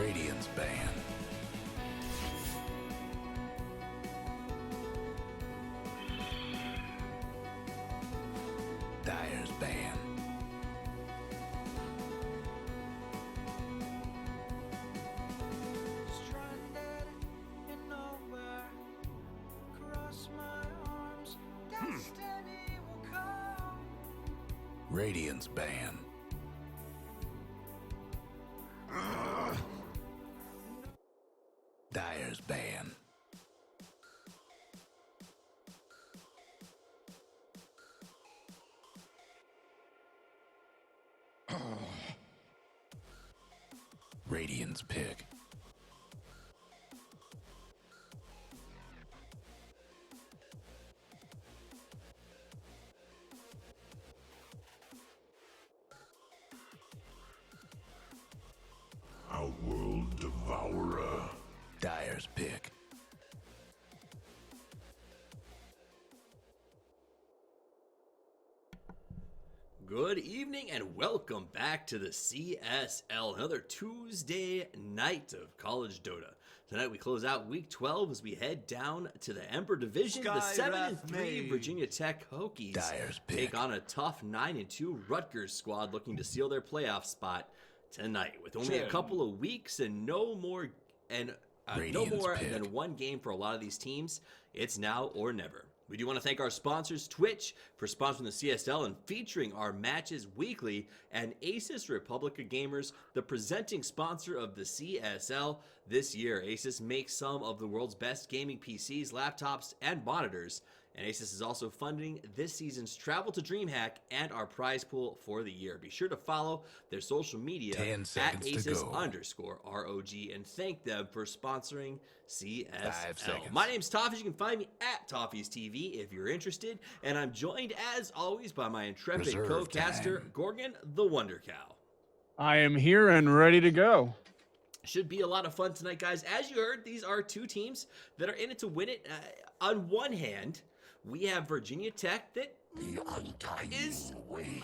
Radiant's ban. Dire's ban. Stranded in nowhere, cross my arms, destiny will come. Radiant's ban. Dire's ban. Radiant's pick. Outworld Devourer. Dire's pick. Good evening and welcome back to the CSL, another Tuesday night of college Dota. Tonight we close out week 12 as we head down to the Emperor Division. The 7-3 Virginia Tech Hokies take on a tough 9-2 Rutgers squad looking to seal their playoff spot tonight. With only a couple of weeks and no more than one game for a lot of these teams, it's now or never. We do want to thank our sponsors, Twitch, for sponsoring the CSL and featuring our matches weekly, and Asus Republica Gamers, the presenting sponsor of the CSL this year. Asus makes some of the world's best gaming PCs, laptops, and monitors, and Asus is also funding this season's travel to DreamHack and our prize pool for the year. Be sure to follow their social media at Asus_ROG and thank them for sponsoring CSL. My name's Toffees. You can find me at Toffees TV if you're interested, and I'm joined as always by my intrepid co-caster, Gorgon the Wonder Cow. I am here and ready to go. Should be a lot of fun tonight, guys. As you heard, these are two teams that are in it to win it. On one hand, we have Virginia Tech that is,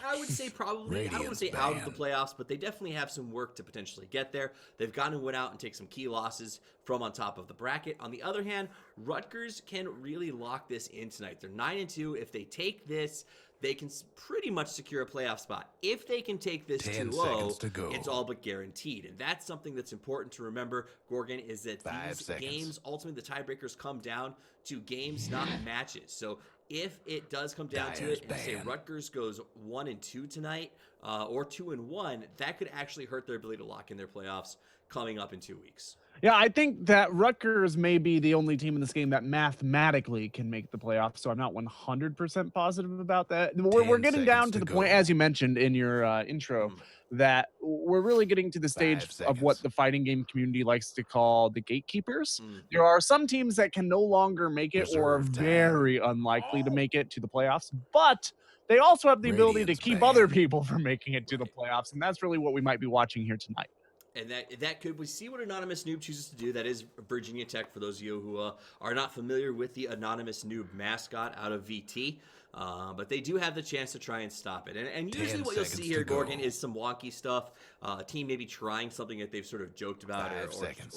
I would say, probably, I don't want to say out of the playoffs, but they definitely have some work to potentially get there. They've got to win out and take some key losses from on top of the bracket. On the other hand, Rutgers can really lock this in tonight. They're 9-2. If they take this, they can pretty much secure a playoff spot. If they can take this 2-0, it's all but guaranteed. And that's something that's important to remember, Gorgon, is that these games, ultimately the tiebreakers come down to games, not matches. So if it does come down to it, and say Rutgers goes 1-2 tonight, or 2-1, that could actually hurt their ability to lock in their playoffs coming up in 2 weeks. Yeah, I think that Rutgers may be the only team in this game that mathematically can make the playoffs, so I'm not 100% positive about that. We're getting down to the point, as you mentioned in your intro, that we're really getting to the stage of what the fighting game community likes to call the gatekeepers. There are some teams that can no longer make it or are very unlikely to make it to the playoffs, but they also have the ability to keep other people from making it to the playoffs, and that's really what we might be watching here tonight. And that could, we see what Anonymous Noob chooses to do. That is Virginia Tech, for those of you who are not familiar with the Anonymous Noob mascot out of VT. But they do have the chance to try and stop it. And usually what you'll see here, Gorgon, is some wonky stuff. A team maybe trying something that they've sort of joked about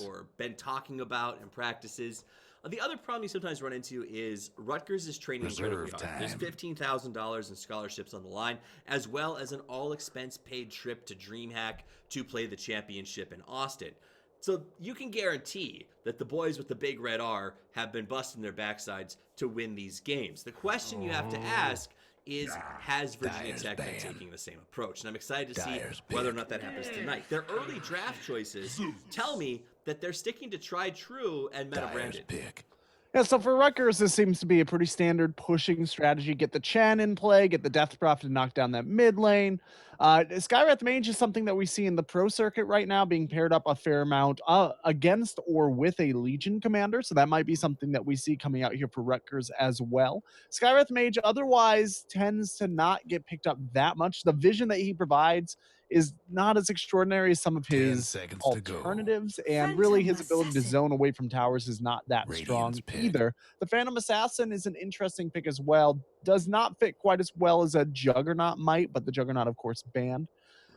or been talking about in practices. The other problem you sometimes run into is Rutgers is training incredibly hard. There's $15,000 in scholarships on the line, as well as an all-expense-paid trip to DreamHack to play the championship in Austin. So you can guarantee that the boys with the big red R have been busting their backsides to win these games. The question you have to ask is, has Virginia Tech been taking the same approach? And I'm excited to see whether or not that happens tonight. Their early draft choices tell me that they're sticking to tried true and meta branded. Yeah, so for Rutgers, this seems to be a pretty standard pushing strategy. Get the Chen in play, get the Death Prophet to knock down that mid lane. Skywrath Mage is something that we see in the pro circuit right now, being paired up a fair amount against or with a Legion commander. So that might be something that we see coming out here for Rutgers as well. Skywrath Mage otherwise tends to not get picked up that much. The vision that he provides is not as extraordinary as some of his alternatives, and really his ability to zone away from towers is not that strong either. The Phantom Assassin is an interesting pick as well. Does not fit quite as well as a Juggernaut might, but the Juggernaut, of course, banned.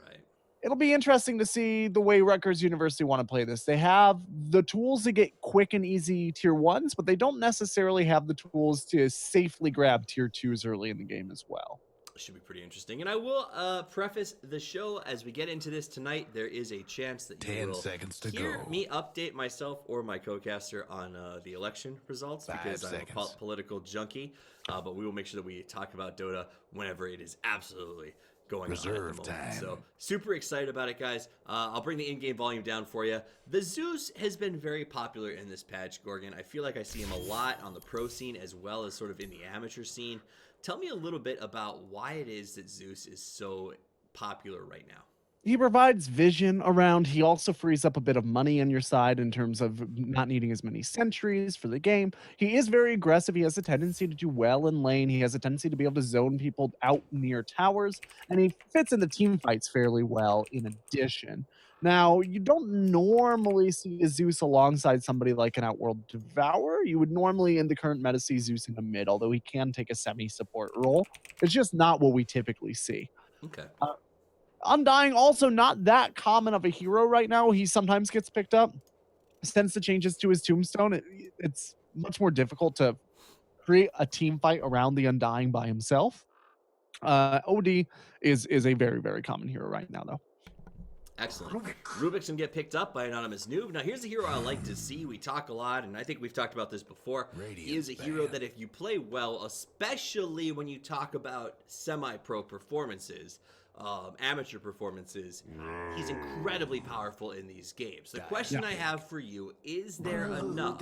Right. it'll be interesting to see the way Rutgers University want to play this. They have the tools to get quick and easy tier ones, but they don't necessarily have the tools to safely grab tier twos early in the game as well. Should be pretty interesting. And I will preface the show as we get into this tonight. There is a chance that you 10 will seconds to hear go. me update myself or my co-caster on the election results 5 because I'm a seconds. political junkie. But we will make sure that we talk about Dota whenever it is absolutely going on at the Reserve moment. time. So super excited about it, guys. I'll bring the in-game volume down for you. The Zeus has been very popular in this patch, Gorgon. I feel like I see him a lot on the pro scene as well as sort of in the amateur scene. Tell me a little bit about why it is that Zeus is so popular right now. He provides vision around. He also frees up a bit of money on your side in terms of not needing as many sentries for the game. He is very aggressive. He has a tendency to do well in lane. He has a tendency to be able to zone people out near towers, and he fits into team fights fairly well in addition. Now, you don't normally see a Zeus alongside somebody like an Outworld Devourer. You would normally, in the current meta, see Zeus in the mid, although he can take a semi-support role. It's just not what we typically see. Okay. Undying, also not that common of a hero right now. He sometimes gets picked up. Since the changes to his tombstone, it's much more difficult to create a team fight around the Undying by himself. OD is a very, very common hero right now, though. Excellent. Rubik's can get picked up by Anonymous Noob. Now, here's a hero I like to see. We talk a lot, and I think we've talked about this before. He is a hero that if you play well, especially when you talk about semi-pro performances, amateur performances, he's incredibly powerful in these games. The question I have for you, is there enough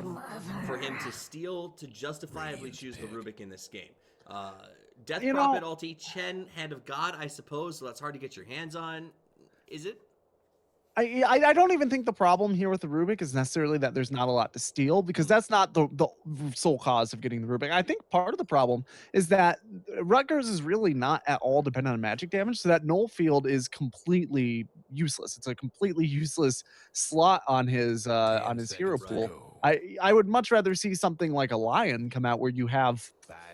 for him to steal to justifiably choose the Rubik in this game? Death Prophet ulti, Chen, Hand of God, I suppose, so that's hard to get your hands on. Is it? I don't even think the problem here with the Rubik is necessarily that there's not a lot to steal, because that's not the sole cause of getting the Rubik. I think part of the problem is that Rutgers is really not at all dependent on magic damage, so that null field is completely useless. It's a completely useless slot on his hero pool. I would much rather see something like a Lion come out where you have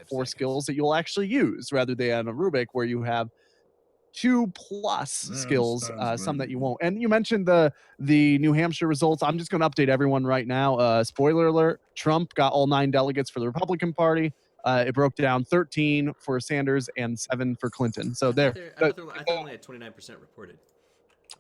4 skills that you'll actually use, rather than a Rubik where you have 2+ skills, some that you won't. And you mentioned the New Hampshire results. I'm just going to update everyone right now. Spoiler alert: Trump got all 9 delegates for the Republican Party. It broke down 13 for Sanders and 7 for Clinton. So there. I thought they only had 29% reported.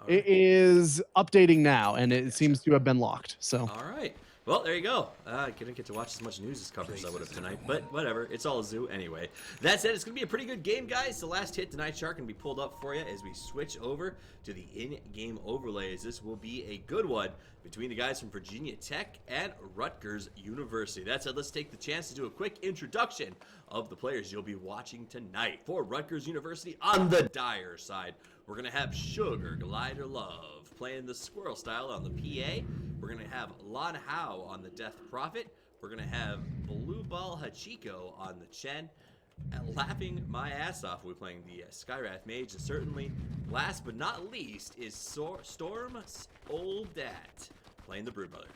It is updating now, and it seems to have been locked. So. All right. Well, there you go. I didn't get to watch as much news as coverage as I would have tonight, but whatever. It's all a zoo anyway. That said, it's going to be a pretty good game, guys. The last hit tonight, Shark, can be pulled up for you as we switch over to the in-game overlays. This will be a good one between the guys from Virginia Tech and Rutgers University. That said, let's take the chance to do a quick introduction of the players you'll be watching tonight. For Rutgers University, on the Dire side, we're going to have Sugar Glider Love playing the squirrel style on the PA. We're going to have Lon Hao on the Death Prophet. We're going to have Blue Ball Hachiko on the Chen. And laughing my ass off, we're playing the Skywrath Mage. And certainly, last but not least, is Storm Oldat playing the Broodmother.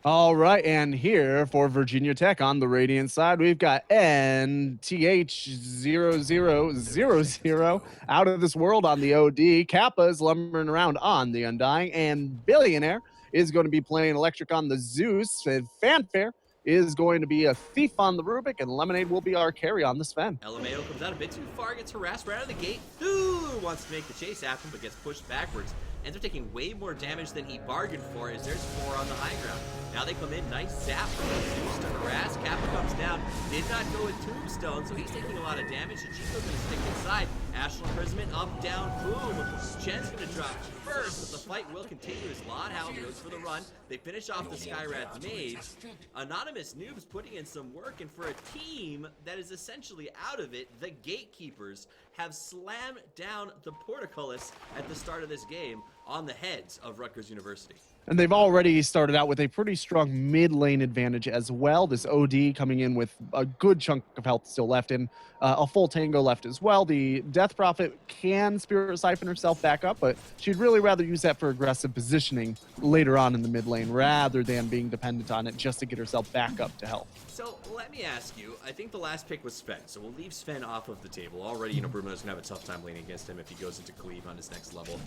All right, and here for Virginia Tech on the Radiant side, we've got NTH0000 out of this world on the OD. Kappa is lumbering around on the Undying, and Billionaire is going to be playing Electric on the Zeus, and Fanfare is going to be a Thief on the Rubik, and Lemonade will be our carry on the Sven. LMAO comes out a bit too far, gets harassed right out of the gate. Thur wants to make the chase happen, but gets pushed backwards. Ends up taking way more damage than he bargained for, as there's 4 on the high ground. Now they come in, nice zap from the Zeus to harass. Kappa comes down, did not go with Tombstone, so he's taking a lot of damage. Hachiko's going to stick inside. Astral Imprisonment, up, down, boom. Chen's going to drop first, but the fight will continue as Lon Hao goes for the run. They finish off the Skywrath Mage. Anonymous Noob's putting in some work, and for a team that is essentially out of it, the Gatekeepers have slammed down the Portcullis at the start of this game on the heads of Rutgers University. And they've already started out with a pretty strong mid lane advantage as well. This OD coming in with a good chunk of health still left in, a full tango left as well. The Death Prophet can Spirit Siphon herself back up, but she'd really rather use that for aggressive positioning later on in the mid lane rather than being dependent on it just to get herself back up to health. So let me ask you, I think the last pick was Sven, so we'll leave Sven off of the table. Already, Broodmother's gonna have a tough time laning against him if he goes into Cleave on his next level.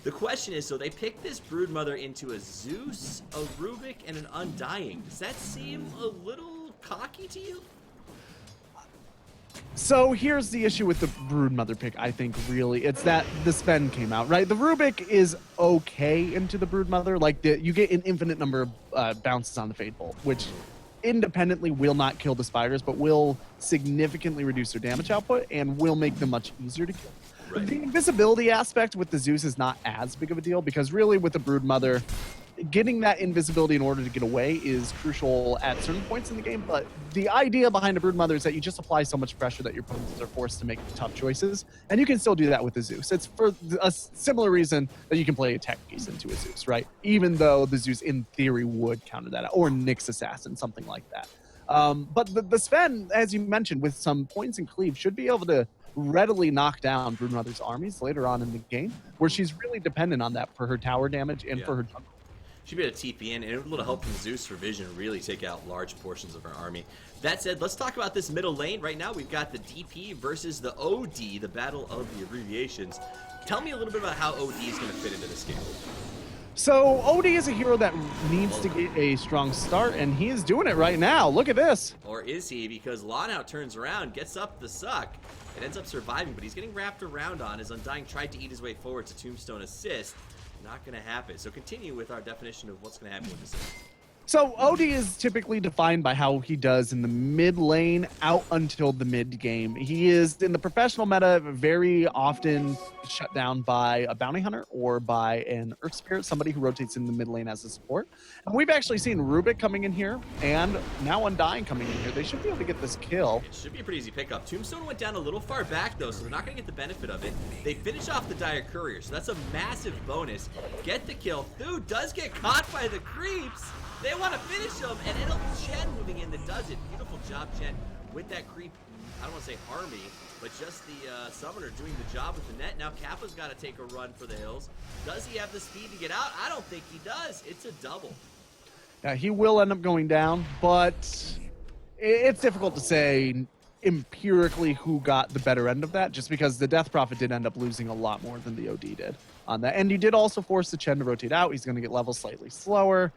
The question is, so they picked this Broodmother into a Zeus, a Rubik, and an Undying. Does that seem a little cocky to you? So here's the issue with the Broodmother pick, I think, really. It's that the Sven came out, right? The Rubik is okay into the Broodmother. Like, you get an infinite number of bounces on the Fade Bolt, which independently will not kill the spiders, but will significantly reduce their damage output and will make them much easier to kill. Right. The invisibility aspect with the Zeus is not as big of a deal because really with the Broodmother, getting that invisibility in order to get away is crucial at certain points in the game, but the idea behind a Broodmother is that you just apply so much pressure that your opponents are forced to make tough choices, and you can still do that with the Zeus. It's for a similar reason that you can play a Tech Piece into a Zeus, right? Even though the Zeus in theory would counter that, or Nyx Assassin, something like that. But the Sven, as you mentioned, with some points in Cleave, should be able to readily knock down Broodmother's armies later on in the game, where she's really dependent on that for her tower damage and for her jungle. She'd be able to TP in, and a little help from Zeus for Vision really take out large portions of her army. That said, let's talk about this middle lane. Right now, we've got the DP versus the OD, the battle of the abbreviations. Tell me a little bit about how OD is going to fit into this game. So OD is a hero that needs to get a strong start, and he is doing it right now. Look at this. Or is he? Because Lawnout turns around, gets up the suck, and ends up surviving, but he's getting wrapped around on as Undying tried to eat his way forward to Tombstone assist. Not going to happen. So continue with our definition of what's going to happen with this. So OD is typically defined by how he does in the mid lane out until the mid game. He is in the professional meta very often shut down by a bounty hunter or by an Earth Spirit, somebody who rotates in the mid lane as a support. And we've actually seen Rubik coming in here and now Undying coming in here. They should be able to get this kill. It should be a pretty easy pickup. Tombstone went down a little far back though, so they're not going to get the benefit of it. They finish off the Dire Courier, so that's a massive bonus. Get the kill. Thu does get caught by the creeps. They want to finish him, and it'll be Chen moving in that does it. Beautiful job, Chen, with that creep, I don't want to say army, but just the summoner doing the job with the net. Now Kappa's got to take a run for the hills. Does he have the speed to get out? I don't think he does. It's a double. Yeah, he will end up going down, but it's difficult to say empirically who got the better end of that, just because the Death Prophet did end up losing a lot more than the OD did on that. And he did also force the Chen to rotate out. He's going to get levels slightly slower.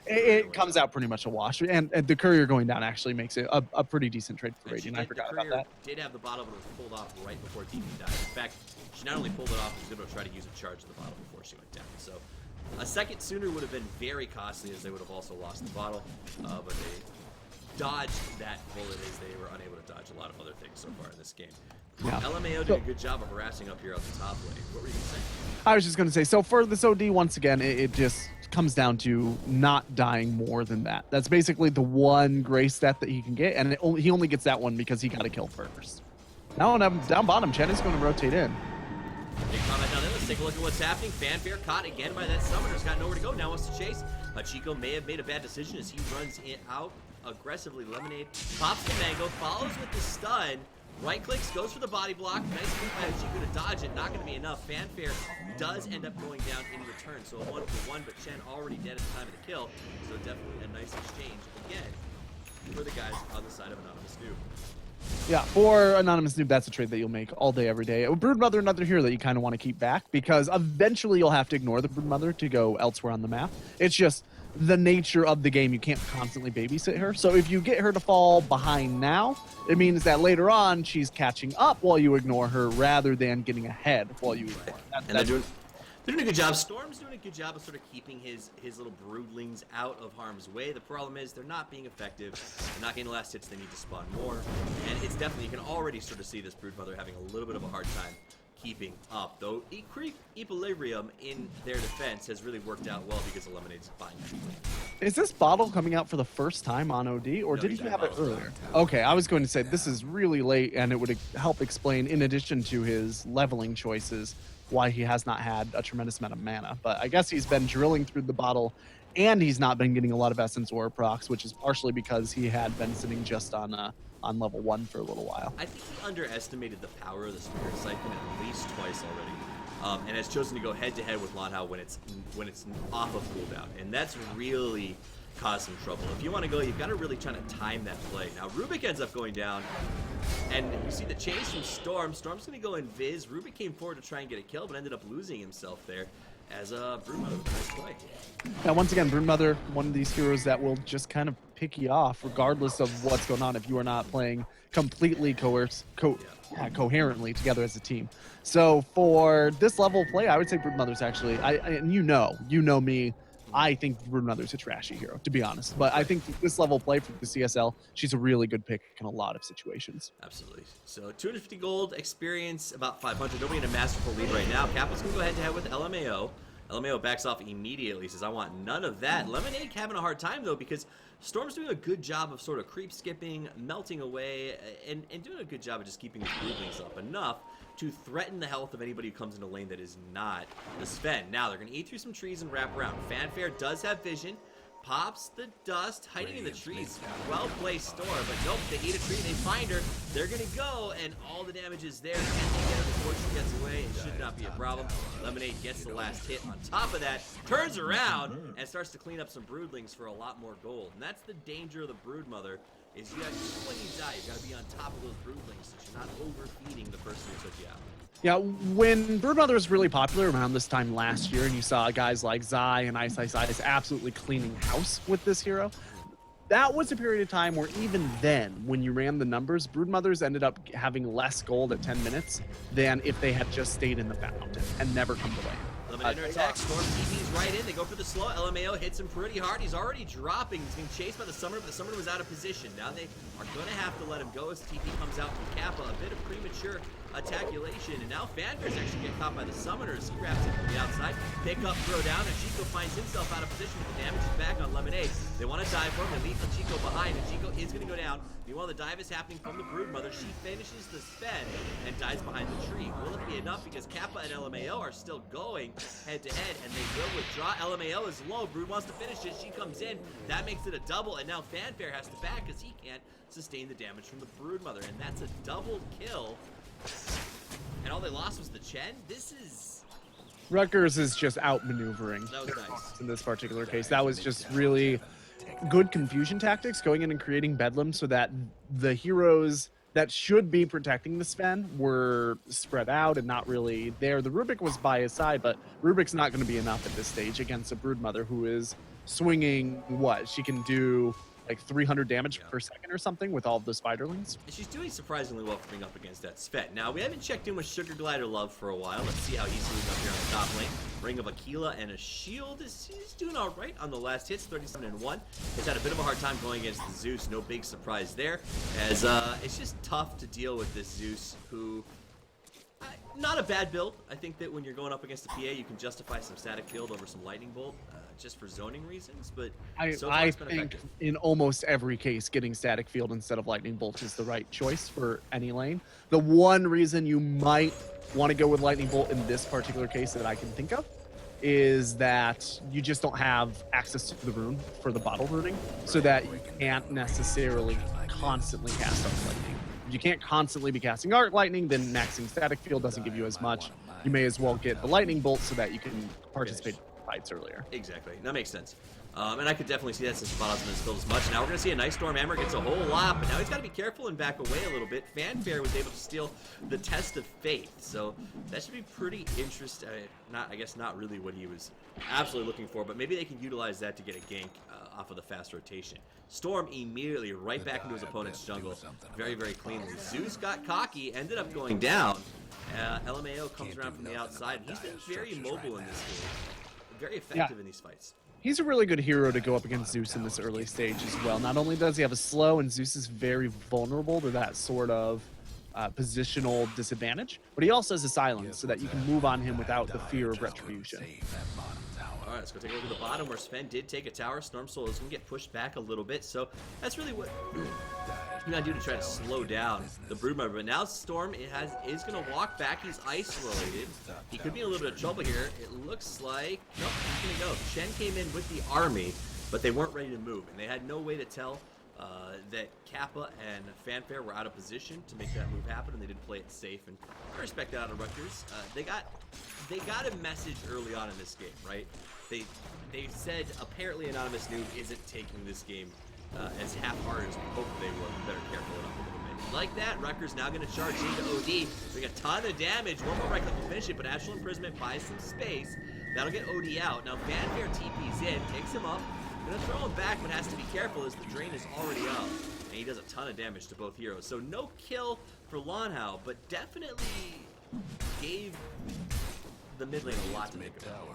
It comes out pretty much a wash, and the Courier going down actually makes it a pretty decent trade for Radiant. I forgot about that. Did have the bottle, but it was pulled off right before DP died. In fact, she not only pulled it off, she was able to try to use a charge of the bottle before she went down. So a second sooner would have been very costly, as they would have also lost the bottle, but they dodged that bullet as they were unable to dodge a lot of other things so far in this game. Yeah. LMAO did a good job of harassing up here on the top lane. What were you going to say? I was just going to say, so for this OD, once again, it just comes down to not dying more than that. That's basically the one grace stat that he can get, and he only gets that one because he got to kill first. Now down bottom, Chen is going to rotate in. Big comment down there. Let's take a look at what's happening. Fanfare caught again by that summoner's got nowhere to go. Now wants to chase. Chico may have made a bad decision as he runs it out aggressively. Lemonade pops the mango, follows with the stun. Right clicks, goes for the body block. Nice move by Chico to dodge it. Not going to be enough. Fanfare does end up going down in return. So a 1-for-1, but Chen already dead at the time of the kill. So definitely a nice exchange again for the guys on the side of Anonymous Noob. Yeah, for Anonymous Noob, that's a trade that you'll make all day, every day. Broodmother, another hero that you kind of want to keep back, because eventually you'll have to ignore the Broodmother to go elsewhere on the map. It's just the nature of the game. You can't constantly babysit her. So if you get her to fall behind now, it means that later on she's catching up while you ignore her rather than getting ahead while you ignore her. And they're doing a good job. Storm's doing a good job of sort of keeping his little broodlings out of harm's way. The problem is they're not being effective. They're not getting the last hits. They need to spawn more. And it's definitely, you can already sort of see this Broodmother having a little bit of a hard time keeping up. Though Equilibrium in their defense has really worked out well because Lemonade's fine. Is this bottle coming out for the first time on OD, or did he have it earlier? Okay, I was going to say this is really late, and it would help explain, in addition to his leveling choices, why he has not had a tremendous amount of mana. But I guess he's been drilling through the bottle, and he's not been getting a lot of Essence or procs, which is partially because he had been sitting just on level 1 for a little while. I think he underestimated the power of the Spirit Siphon at least twice already, and has chosen to go head-to-head with Lanhao when it's off of cooldown, and that's really caused some trouble. If you want to go, you've got to really try to time that play. Now, Rubik ends up going down, and you see the chase from Storm. Storm's going to go invis. Rubik came forward to try and get a kill, but ended up losing himself there as a Broodmother with a nice play. Now, once again, Broodmother, one of these heroes that will just kind of pick you off regardless of what's going on if you are not playing completely coherently together as a team. So for this level of play, I would say Broodmother's actually, and you know me, I think Broodmother's a trashy hero, to be honest. But I think this level of play for the CSL, she's a really good pick in a lot of situations. Absolutely. So 250 gold, experience about 500. Nobody in a masterful lead right now. Kappa's going to go head-to-head with LMAO. LMAO backs off immediately, says, I want none of that. Lemonade having a hard time, though, because Storm's doing a good job of sort of creep skipping, melting away, and doing a good job of just keeping his broodlings up enough to threaten the health of anybody who comes into lane that is not the Sven. Now, they're going to eat through some trees and wrap around. Fanfare does have vision. Pops the dust, hiding in the trees. Well-placed Storm, but nope, they eat a tree, they find her. They're going to go, and all the damage is there. Can they get her before she gets away? It should not be a problem. Lemonade gets the last hit. On top of that, turns around and starts to clean up some broodlings for a lot more gold. And that's the danger of the Broodmother, is you got to, when you die, you got to be on top of those broodlings so you're not overfeeding the person who took you out. Yeah, when Broodmother was really popular around this time last year, and you saw guys like Zai and Ice absolutely cleaning house with this hero, that was a period of time where even then, when you ran the numbers, Broodmothers ended up having less gold at 10 minutes than if they had just stayed in the fountain and never come to lane. Eliminator attack, Storm TP's right in, they go for the slow, LMAO hits him pretty hard, he's already dropping, he's being chased by the Summoner, but the Summoner was out of position. Now they are going to have to let him go as TP comes out from Kappa, a bit of premature attaculation, and now Fanfare's actually getting caught by the Summoners. He grabs it from the outside, pick up, throw down, and Chico finds himself out of position with the damage is back on Lemonade. They want to dive for him, they leave Chico behind, and Chico is going to go down. Meanwhile, the dive is happening from the Broodmother. She finishes the Sven and dies behind the tree. Will it be enough? Because Kappa and LMAO are still going head-to-head, and they will withdraw. LMAO is low. Brood wants to finish it. She comes in. That makes it a double, and now Fanfare has to back because he can't sustain the damage from the Broodmother, and that's a double kill. And all they lost was the Chen. This is... Rutgers is just outmaneuvering. That was nice. In this particular case. That was just really good confusion tactics, going in and creating bedlam so that the heroes that should be protecting the Sven were spread out and not really there. The Rubik was by his side, but Rubik's not going to be enough at this stage against a Broodmother who is swinging what? She can do like 300 damage per second or something with all of the spiderlings. She's doing surprisingly well coming up against that Sven. Now, we haven't checked in with Sugar Glider Love for a while. Let's see how he's doing up here on the top lane. Ring of Aquila and a shield. He's doing all right on the last hits, 37-1. He's had a bit of a hard time going against the Zeus. No big surprise there, as it's just tough to deal with this Zeus who... not a bad build. I think that when you're going up against the PA, you can justify some static field over some lightning bolt, just for zoning reasons, but so far it's been think effective. In almost every case, getting static field instead of lightning bolt is the right choice for any lane. The one reason you might want to go with lightning bolt in this particular case that I can think of is that you just don't have access to the rune for the bottle runing, so that you can't necessarily constantly cast Arc Lightning. If you can't constantly be casting Arc Lightning, then maxing static field doesn't give you as much. You may as well get the lightning bolt so that you can participate in fights earlier. Exactly. That makes sense. And I could definitely see that since the bottle hasn't been filled as much. Now we're going to see a nice Stormhammer gets a whole lot, but now he's got to be careful and back away a little bit. Fanfare was able to steal the Test of Faith, so that should be pretty interesting. I guess not really what he was absolutely looking for, but maybe they can utilize that to get a gank off of the fast rotation. Storm immediately right back into his opponent's jungle very, very cleanly. Zeus got cocky, ended up going down. LMAO comes around from the outside. He's been very mobile in this game. Very effective in these fights. He's a really good hero to go up against Zeus in this early stage as well. Not only does he have a slow, and Zeus is very vulnerable to that sort of positional disadvantage, but he also has a silence so that you can move on him without the fear of retribution. All right, let's go take a look at the bottom where Sven did take a tower. Storm Soul is going to get pushed back a little bit, so that's really what you gotta do to try to slow down the Broodmother. But now Storm is going to walk back. He's isolated. He could be in a little bit of trouble here. It looks like, nope, he's going to go. Chen came in with the army, but they weren't ready to move, and they had no way to tell that Kappa and Fanfare were out of position to make that move happen, and they did play it safe. And I respect that out of Rutgers. They got a message early on in this game, right? They said apparently Anonymous Noob isn't taking this game as half-hearted as we hoped they were. We better careful enough a little bit. Like that, Rutgers now going to charge into OD, doing a ton of damage. One more right click to finish it, but Astral Imprisonment buys some space. That'll get OD out. Now Fanfare TP's in, takes him up. Gonna throw him back, but has to be careful as the drain is already up. And he does a ton of damage to both heroes. So no kill for Lonhao, but definitely gave the mid lane a lot to make about.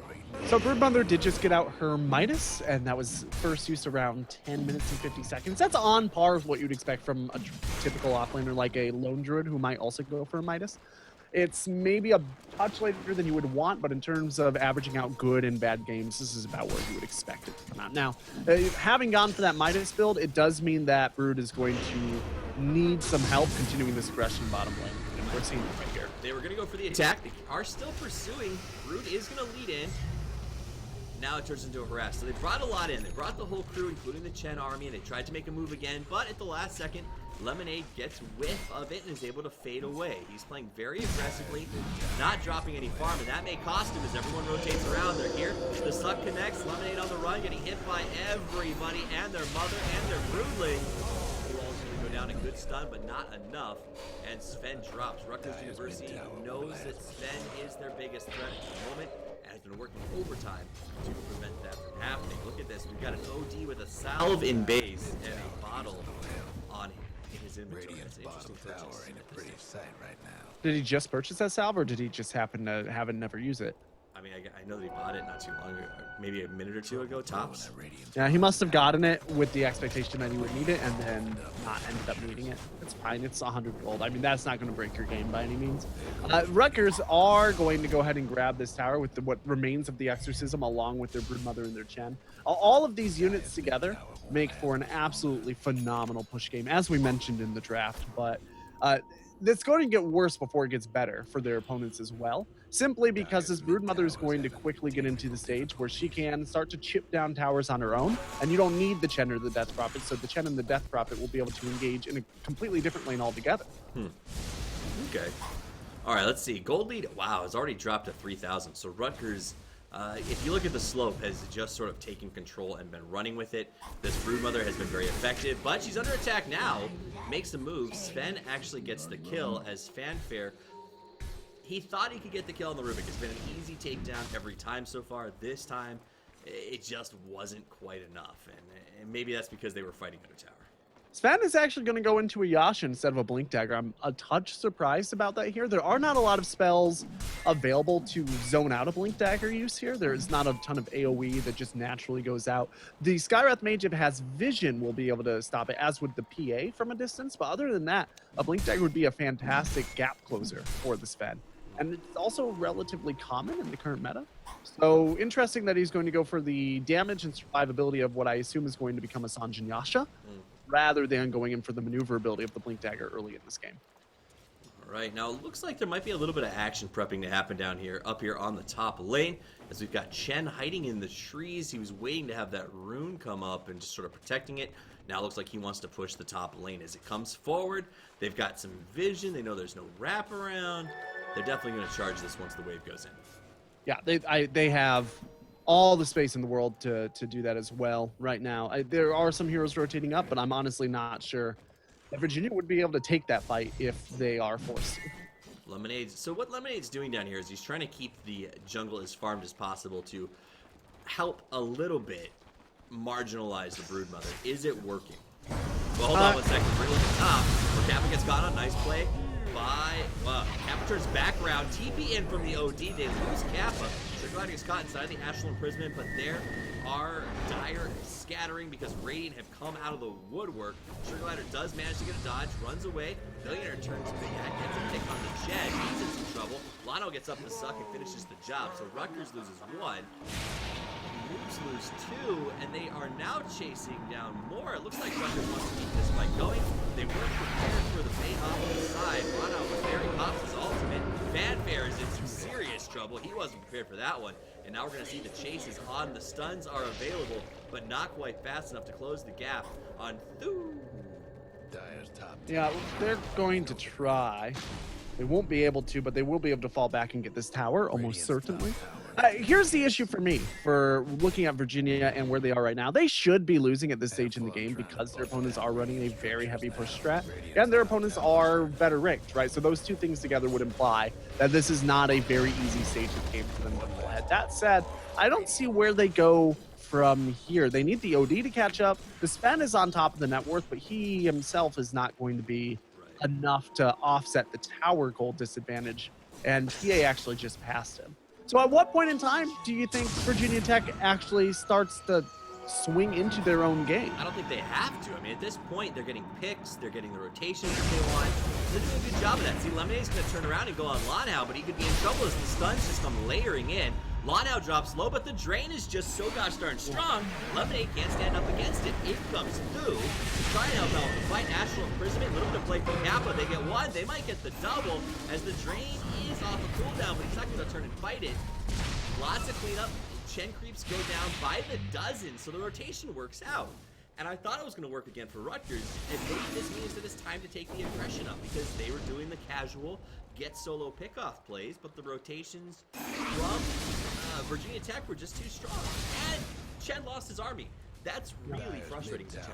So Broodmother did just get out her Midas, and that was first use around 10 minutes and 50 seconds. That's on par with what you'd expect from a typical offlaner like a Lone Druid who might also go for a Midas. It's maybe a touch later than you would want, but in terms of averaging out good and bad games, this is about where you would expect it to come out. Now, having gone for that Midas build, it does mean that Brood is going to need some help continuing this aggression bottom lane, and we're seeing it right here. They were going to go for the attack. They are still pursuing. Brood is going to lead in. Now it turns into a harass. So they brought a lot in. They brought the whole crew, including the Chen army, and they tried to make a move again, but at the last second, Lemonade gets whiff of it and is able to fade away. He's playing very aggressively, not dropping any farm, and that may cost him as everyone rotates around. They're here. The suck connects. Lemonade on the run, getting hit by everybody and their mother and their broodling. Wall's going to go down a good stun, but not enough. And Sven drops. Rutgers University knows that Sven is their biggest threat at the moment and has been working overtime to prevent that from happening. Look at this. We've got an OD with a salve in base and a bottle on his inventory. Radiant's bottom tower ain't a pretty sight right now. Did he just purchase that salve, or did he just happen to have it never use it? I mean, I know that he bought it not too long ago, maybe a minute or two ago, tops. Yeah, he must have gotten it with the expectation that he would need it and then not ended up needing it. It's fine. It's 100 gold. I mean, that's not going to break your game by any means. Rutgers are going to go ahead and grab this tower with what remains of the Exorcism along with their Broodmother and their Chen. All of these units together make for an absolutely phenomenal push game, as we mentioned in the draft. But it's going to get worse before it gets better for their opponents as well. Simply because this Broodmother is going to quickly get into the stage where she can start to chip down towers on her own, and you don't need the Chen or the Death Prophet, so the Chen and the Death Prophet will be able to engage in a completely different lane altogether. Okay. All right, let's see. Gold lead, wow, has already dropped to 3,000. So Rutgers, if you look at the slope, has just sort of taken control and been running with it. This Broodmother has been very effective, but she's under attack now. Makes a move. Sven actually gets the kill as Fanfare. He thought he could get the kill on the Rubik. It's been an easy takedown every time so far. This time, it just wasn't quite enough. And maybe that's because they were fighting at a tower. Sven is actually going to go into a Yasha instead of a Blink Dagger. I'm a touch surprised about that here. There are not a lot of spells available to zone out a Blink Dagger use here. There's not a ton of AoE that just naturally goes out. The Skywrath Mage, if it has Vision, will be able to stop it, as would the PA from a distance. But other than that, a Blink Dagger would be a fantastic gap closer for the Sven. And it's also relatively common in the current meta. So interesting that he's going to go for the damage and survivability of what I assume is going to become a Sanjin Yasha, rather than going in for the maneuverability of the Blink Dagger early in this game. All right, now it looks like there might be a little bit of action prepping to happen down here, up here on the top lane, as we've got Chen hiding in the trees. He was waiting to have that rune come up and just sort of protecting it. Now it looks like he wants to push the top lane as it comes forward. They've got some vision. They know there's no wraparound. They're definitely going to charge this once the wave goes in. Yeah, they have all the space in the world to do that as well right now. There are some heroes rotating up, but I'm honestly not sure that Virginia would be able to take that fight if they are forced to. Lemonade. So what Lemonade's doing down here is he's trying to keep the jungle as farmed as possible to help a little bit marginalize the Broodmother. Is it working? Well, hold on one second. We're going to look at the top where Kappa gets caught on. Nice play by Kappa turns back around. TP in from the OD. They lose Kappa. Sugarglider gets caught inside the Astral Imprisonment, but there are dire scattering because Radiant have come out of the woodwork. Sugarglider does manage to get a dodge, runs away. Billionaire turns back, gets a pick on the Jet. He's in some trouble. Lano gets up the suck and finishes the job. So Rutgers loses one. Noobs lose 2, and they are now chasing down more. It looks like Rutgers wants to keep this fight going. They weren't prepared for the bait off to the side. Rana was there, he pops his ultimate. Fanfare is in some serious trouble. He wasn't prepared for that one. And now we're going to see the chases on. The stuns are available, but not quite fast enough to close the gap on Thu. Dire's top. Yeah, they're going to try. They won't be able to, but they will be able to fall back and get this tower, almost certainly. Here's the issue for me, for looking at Virginia and where they are right now. They should be losing at this stage in the game because their opponents are running a very heavy push strat, and their opponents are better ranked, right? So those two things together would imply that this is not a very easy stage of the game for them to pull ahead. That said, I don't see where they go from here. They need the OD to catch up. The Sven is on top of the net worth, but he himself is not going to be enough to offset the tower gold disadvantage, and PA actually just passed him. So at what point in time do you think Virginia Tech actually starts to swing into their own game? I don't think they have to. I mean, at this point, they're getting picks, they're getting the rotations that they want. They're doing a good job of that. See, Lemonade's going to turn around and go on Lanhao, but he could be in trouble as the stuns just come layering in. Lanhao drops low, but the drain is just so gosh darn strong. Lemonade can't stand up against it. In comes Thu. Trying to help out with the fight. National imprisonment. A little bit of play from Kappa. They get one. They might get the double as the drain is off a cooldown, but he's not going to turn and fight it. Lots of cleanup. Chen creeps go down by the dozen, so the rotation works out. And I thought it was going to work again for Rutgers, and maybe this means that it's time to take the aggression up because they were doing the casual get solo pickoff plays, but the rotations from Virginia Tech were just too strong. And Chen lost his army. That's really frustrating to Chen.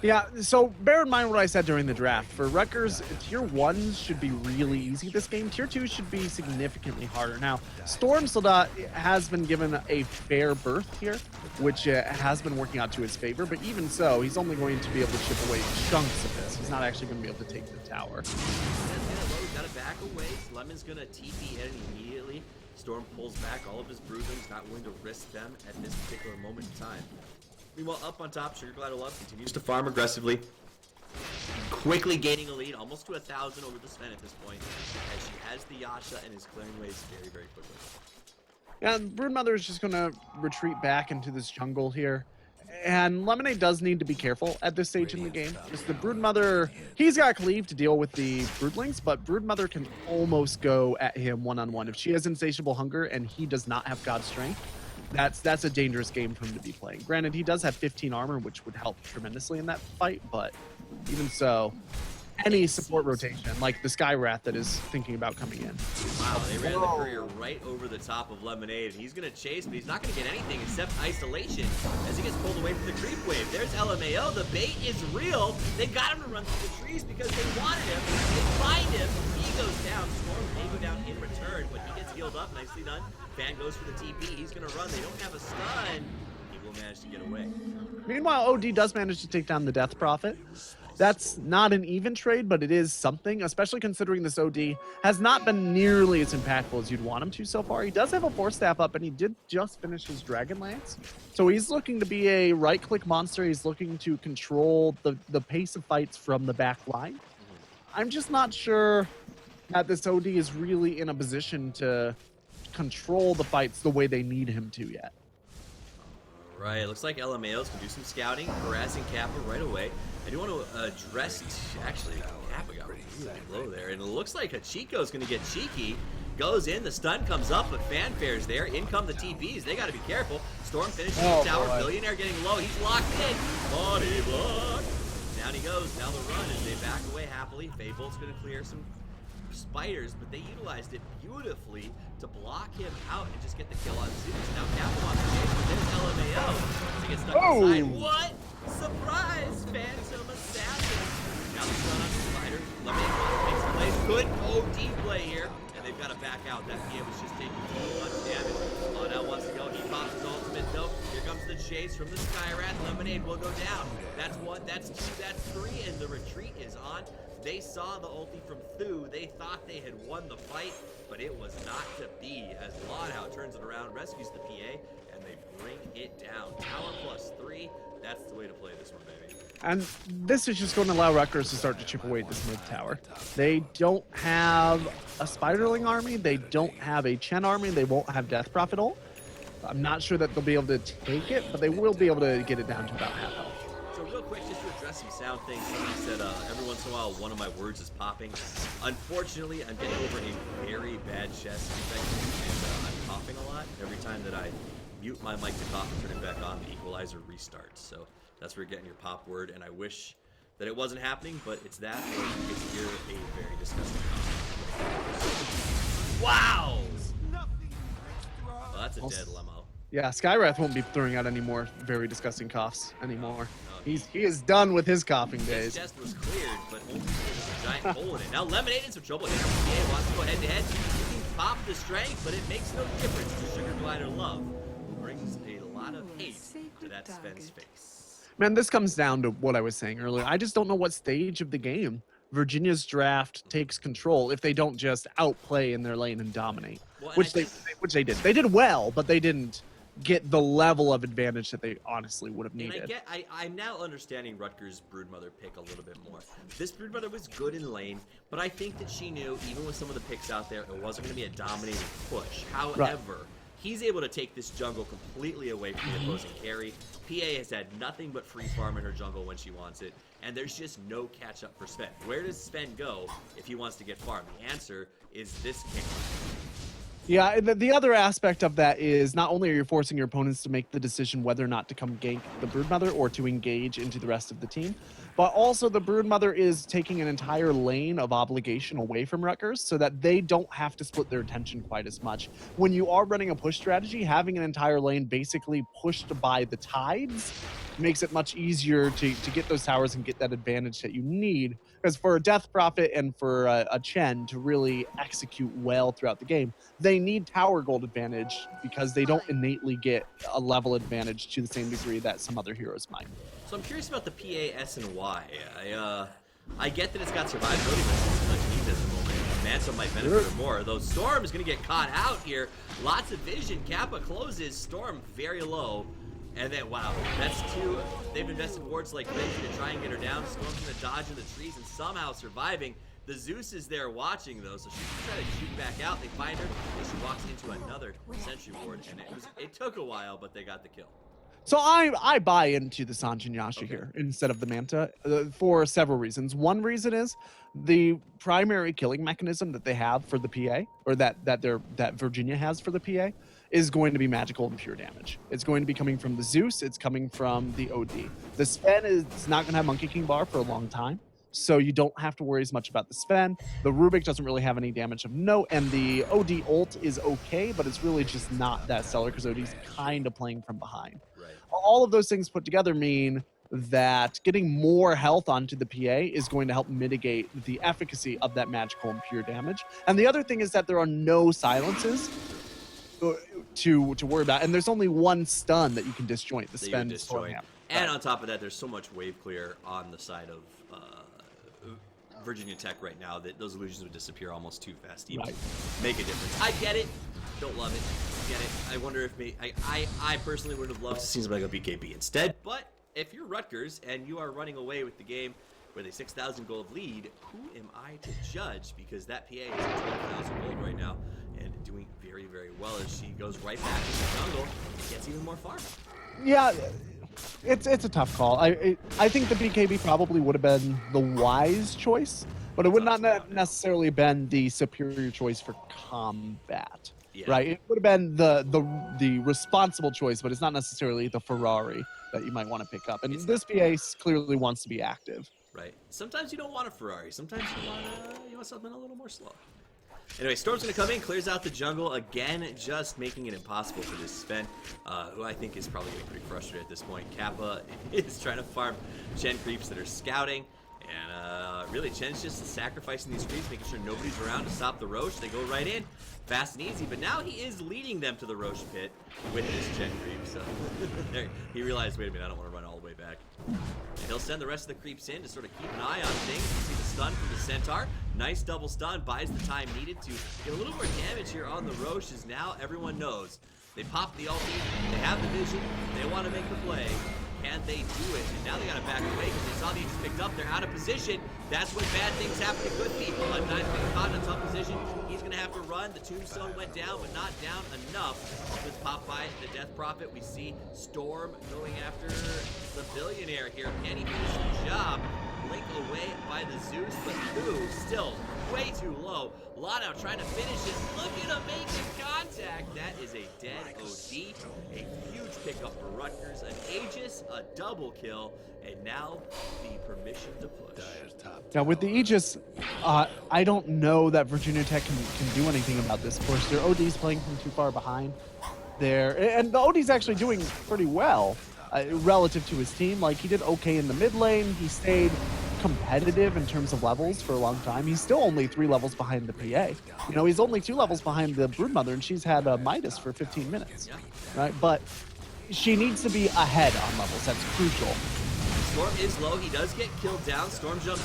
Yeah, so bear in mind what I said during the draft. For Rutgers, tier 1s should be really easy this game. Tier 2 should be significantly harder. Now, Storm Soldat has been given a fair berth here, which has been working out to his favor, but even so, he's only going to be able to chip away chunks of this. He's not actually going to be able to take the tower. He's got to back away. Lemon's going to TP in immediately. Storm pulls back all of his bruisings, not willing to risk them at this particular moment in time. Meanwhile, up on top, Sugar Glider Love continues to farm aggressively, quickly gaining a lead, almost to 1,000 over the Sven at this point, as she has the Yasha and is clearing ways very, very quickly. Yeah, Broodmother is just going to retreat back into this jungle here. And Lemonade does need to be careful at this stage in the game. Just the Broodmother, he's got Cleave to deal with the Broodlings, but Broodmother can almost go at him one-on-one. If she has Insatiable Hunger and he does not have God Strength, that's a dangerous game for him to be playing. Granted, he does have 15 armor, which would help tremendously in that fight, but even so, any support rotation, like the Skywrath that is thinking about coming in. Wow, they ran the courier right over the top of Lemonade. He's going to chase, but he's not going to get anything except isolation as he gets pulled away from the creep wave. There's LMAO. The bait is real. They got him to run through the trees because they wanted him. They find him. He goes down. Storm may go down in return, but he gets healed up. Nicely done. Fan goes for the TP. He's going to run. They don't have a stun. He will manage to get away. Meanwhile, OD does manage to take down the Death Prophet. That's not an even trade, but it is something, especially considering this OD has not been nearly as impactful as you'd want him to so far. He does have a Force Staff up, and he did just finish his Dragon Lance. So he's looking to be a right-click monster. He's looking to control the pace of fights from the back line. I'm just not sure that this OD is really in a position to control the fights the way they need him to yet. Right, it looks like LMAOs can do some scouting, harassing Kappa right away. I do want to address, actually, Kappa got really low there, and it looks like Hachiko's going to get cheeky. Goes in, the stun comes up, but Fanfare's there. In come the TPs, they got to be careful. Storm finishes the tower, boy. Billionaire getting low, he's locked in. Body block. Down he goes, down the run, as they back away happily. Fable's going to clear some spiders, but they utilized it beautifully to block him out and just get the kill on Zeus. Now Kappa on the chase, but there's LMAO. He gets stuck inside. What? Surprise! Phantom Assassin. Now the stun on the spider. Lemonade makes the play. Good OD play here. And they've got to back out. That PA was just taking too much damage. Oh, now wants to go. He pops his ultimate. Nope. Here comes the chase from the Skywrath. Lemonade will go down. That's one, that's two, that's three, and the retreat is on. They saw the ulti from Thu. They thought they had won the fight, but it was not to be as Lanhao turns it around, rescues the PA, and they bring it down. Tower +3. That's the way to play this one, baby. And this is just going to allow Rutgers to start to chip away at this mid tower. They don't have a Spiderling army. They don't have a Chen army. They won't have Death Prophet ult. I'm not sure that they'll be able to take it, but they will be able to get it down to about half health. So real quick, just to address some sound things, somebody said every once in a while one of my words is popping. Unfortunately, I'm getting over a very bad chest infection, and I'm coughing a lot. Every time that I mute my mic to cough and turn it back on, the equalizer restarts. So that's where you're getting your pop word, and I wish that it wasn't happening, but it's that, or you get to hear a very disgusting cough. Wow! Well, that's a dead lemo. Yeah, Skywrath won't be throwing out any more very disgusting coughs anymore. He is done with his coughing days. His chest was cleared, but only because there's a giant hole in it. Now Lemonade in some trouble here. PA wants to go head-to-head. He can pop the strength, but it makes no difference to Sugar Glider Love, who brings a lot of hate to that Sven's face. Man, this comes down to what I was saying earlier. I just don't know what stage of the game Virginia's draft takes control if they don't just outplay in their lane and dominate, Well, which they did. They did well, but they didn't get the level of advantage that they honestly would have needed. And I'm now understanding Rutgers' Broodmother pick a little bit more. This Broodmother was good in lane, but I think that she knew, even with some of the picks out there, it wasn't going to be a dominating push. However, he's able to take this jungle completely away from the opposing carry. PA has had nothing but free farm in her jungle when she wants it, and there's just no catch up for Sven. Where does Sven go if he wants to get farm? The answer is this king. Yeah, the other aspect of that is not only are you forcing your opponents to make the decision whether or not to come gank the Broodmother or to engage into the rest of the team, but also the Broodmother is taking an entire lane of obligation away from Rutgers so that they don't have to split their attention quite as much. When you are running a push strategy, having an entire lane basically pushed by the tides makes it much easier to get those towers and get that advantage that you need. Because for a Death Prophet and for a Chen to really execute well throughout the game, they need tower gold advantage because they don't innately get a level advantage to the same degree that some other heroes might. So I'm curious about the PA, S, and Y. I get that it's got survivability, but it's much needed at the moment. Manso might benefit from more. Though Storm is going to get caught out here. Lots of vision. Kappa closes. Storm very low. And then, wow, that's two. They've invested wards like crazy to try and get her down. Storm's going to dodge in the trees and somehow surviving. The Zeus is there watching, though, so she's trying to shoot back out. They find her, and she walks into another sentry ward. And it took a while, but they got the kill. So I buy into the Sanjin Yasha here instead of the Manta for several reasons. One reason is the primary killing mechanism that they have for the PA, or that Virginia has for the PA, is going to be magical and pure damage. It's going to be coming from the Zeus. It's coming from the OD. The Sven is not going to have Monkey King bar for a long time, so you don't have to worry as much about the Sven. The Rubik doesn't really have any damage of note, and the OD ult is okay, but it's really just not that stellar because OD's kind of playing from behind. Right. All of those things put together mean that getting more health onto the PA is going to help mitigate the efficacy of that magical and pure damage. And the other thing is that there are no silences to worry about, and there's only one stun that you can disjoint. The Sven Storm. And on top of that, there's so much wave clear on the side of Virginia Tech right now that those illusions would disappear almost too fast to even make a difference. I get it. Don't love it. Get it. I wonder if I personally would have loved to see something like a BKB instead. But if you're Rutgers and you are running away with the game with a 6,000 gold lead, who am I to judge? Because that PA is at 12,000 gold right now and doing very, very well as she goes right back to the jungle and gets even more farm. Yeah, it's a tough call. I think the BKB probably would have been the wise choice, but it would not necessarily been the superior choice for combat. Yeah. Right? It would have been the responsible choice, but it's not necessarily the Ferrari that you might want to pick up. And this PA clearly wants to be active. Right. Sometimes you don't want a Ferrari. Sometimes you want something a little more slow. Anyway, Storm's going to come in, clears out the jungle again, just making it impossible for this Sven, who I think is probably getting pretty frustrated at this point. Kappa is trying to farm Chen creeps that are scouting, and really Chen's just sacrificing these creeps, making sure nobody's around to stop the Roche. They go right in, fast and easy, but now he is leading them to the Roche pit with this Chen creep, so he realized, wait a minute, I don't want to run all the way back. And he'll send the rest of the creeps in to sort of keep an eye on things. You see the stun from the Centaur. Nice double stun, buys the time needed to get a little more damage here on the Roche, as now everyone knows. They pop the ulti, they have the vision, they want to make the play. Can they do it? And now they got to back away because they saw the Aegis picked up. They're out of position. That's when bad things happen to good people. Undyne's being caught in a tough position. He's going to have to run. The tombstone went down, but not down enough. With pop by the Death Prophet, we see Storm going after the billionaire here. Can he finish the job? Blink away by the Zeus, but Lou still way too low. Lotto trying to finish it, looking to make the contact. That is a dead OD. A huge pickup for Rutgers. An Aegis, a double kill, and now the permission to push. Dyer's top Now with the Aegis, I don't know that Virginia Tech can do anything about this push. Their OD's playing from too far behind. And the OD's actually doing pretty well relative to his team. Like, he did okay in the mid lane. He stayed competitive in terms of levels for a long time. He's still only 3 levels behind the PA. You know, he's only 2 levels behind the Broodmother, and she's had a Midas for 15 minutes, right? But she needs to be ahead on levels. That's crucial. Storm is low. He does get killed down. Storm jumps.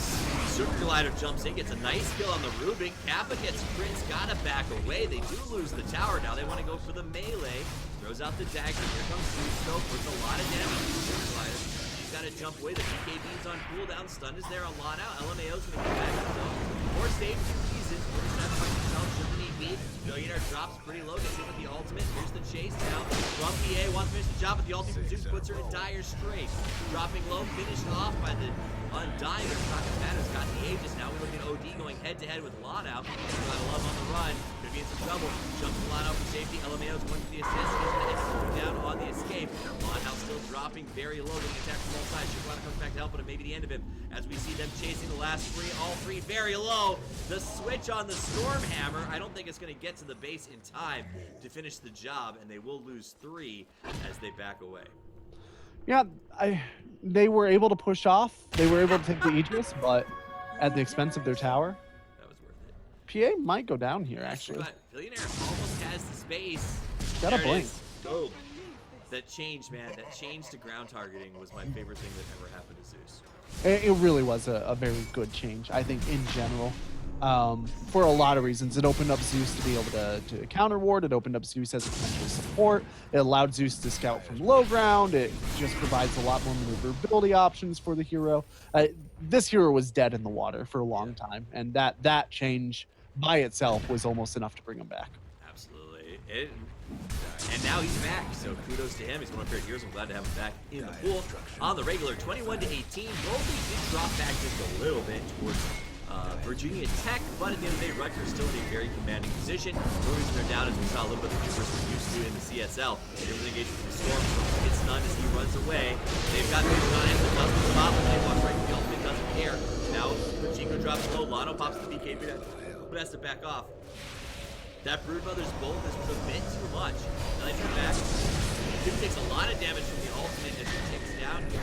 Super Glider jumps in, gets a nice kill on the Rubik. Kappa gets Prince, gotta back away. They do lose the tower now. They want to go for the melee. Throws out the dagger. Here comes Susto. Puts a lot of damage to Super Glider. He's got to jump away. The BKB's on cooldown. Stun is there a lot out. LMAO's going to get back to zone. More stage season. First half by himself. Shouldn't he be? Billionaire drops pretty low. Gets hit with the ultimate. Here's the chase now. From PA wants to finish the job, but the ultimate from Zeus puts her in dire straits. Dropping low. Finished off by the Undying. Matter's got the Aegis now. We look at OD going head-to-head with Lotto. Got a love on the run. Could be in some trouble. Jumps Lotto for safety. LMAO's going for the assist. He's going to hit down on the escape. Lotto still dropping very low. Getting attacked from both sides. Lotto comes back to help, but it may be the end of him. As we see them chasing the last 3. All 3 very low. The switch on the Storm Hammer. I don't think it's going to get to the base in time to finish the job, and they will lose 3 as they back away. Yeah, they were able to push off. They were able to take the Aegis, but at the expense of their tower. That was worth it. PA might go down here, actually. Billionaire almost has the space. Gotta There it blink. is. Boom. That change, man. That change to ground targeting was my favorite thing that ever happened to Zeus. It really was a very good change, I think, in general. For a lot of reasons. It opened up Zeus to be able to counter ward. It opened up Zeus as a potential support. It allowed Zeus to scout from low ground. It just provides a lot more maneuverability options for the hero. This hero was dead in the water for a long time, and that change by itself was almost enough to bring him back. Absolutely. And now he's back, so kudos to him. He's one of our favorite heroes. I'm glad to have him back in the pool. On the regular, 21-18. Goldie did drop back just a little bit towards Virginia Tech, but at the end of the day, Rutgers still in a very commanding position. The reason they're down is we saw a little bit of the Troopers we're used to in the CSL. They were engaged with the Storm, so he gets stunned as he runs away. They've got these on him, the doesn't stop, and they walk right to the ultimate, doesn't care. Now, Pachinko drops low, Lano pops the BK, but has to back off. That Broodmother's boldness was a bit too much. Now they turn back. Duke takes a lot of damage from the ultimate as he takes down here.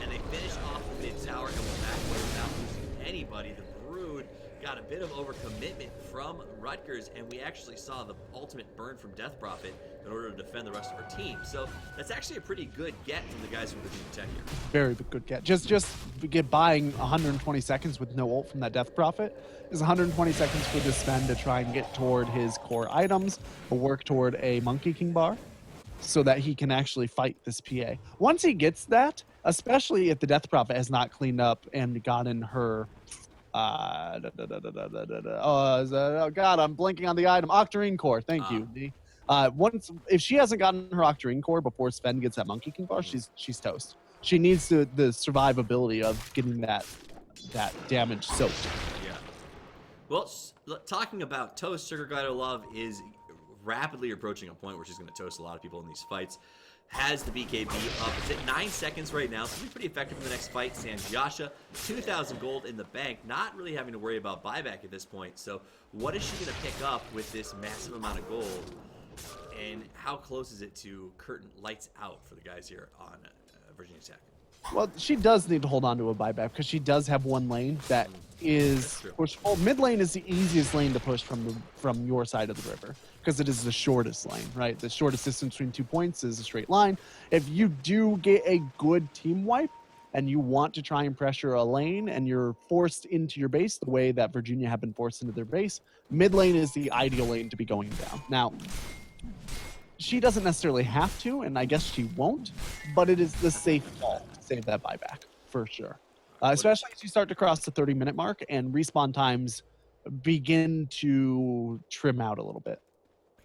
And they finish off the mid tower and we're back away without losing anybody. The Brood got a bit of overcommitment from Rutgers, and we actually saw the ultimate burn from Death Prophet in order to defend the rest of our team. So that's actually a pretty good get from the guys from Virginia Tech here. Very good get. Just get buying 120 seconds with no ult from that Death Prophet is 120 seconds for this Sven to try and get toward his core items, or work toward a Monkey King bar, so that he can actually fight this PA. Once he gets that, especially if the Death Prophet has not cleaned up and gotten her oh god, I'm blanking on the item. Octarine core. Thank you. If she hasn't gotten her Octarine core before Sven gets that Monkey King bar, she's toast. She needs the survivability of getting that damage soaked. Yeah. Well, talking about toast, Sugar Glider Love is rapidly approaching a point where she's going to toast a lot of people in these fights. Has the BKB up. It's at 9 seconds right now, so it'll be pretty effective in the next fight. Sanjasha, 2,000 gold in the bank, not really having to worry about buyback at this point. So what is she going to pick up with this massive amount of gold? And how close is it to curtain lights out for the guys here on Virginia Tech? Well, she does need to hold on to a buyback because she does have one lane that is pushable. Mid lane is the easiest lane to push from your side of the river because it is the shortest lane, right? The shortest distance between 2 points is a straight line. If you do get a good team wipe and you want to try and pressure a lane and you're forced into your base the way that Virginia have been forced into their base, mid lane is the ideal lane to be going down. Now, she doesn't necessarily have to, and I guess she won't, but it is the safe call to save that buyback for sure. Especially as you start to cross the 30-minute mark and respawn times begin to trim out a little bit.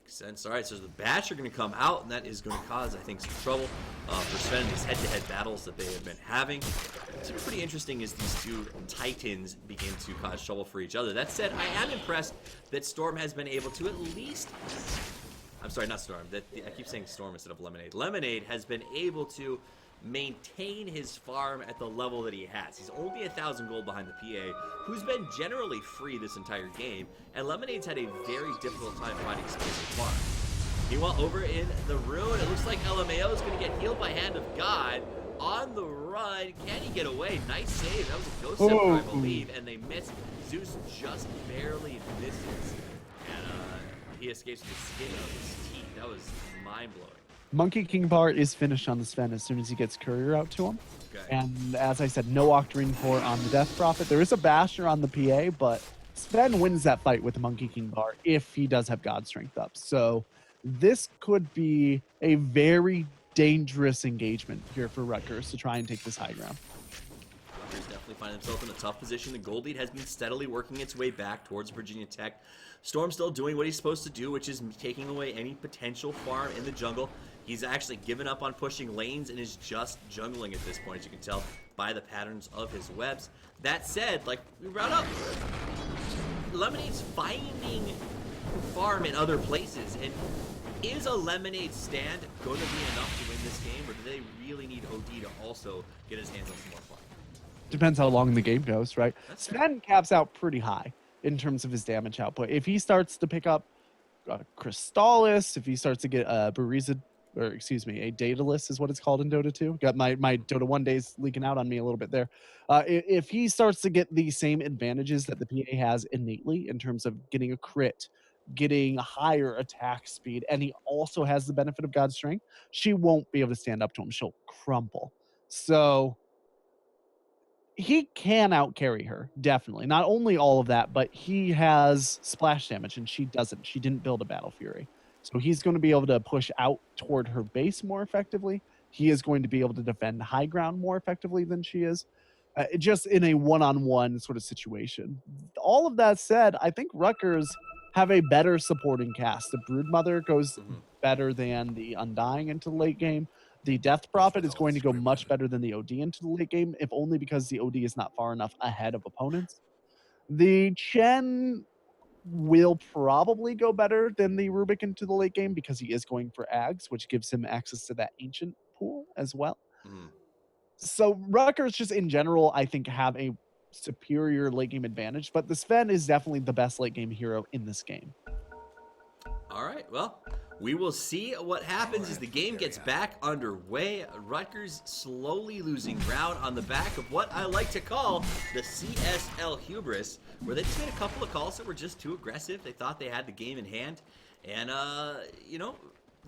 Makes sense. All right, so the Bash are going to come out, and that is going to cause, I think, some trouble for Sven in these head-to-head battles that they have been having. What's pretty interesting is these two Titans begin to cause trouble for each other. That said, I am impressed that Storm has been able to at least... I'm sorry, not Storm. I keep saying Storm instead of Lemonade. Lemonade has been able to maintain his farm at the level that he has. He's only 1,000 gold behind the PA, who's been generally free this entire game, and Lemonade's had a very difficult time finding space to farm. Meanwhile, over in the Ruin, it looks like LMAO is going to get healed by Hand of God. On the run, can he get away? Nice save. That was a ghost scepter, I believe, and they miss. Zeus just barely misses, and he escapes with the skin of his teeth. That was mind-blowing. Monkey King Bar is finished on the Sven as soon as he gets Courier out to him. Okay. And as I said, no Octarine Core on the Death Prophet. There is a Basher on the PA, but Sven wins that fight with the Monkey King Bar if he does have God Strength up. So this could be a very dangerous engagement here for Rutgers to try and take this high ground. Rutgers definitely find themselves in a tough position. The gold lead has been steadily working its way back towards Virginia Tech. Storm still doing what he's supposed to do, which is taking away any potential farm in the jungle. He's actually given up on pushing lanes and is just jungling at this point, as you can tell by the patterns of his webs. That said, like we brought up, Lemonade's finding farm in other places. And is a Lemonade stand going to be enough to win this game, or do they really need OD to also get his hands on some more farm? Depends how long the game goes, right? Sven caps out pretty high in terms of his damage output. If he starts to pick up Crystallis, if he starts to get a Daedalus is what it's called in Dota 2. Got my Dota 1 days leaking out on me a little bit there. If he starts to get the same advantages that the PA has innately in terms of getting a crit, getting higher attack speed, and he also has the benefit of God's Strength, she won't be able to stand up to him. She'll crumple. So he can outcarry her, definitely. Not only all of that, but he has splash damage, and she doesn't. She didn't build a Battle Fury. So he's going to be able to push out toward her base more effectively. He is going to be able to defend high ground more effectively than she is, just in a one-on-one sort of situation. All of that said, I think Rutgers have a better supporting cast. The Broodmother goes better than the Undying into the late game. The Death Prophet is going to go much better than the OD into the late game, if only because the OD is not far enough ahead of opponents. The Chen will probably go better than the Rubik into the late game because he is going for Ags, which gives him access to that ancient pool as well. So Rutgers just in general, I think, have a superior late game advantage, but the Sven is definitely the best late game hero in this game. All right, well, we will see what happens as the game gets back underway. Rutgers slowly losing ground on the back of what I like to call the CSL hubris, where they just made a couple of calls that were just too aggressive. They thought they had the game in hand, and,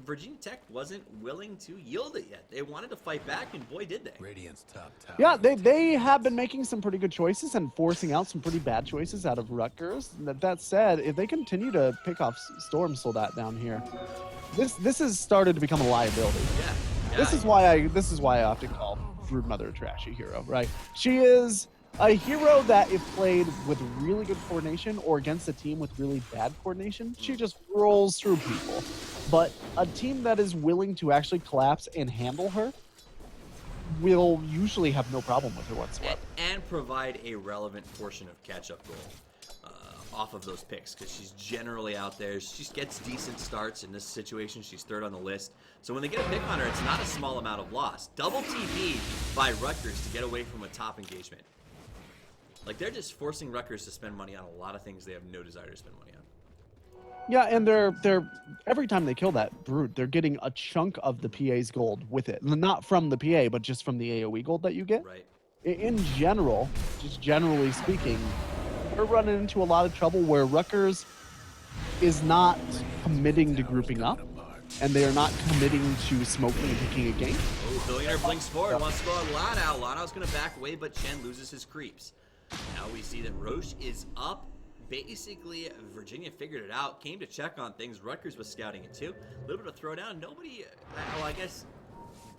Virginia Tech wasn't willing to yield it yet. They wanted to fight back, and boy, did they. Radiant's top tower. Yeah, they have been making some pretty good choices and forcing out some pretty bad choices out of Rutgers. That said, if they continue to pick off Storm Soldat down here, this has started to become a liability. Yeah. This is why I often call Broodmother a trashy hero, right? She is a hero that if played with really good coordination or against a team with really bad coordination, she just rolls through people. But a team that is willing to actually collapse and handle her will usually have no problem with her whatsoever. And provide a relevant portion of catch-up goal off of those picks, because she's generally out there. She gets decent starts. In this situation, she's third on the list. So when they get a pick on her, it's not a small amount of loss. Double TP by Rutgers to get away from a top engagement. Like, they're just forcing Rutgers to spend money on a lot of things they have no desire to spend money on. Yeah, and they're every time they kill that Brood, they're getting a chunk of the PA's gold with it. Not from the PA, but just from the AoE gold that you get. Right. In general, just generally speaking, we're running into a lot of trouble where Rutgers is not committing to grouping up, and they are not committing to smoking and picking a game. Oh, Billionaire blinks forward, wants to go on Lana. Lana's going to back away, but Chen loses his creeps. Now we see that Roche is up. basically, Virginia figured it out, came to check on things. Rutgers was scouting it too. A little bit of throwdown. Nobody, well, I guess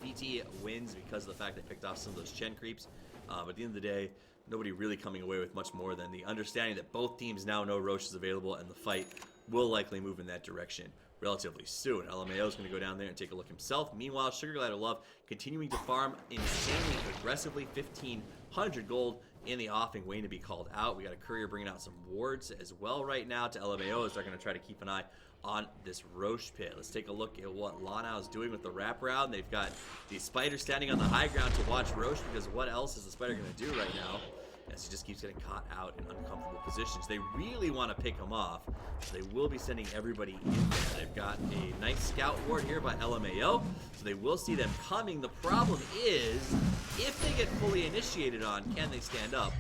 VT wins because of the fact they picked off some of those Chen creeps. But at the end of the day, nobody really coming away with much more than the understanding that both teams now know Roche is available and the fight will likely move in that direction relatively soon. LMAO is going to go down there and take a look himself. Meanwhile, Sugar Glider Love continuing to farm insanely aggressively, 1,500 gold in the offing, waiting to be called out. We got a courier bringing out some wards as well right now to LMAO as they're going to try to keep an eye on this Roche pit. Let's take a look at what Lanao is doing with the wraparound. They've got the Spider standing on the high ground to watch Roche, because what else is the Spider going to do right now? As he just keeps getting caught out in uncomfortable positions. They really want to pick him off, so they will be sending everybody in there. They've got a nice scout ward here by LMAO, so they will see them coming. The problem is, if they get fully initiated on, can they stand up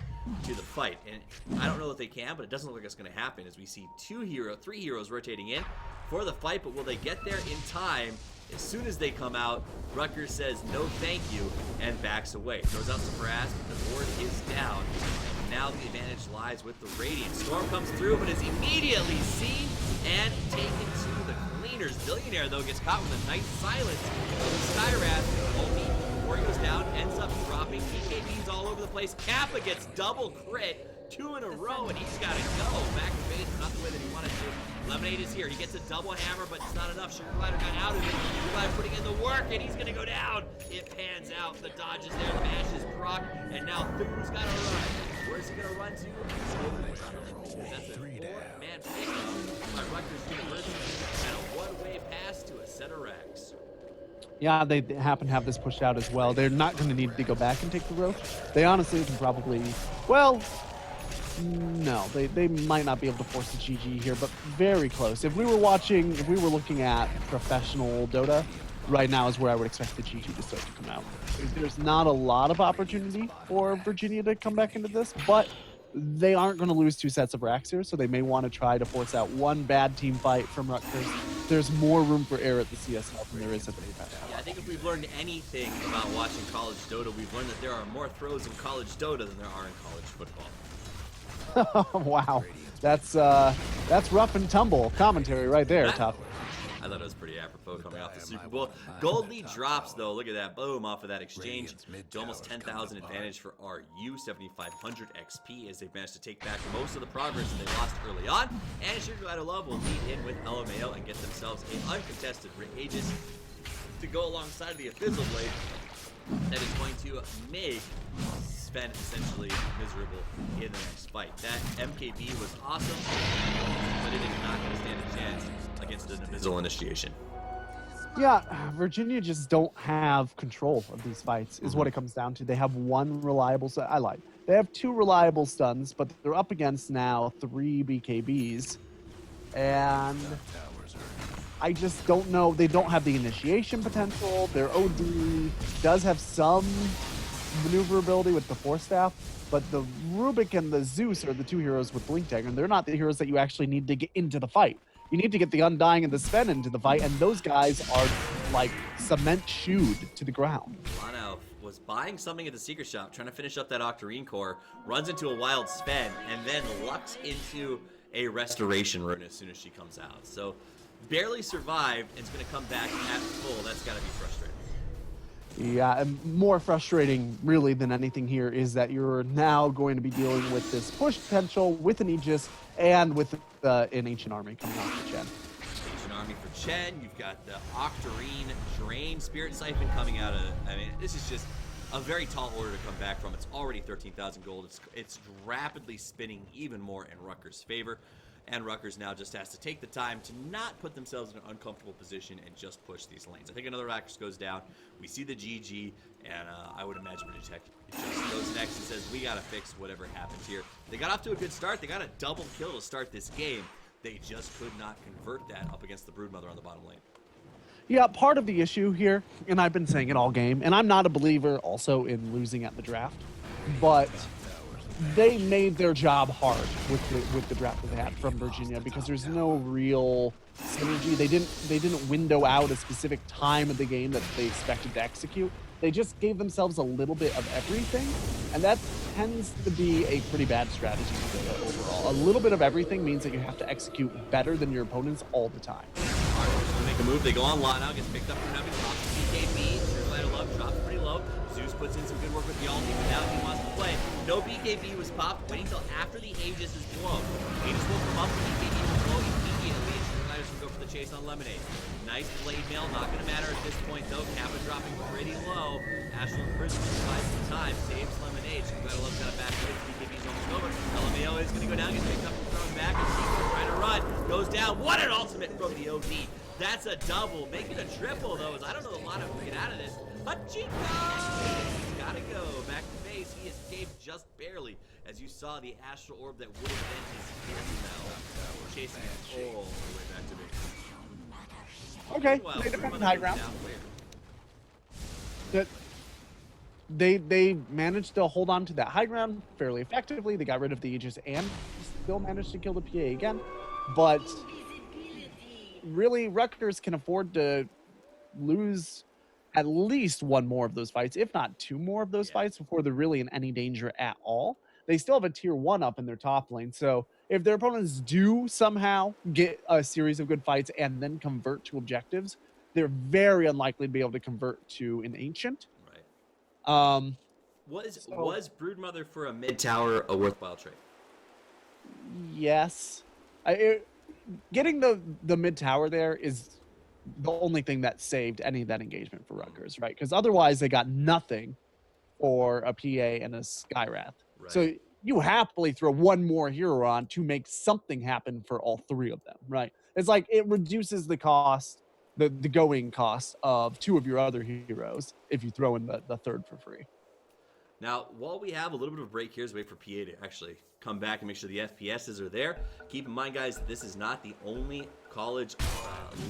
to the fight? And I don't know that they can, but it doesn't look like it's going to happen, as we see three heroes rotating in for the fight. But will they get there in time? As soon as they come out, Rutgers says no thank you and backs away. Throws out some brass, but the ward is down. And now the advantage lies with the Radiant. Storm comes through, but is immediately seen and taken to the cleaners. Billionaire, though, gets caught with a nice silence. Skywrath, only before he goes down, ends up dropping BKBs all over the place. Kappa gets double crit. 2 in a row, and he's got to go. Back to base, not the way that he wanted to. Lemonade is here. He gets a double hammer, but it's not enough. Sugar Glider got out of it. Sugar Glider putting in the work, and he's going to go down. It pans out. The dodge is there. The mash is proc, and now Thu's got to run. Where's he going to run to? That's a 4-man pick by Rutgers University, and a one-way pass to a set of racks. Yeah, they happen to have this pushed out as well. They're not going to need to go back and take the Roche. They honestly can probably, well, no, they might not be able to force the GG here, but very close. If we were looking at professional Dota, right now is where I would expect the GG to start to come out. There's not a lot of opportunity for Virginia to come back into this, but they aren't going to lose 2 sets of racks here, so they may want to try to force out one bad team fight from Rutgers. There's more room for error at the CSL than there is at the APAC. Yeah, I think if we've learned anything about watching college Dota, we've learned that there are more throws in college Dota than there are in college football. Wow, that's rough and tumble commentary right there, Tough. I thought it was pretty apropos coming off the Super Bowl. Gold lead drops, though. Look at that. Boom, off of that exchange. To almost 10,000 advantage for RU. 7,500 XP as they've managed to take back most of the progress that they lost early on. And Sugar Glider Love will lead in with LMAO and get themselves an uncontested Aegis to go alongside the Abyssal Blade that is going to make Sven essentially miserable in the next fight. That MKB was awesome, but it is not going to stand a chance against an Abyssal initiation. Yeah, Virginia just don't have control of these fights is what it comes down to. They have one reliable, I lied. They have 2 reliable stuns, but they're up against now 3 BKBs. And I just don't know. They don't have the initiation potential. Their OD does have some maneuverability with the Force Staff, but the Rubik and the Zeus are the 2 heroes with Blink Dagger, and they're not the heroes that you actually need to get into the fight. You need to get the Undying and the Sven into the fight, and those guys are like cement shoed to the ground. Lanao was buying something at the secret shop, trying to finish up that Octarine core, runs into a wild Sven, and then lucks into a Restoration Rune as soon as she comes out. So barely survived and is going to come back at full. That's got to be frustrating. Yeah, and more frustrating really than anything here is that you're now going to be dealing with this push potential with an Aegis and with an Ancient Army coming off the Chen. Ancient Army for Chen. You've got the Octarine Drain Spirit Siphon coming out of, I mean, this is just a very tall order to come back from. It's already 13,000 gold. It's rapidly spinning even more in Rutgers' favor. And Rutgers now just has to take the time to not put themselves in an uncomfortable position and just push these lanes. I think another Rutgers goes down. We see the GG, and I would imagine Digitech just goes next and says, we got to fix whatever happens here. They got off to a good start. They got a double kill to start this game. They just could not convert that up against the Broodmother on the bottom lane. Yeah, part of the issue here, and I've been saying it all game, and I'm not a believer also in losing at the draft, but they made their job hard with the draft that they had from Virginia because there's no real synergy. They didn't window out a specific time of the game that they expected to execute. They just gave themselves a little bit of everything, and that tends to be a pretty bad strategy overall. A little bit of everything means that you have to execute better tthan your opponents all the time. Archer's gonna make a move. They go on Lana, gets picked up from Nuggets, drops the BKB. Sugar Glider Love drops pretty low. Zeus puts in some good work with Yaldi, but now he wants to play. No BKB was popped, waiting until after the Aegis is blown. Aegis will come up, the BKB will blow immediately, and Sugar Gliders will go for the chase on Lemonade. Nice blade mail, not gonna matter at this point though. Kappa dropping pretty low. Astral Imprisonment buys some time, saves Lemonade. Sugar Glider Love's got a back away, BKB's almost over. LMAO is gonna go down, gets picked up and thrown back, and Sequel trying to run, goes down. What an ultimate from the OD. That's a double, make it a triple though, as I don't know a lot of get out of this. Hachiko! He's gotta go. Back to base. He escaped just barely. As you saw, the astral orb that would have been his now chasing it all the way back to base. Okay, Well, they defended Brewmother high goes ground. down where? That they managed to hold on to that high ground fairly effectively. They got rid of the Aegis and still managed to kill the PA again. But really, Rutgers can afford to lose at least one more of those fights, if not two more of those fights, before they're really in any danger at all. They still have a tier 1 up in their top lane. So if their opponents do somehow get a series of good fights and then convert to objectives, they're very unlikely to be able to convert to an ancient. Right. Was Broodmother for a mid tower a worthwhile trade? Yes. Getting the mid tower there is the only thing that saved any of that engagement for Rutgers, right? Because otherwise they got nothing for a PA and a Skyrath. Right. So you happily throw one more hero on to make something happen for all three of them, right? It's like it reduces the cost, the going cost of two of your other heroes if you throw in the third for free. Now, while we have a little bit of a break here, let's wait for PA to actually come back and make sure the FPSs are there. Keep in mind, guys, this is not the only college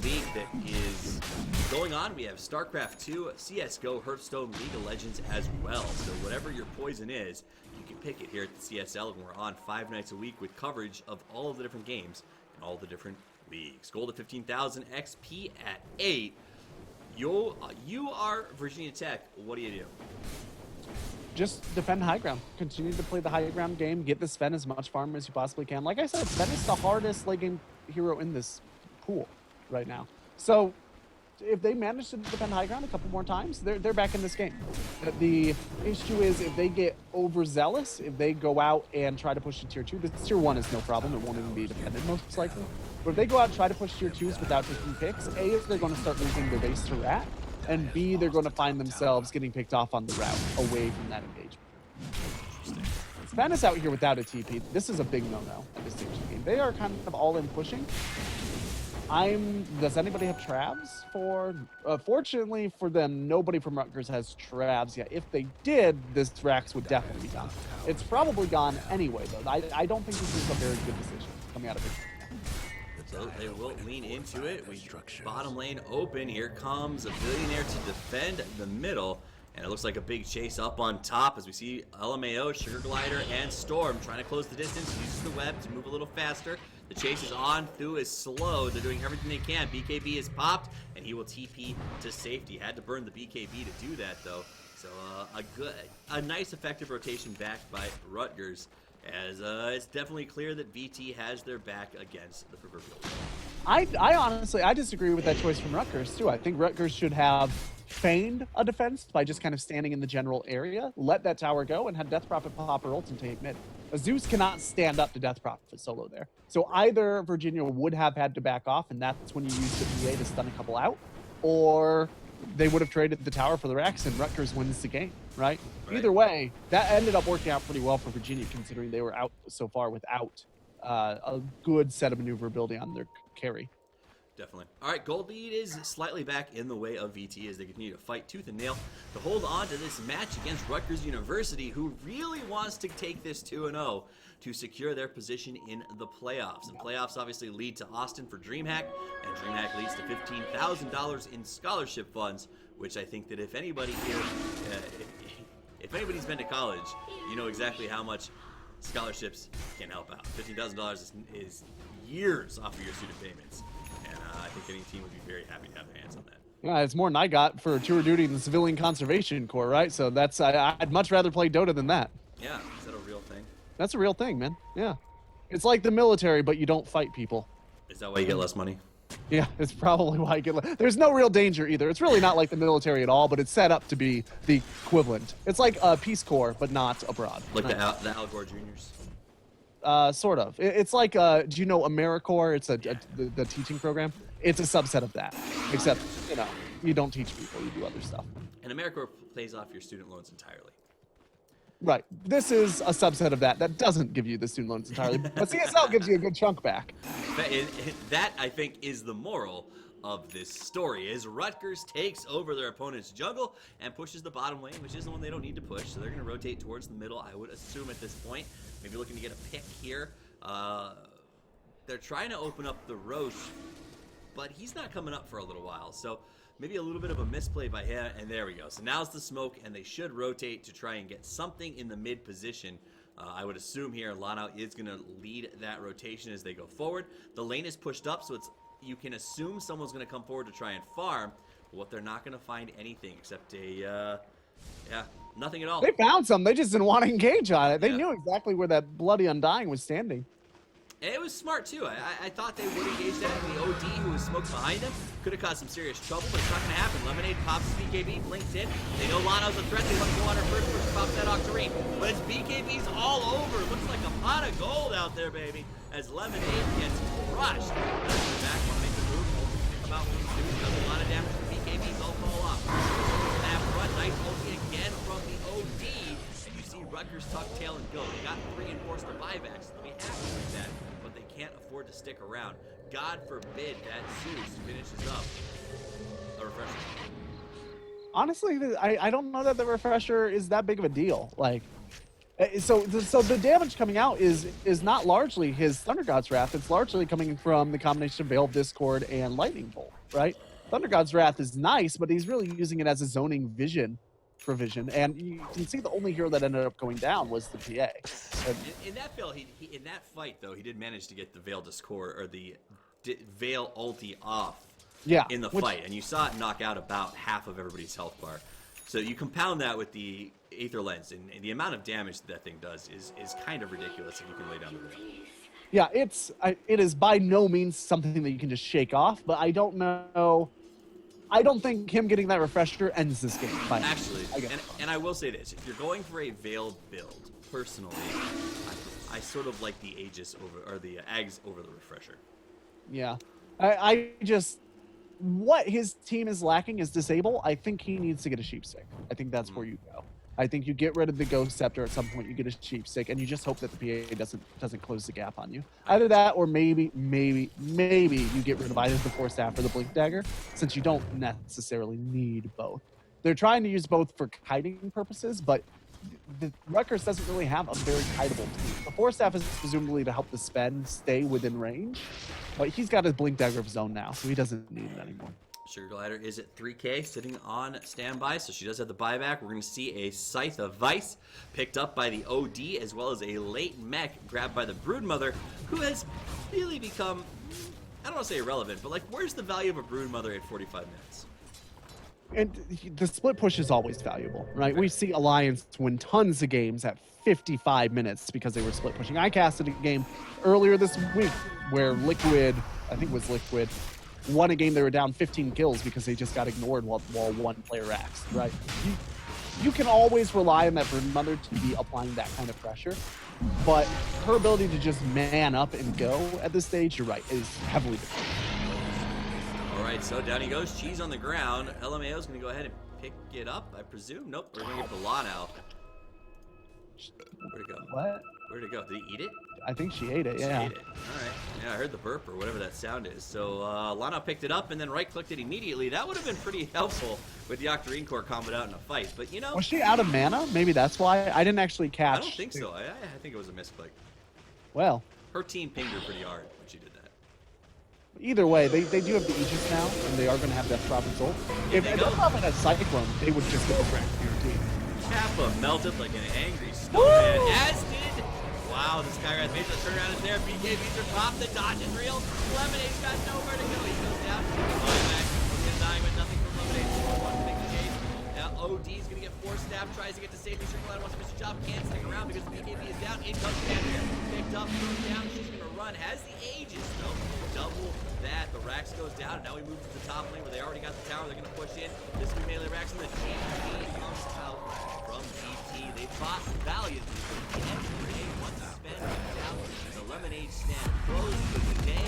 league that is going on. We have StarCraft 2, CSGO, Hearthstone, League of Legends as well. So whatever your poison is, you can pick it here at the CSL, and we're on 5 nights a week with coverage of all of the different games and all the different leagues. Gold at 15,000, XP at 8. You are Virginia Tech. What do you do? Just defend high ground. Continue to play the high ground game. Get the Sven as much farm as you possibly can. Like I said, Sven is the hardest late game hero in this pool right now. So if they manage to defend high ground a couple more times, they're back in this game. The issue is if they get overzealous, if they go out and try to push to tier 2, the tier 1 is no problem. It won't even be defended most likely. But if they go out and try to push tier 2s without taking picks, A, is they're going to start losing their base to Rat, and B, they're going to find themselves getting picked off on the route away from that engagement. Spanish out here without a TP. This is a big no-no at this stage of the game. They are kind of all in pushing. Does anybody have Travs for? Fortunately for them, nobody from Rutgers has Travs yet. If they did, this Rax would definitely be gone. It's probably gone anyway, though. I don't think this is a very good decision coming out of it. So they will lean into it. Bottom lane open. Here comes a billionaire to defend the middle. And it looks like a big chase up on top as we see LMAO, Sugar Glider, and Storm trying to close the distance. Uses the web to move a little faster. The chase is on. Thu is slow. They're doing everything they can. BKB is popped, and he will TP to safety. Had to burn the BKB to do that, though. So a nice effective rotation backed by Rutgers. As it's definitely clear that VT has their back against the proverbial. I honestly, I disagree with that choice from Rutgers, too. I think Rutgers should have feigned a defense by just kind of standing in the general area, let that tower go, and had Death Prophet pop her ult and take mid. Zeus cannot stand up to Death Prophet solo there. So either Virginia would have had to back off, and that's when you use the PA to stun a couple out, or they would have traded the tower for the Rex, and Rutgers wins the game, right? Either way, that ended up working out pretty well for Virginia, considering they were out so far without a good set of maneuverability on their carry. Definitely. All right, gold lead is slightly back in the way of VT as they continue to fight tooth and nail to hold on to this match against Rutgers University, who really wants to take this 2-0 to secure their position in the playoffs. And playoffs obviously lead to Austin for DreamHack, and DreamHack leads to $15,000 in scholarship funds, which I think that if anybody here, if anybody's been to college, you know exactly how much scholarships can help out. $15,000 is years off of your student payments. And I think any team would be very happy to have their hands on that. Yeah, it's more than I got for tour duty in the Civilian Conservation Corps, right? So that's I'd much rather play Dota than that. Yeah, is that a real thing? That's a real thing, man. Yeah, it's like the military, but you don't fight people. Is that why you get less money? Yeah, it's probably why I get. There's no real danger either. It's really not like the military at all, but it's set up to be the equivalent. It's like a Peace Corps, but not abroad. Like the Al Gore Juniors. Sort of. It's like, do you know AmeriCorps? It's the teaching program. It's a subset of that, except you don't teach people, you do other stuff. And AmeriCorps pays off your student loans entirely. Right. This is a subset of that doesn't give you the student loans entirely, but CSL gives you a good chunk back. That, I think, is the moral of this story, is Rutgers takes over their opponent's jungle and pushes the bottom lane, which is the one they don't need to push, so they're going to rotate towards the middle, I would assume, at this point. Maybe looking to get a pick here. They're trying to open up the Roche, but he's not coming up for a little while, so maybe a little bit of a misplay by him, and there we go. So now's the smoke, and they should rotate to try and get something in the mid position. I would assume here Lano is going to lead that rotation as they go forward. The lane is pushed up, so you can assume someone's going to come forward to try and farm. But what they're not going to find anything except nothing at all. They found some. They just didn't want to engage on it. They Yeah. knew exactly where that bloody Undying was standing. And it was smart, too. I thought they would engage that. And the OD, who was smoked behind them, could have caused some serious trouble, but it's not going to happen. Lemonade pops BKB, blinks in. They know Lano's a threat. They want to go on her first push, pops that Octarine. But it's BKB's all over. Looks like a pot of gold out there, baby, as Lemonade gets crushed. Back, want to make the move. Come out from the does a lot of damage to BKB's all fall off. Snap run, nice ulti again from the OD. And you see Rutgers tuck tail and go. They got reinforced the buybacks. They'll be happy with that. But they can't afford to stick around. God forbid that Zeus finishes up a refresher. Honestly, I don't know that the refresher is that big of a deal. Like, so the damage coming out is not largely his Thunder God's Wrath. It's largely coming from the combination of Veil of Discord and Lightning Bolt, right? Thunder God's Wrath is nice, but he's really using it as a zoning vision provision, and you can see the only hero that ended up going down was the PA. In that field, in that fight though, he did manage to get the Veil Discord or the Veil ulti off. Yeah, in the fight, and you saw it knock out about half of everybody's health bar. So you compound that with the Aether Lens, and the amount of damage that thing does is kind of ridiculous if you can lay down the Veil. Yeah, it is by no means something that you can just shake off, but I don't know. I don't think him getting that refresher ends this game. Actually, and I will say this: if you're going for a Veil build, personally, I sort of like the Aegis over, or the Ags over the refresher. Yeah, I just, what his team is lacking is disable. I think he needs to get a sheep stick. I think that's where you go. I think you get rid of the Ghost Scepter at some point. You get a sheep stick, and you just hope that the PA doesn't close the gap on you. Either that, or maybe you get rid of either the Force Staff or the Blink Dagger, since you don't necessarily need both. They're trying to use both for kiting purposes, but the Rutgers doesn't really have a very kiteable team. The Force Staff is presumably to help the Spen stay within range, but he's got his Blink Dagger of his own now, so he doesn't need it anymore. Sugar Glider is at 3K, sitting on standby, so she does have the buyback. We're going to see a Scythe of Vice picked up by the OD, as well as a late mech grabbed by the Broodmother, who has really become, I don't want to say irrelevant, but like, where's the value of a Broodmother at 45 minutes? And the split push is always valuable, right? We see Alliance win tons of games at 55 minutes because they were split pushing. I casted a game earlier this week where Liquid, I think it was Liquid, won a game. They were down 15 kills because they just got ignored while one player axed, right? You can always rely on that Broodmother to be applying that kind of pressure, but her ability to just man up and go at this stage, you're right, is heavily dependent. All right, so down he goes. Cheese on the ground. LMAO's going to go ahead and pick it up, I presume. Nope, we're going to get the Law now. Where'd it go? What? Where'd it go? Did he eat it? I think she ate it, yeah. She ate it. All right. Yeah, I heard the burp or whatever that sound is. So Lana picked it up and then right-clicked it immediately. That would have been pretty helpful with the Octarine Core comboed out in a fight. But, you know... Was she out of mana? Maybe that's why. I didn't actually catch. I don't think so. I think it was a misclick. Well. Her team pinged her pretty hard when she did that. Either way, they do have the Aegis now, and they are going to have Death Prophet Soul. If Death Prophet had Cyclone, they would just get the wreck for your team. Kappa melted like an angry snowman, as did... Wow, the Skywrath made the turnaround is there. BKBs are popped. The dodge is real. Lemonade's got nowhere to go. He goes down. Going back. He's dying with nothing from eliminates one to make the chase. Now OD is going to get force snap, tries to get to safety. Circle out, wants to miss the job, can't stick around because the BKB is down. In comes Andrea, picked up, thrown down. She's going to run, has the Aegis though. Double that. The Rax goes down, and now we move to the top lane where they already got the tower. They're going to push in. This will be melee Rax, and the GT comes out from GT. They fought valiantly. Every one to spend down. The Lemonade stand closed for the day.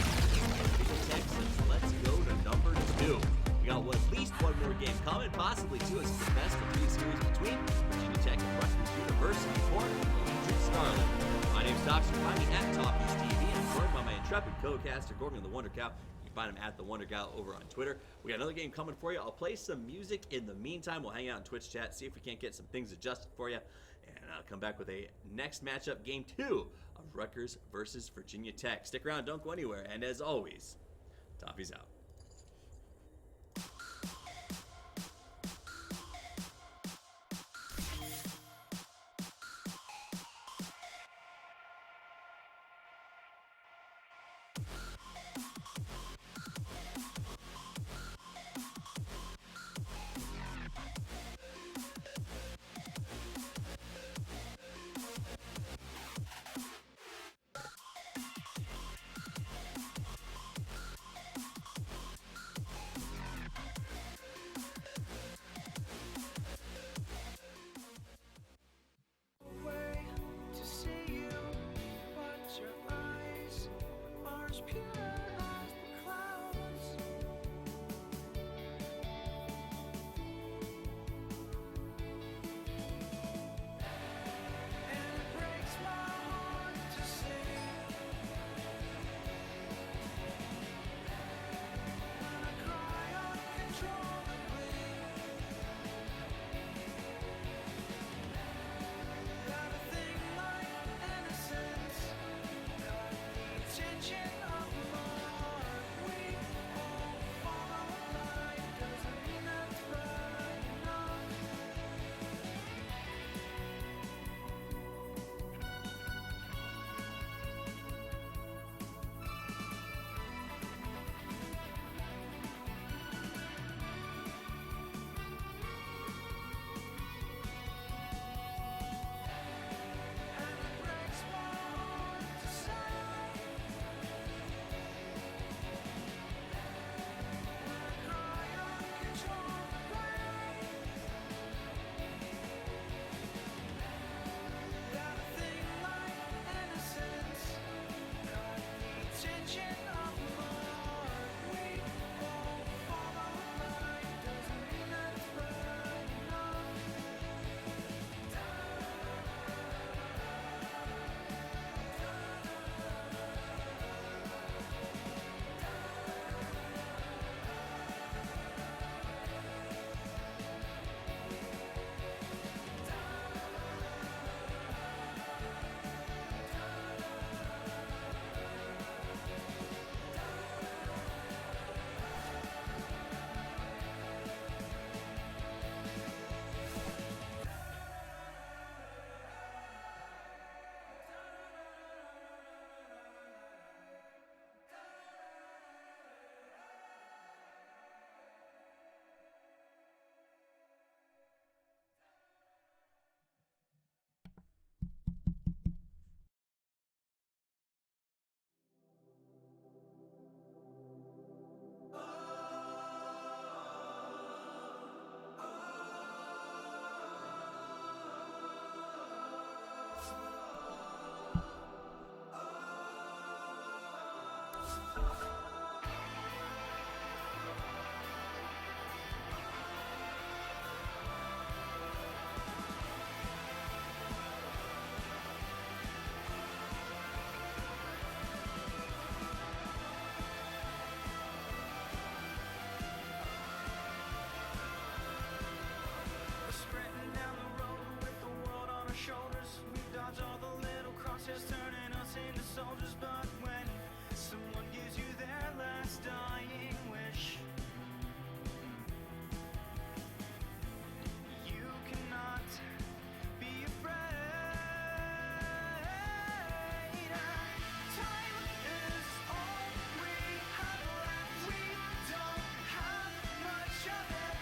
Texas, let's go to number 2. We got at least one more game coming, possibly two, as it's the best of 3 series between Virginia Tech and Rutgers University for Electric Scarlet. My name's Dox. You can find me at Top News TV, and I'm joined by my intrepid co-caster, Gorgon the Wonder Cow. You can find him at the Wonder Cow over on Twitter. We got another game coming for you. I'll play some music in the meantime. We'll hang out in Twitch chat, see if we can't get some things adjusted for you, and I'll come back with a next matchup, game 2 of Rutgers versus Virginia Tech. Stick around, don't go anywhere, and as always, Toppy's out. Way to see you, but your eyes are as pure as the clouds. And it breaks my heart to see when I cry uncontrollably. Got a thing like innocence, caught the attention of my heart. We all follow a line, doesn't mean that's right enough. And it breaks my heart to say when I cry uncontrollably. Got a thing like innocence, caught the attention of my heart. We all follow a line, doesn't mean that's right enough. We're sprinting down the road with the world on our shoulders. We dodge all the little crosshairs, turning us into soldiers. But when someone gives you their last dying wish, you cannot be afraid. Time is all we have left. We don't have much of it.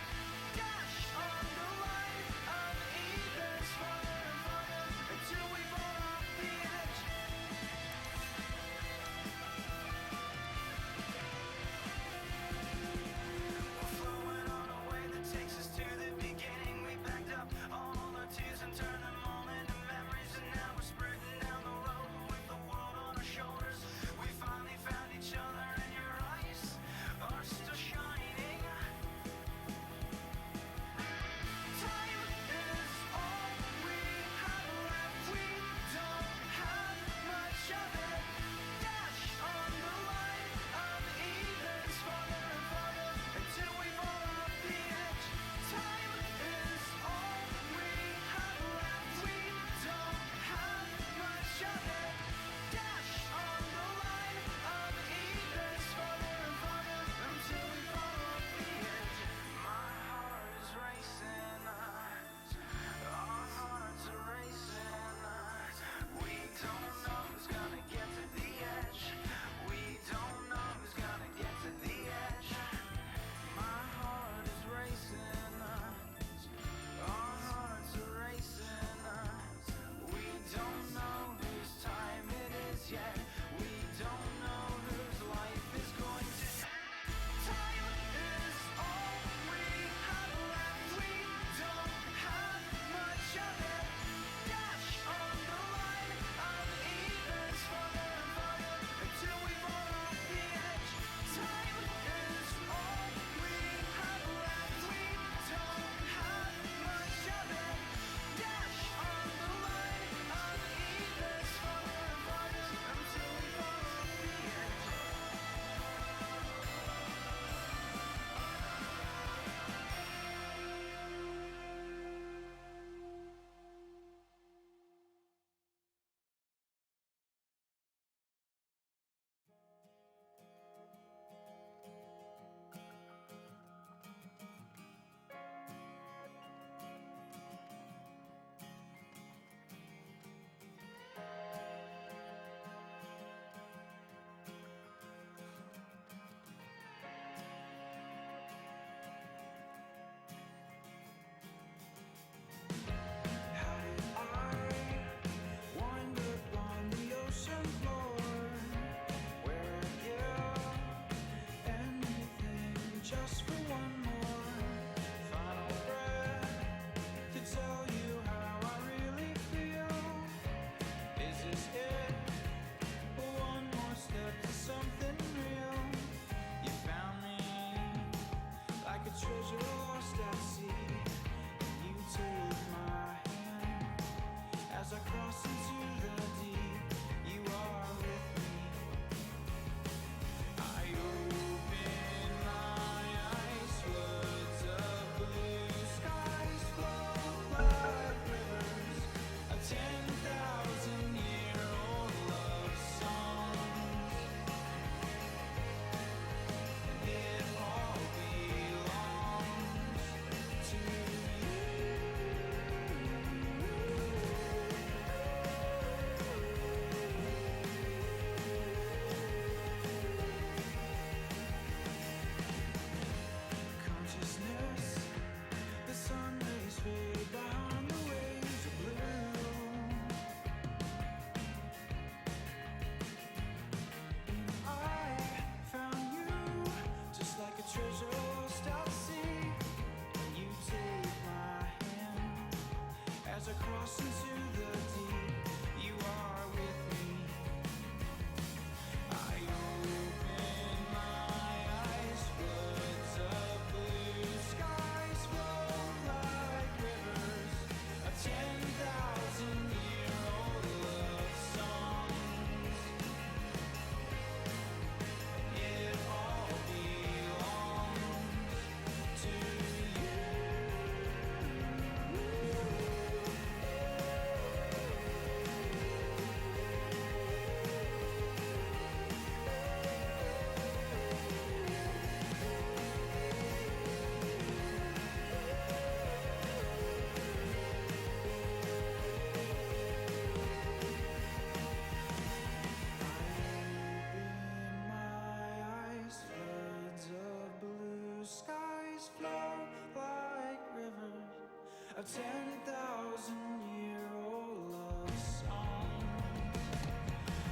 a 10,000-year-old love song.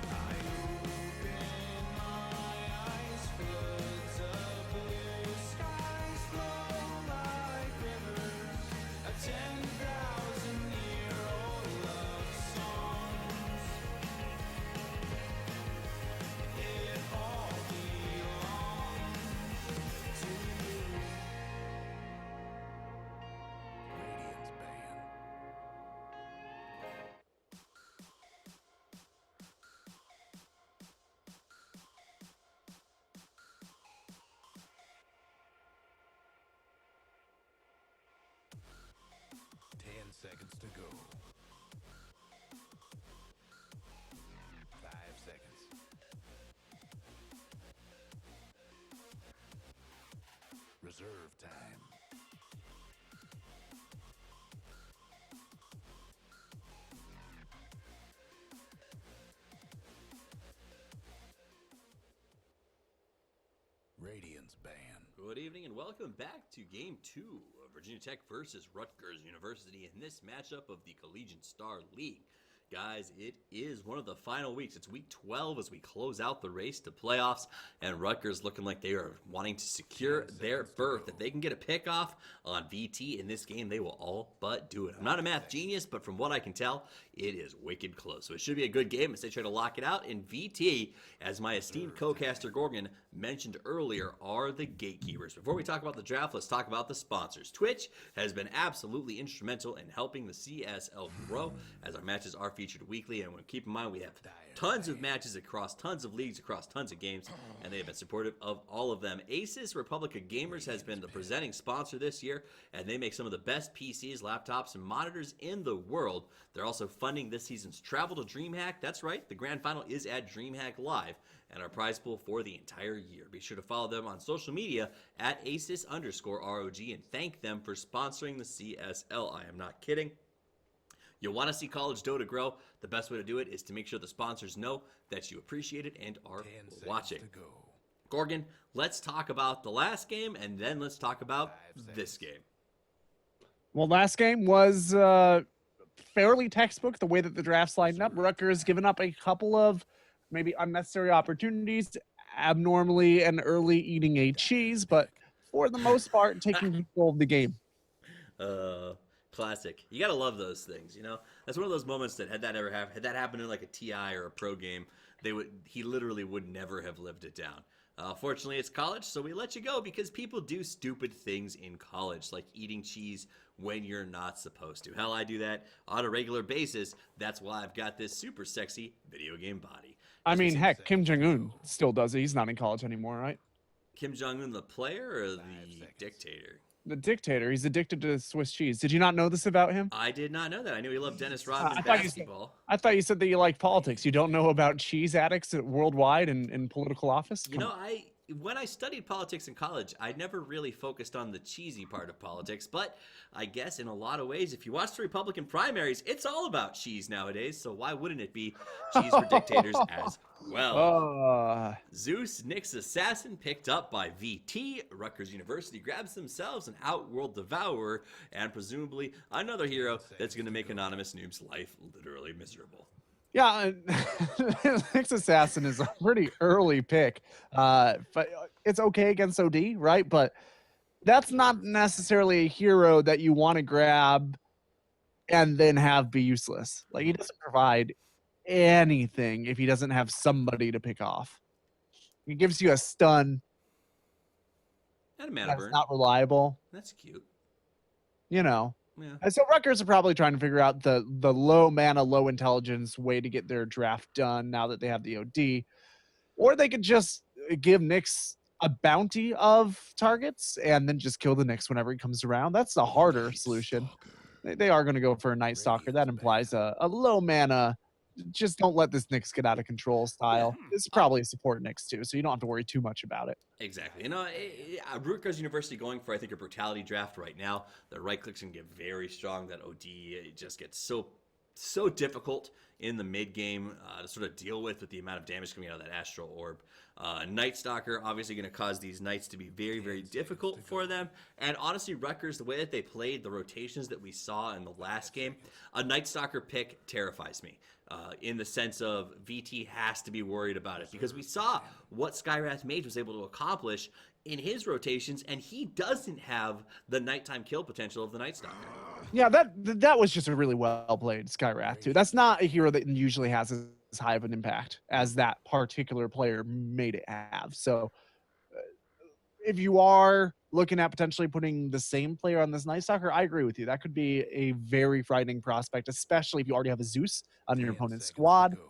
I open my eyes, floods of blue skies flow like rivers, a 10,000-year-old love songs. It all belongs to you. Radiance Band. 10 seconds to go. 5 seconds. Reserve time. Radiance Band. Good evening and welcome back to Game 2 of Virginia Tech versus Rutgers University in this matchup of the Collegiate Star League. Guys, it is one of the final weeks. It's week 12 as we close out the race to playoffs, and Rutgers looking like they are wanting to secure their berth. If they can get a pick off on VT in this game, they will all but do it. I'm not a math genius, but from what I can tell, it is wicked close. So it should be a good game as they try to lock it out. In VT, as my esteemed co-caster Gorgon mentioned earlier, are the gatekeepers. Before we talk about the draft, let's talk about the sponsors. Twitch has been absolutely instrumental in helping the CSL grow, as our matches are featured weekly. And keep in mind, we have tons of matches across tons of leagues, across tons of games, and they have been supportive of all of them. Asus Republica Gamers has been the presenting sponsor this year, and they make some of the best PCs, laptops, and monitors in the world. They're also funding this season's travel to DreamHack. That's right, the grand final is at DreamHack Live, and our prize pool for the entire year. Be sure to follow them on social media at Asus_ROG and thank them for sponsoring the CSL. I am not kidding. You want to see college Dota grow? The best way to do it is to make sure the sponsors know that you appreciate it and are 10 seconds watching. to go. Gorgon, let's talk about the last game, and then let's talk about 5 this seconds. game. Well, last game was fairly textbook the way that the draft's lined up. Rutgers given up a couple of maybe unnecessary opportunities, abnormally and early eating a cheese, but for the most part, taking control of the game. Classic. You gotta love those things, you know. That's one of those moments that had that happened in like a TI or a pro game, he literally would never have lived it down. Fortunately, it's college, so we let you go because people do stupid things in college, like eating cheese when you're not supposed to. Hell, I do that on a regular basis. That's why I've got this super sexy video game body. I mean, heck, Kim Jong-un still does it. He's not in college anymore, right? Kim Jong-un, the player or the 5 seconds. dictator? The dictator. He's addicted to Swiss cheese. Did you not know this about him? I did not know that. I knew he loved Dennis Rodman I thought you said- basketball. I thought you said that you like politics. You don't know about cheese addicts worldwide in political office? You know, when I studied politics in college, I never really focused on the cheesy part of politics, but I guess in a lot of ways, if you watch the Republican primaries, it's all about cheese nowadays, so why wouldn't it be cheese for dictators as well? Zeus, Nick's assassin, picked up by VT. Rutgers University grabs themselves an Outworld Devourer, and presumably another hero that's going to make Anonymous Noob's life literally miserable. Yeah, Nick's Assassin is a pretty early pick, but it's okay against OD, right? But that's not necessarily a hero that you want to grab and then have be useless. Like, he doesn't provide anything if he doesn't have somebody to pick off. He gives you a stun And a mana that's burn. not reliable, That's cute. you know. Yeah. And so Rutgers are probably trying to figure out the low mana, low intelligence way to get their draft done now that they have the OD. Or they could just give Nyx a bounty of targets and then just kill the Nyx whenever he comes around. That's the harder solution. They are going to go for a Night Stalker. That implies a low mana, just don't let this Nyx get out of control style. This is probably a support Nyx too, so you don't have to worry too much about it. Exactly. You know, Rutgers University going for, I think, a brutality draft right now. The right clicks can get very strong. That OD, it just gets so difficult in the mid game to sort of deal with the amount of damage coming out of that Astral Orb. Night Stalker obviously going to cause these Knights to be very, very difficult for them. And honestly, Rutgers, the way that they played, the rotations that we saw in the last game, a Night Stalker pick terrifies me. In the sense of VT has to be worried about it, because we saw what Skywrath Mage was able to accomplish in his rotations, and he doesn't have the nighttime kill potential of the Night Stalker. Yeah, that was just a really well played Skywrath too. That's not a hero that usually has as high of an impact as that particular player made it have. So if you are looking at potentially putting the same player on this Night Stalker, I agree with you. That could be a very frightening prospect, especially if you already have a Zeus on your 10 opponent's seconds to squad. go.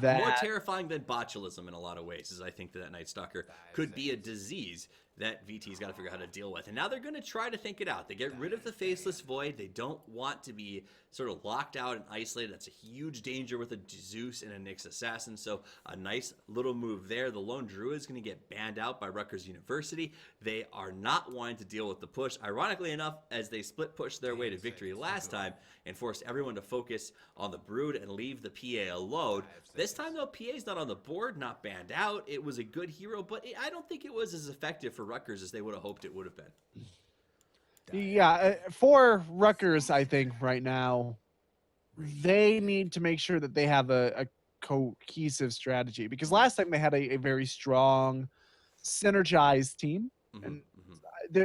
More terrifying than botulism in a lot of ways, is I think that Night Stalker could be a disease that VT's got to figure out how to deal with. And now they're going to try to think it out. They get rid of the Faceless Void. They don't want to be sort of locked out and isolated. That's a huge danger with a Zeus and a Nyx Assassin. So a nice little move there. The Lone Druid is going to get banned out by Rutgers University. They are not wanting to deal with the push. Ironically enough, as they split push their way to victory last time and forced everyone to focus on the Brood and leave the PA alone. This time, though, PA's not on the board, not banned out. It was a good hero, but I don't think it was as effective for Rutgers as they would have hoped it would have been. Yeah, for Rutgers, I think right now, they need to make sure that they have a cohesive strategy, because last time they had a very strong, synergized team. And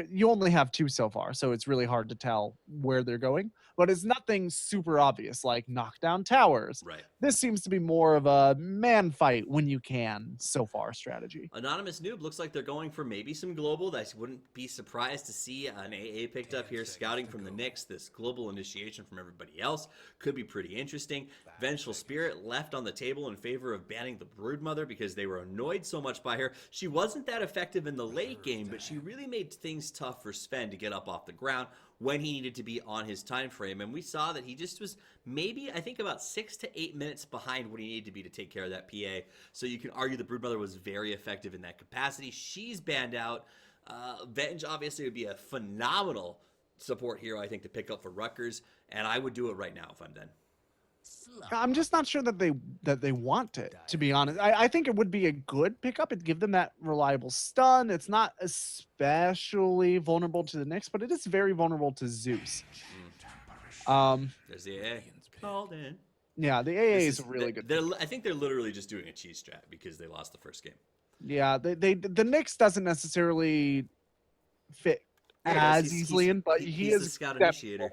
you only have two so far, so it's really hard to tell where they're going. But it's nothing super obvious like knock down towers. Right. This seems to be more of a man fight when you can so far strategy. Anonymous Noob looks like they're going for maybe some global. I wouldn't be surprised to see an AA picked up here, scouting from the Nyx. This global initiation from everybody else could be pretty interesting. Vengeful Spirit left on the table in favor of banning the Broodmother because they were annoyed so much by her. She wasn't that effective in the late game, but she really made things tough for Sven to get up off the ground when he needed to be on his time frame. And we saw that he just was maybe, I think, about 6 to 8 minutes behind what he needed to be to take care of that PA. So you can argue the Broodmother was very effective in that capacity. She's banned out. Venge obviously would be a phenomenal support hero, I think, to pick up for Rutgers. And I would do it right now if I'm done. I'm just not sure that they want it, to be honest. I think it would be a good pickup. It'd give them that reliable stun. It's not especially vulnerable to the Nyx, but it is very vulnerable to Zeus. There's the AA. Called in. Yeah, the AA is a really good. I think they're literally just doing a cheese strat because they lost the first game. Yeah, the Nyx doesn't necessarily fit as easily in, but he is the scout initiator.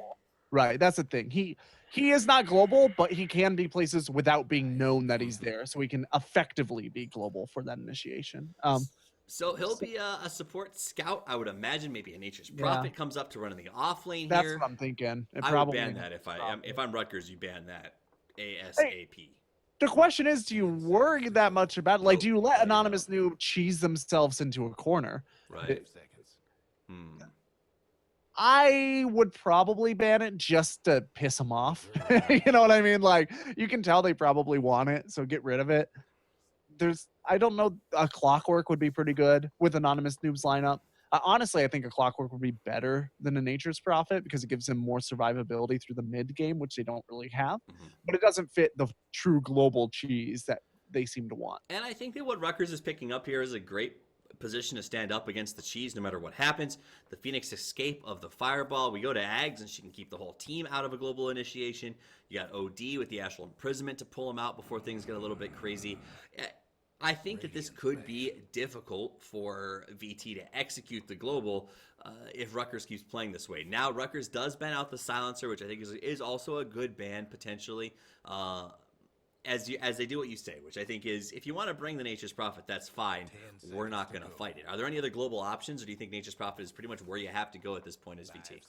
Right, that's the thing. He is not global, but he can be places without being known that he's there, so he can effectively be global for that initiation. So he'll be a support scout, I would imagine. Maybe a Nature's Prophet comes up to run in the off lane That's here. what I'm thinking. I would ban that if I'm Rutgers. You ban that ASAP. The question is, do you worry that much about it? Like, do you let Anonymous Noob cheese themselves into a corner? Right. I would probably ban it just to piss them off. You know what I mean? Like, you can tell they probably want it, so get rid of it. I don't know, a Clockwork would be pretty good with Anonymous Noob's lineup. Honestly, I think a Clockwork would be better than a Nature's Prophet because it gives them more survivability through the mid game, which they don't really have. But it doesn't fit the true global cheese that they seem to want. And I think that what Rutgers is picking up here is a great position to stand up against the cheese no matter what happens. The Phoenix escape of the Fireball. We go to Ags and she can keep the whole team out of a global initiation. You got OD with the Astral Imprisonment to pull him out before things get a little bit crazy. I think that this could be difficult for VT to execute the global if Rutgers keeps playing this way. Now, Rutgers does ban out the Silencer, which I think is also a good ban potentially. As they do what you say, which I think is, if you want to bring the Nature's Prophet, that's fine. We're not going to fight it. Are there any other global options, or do you think Nature's Prophet is pretty much where you have to go at this point as VT?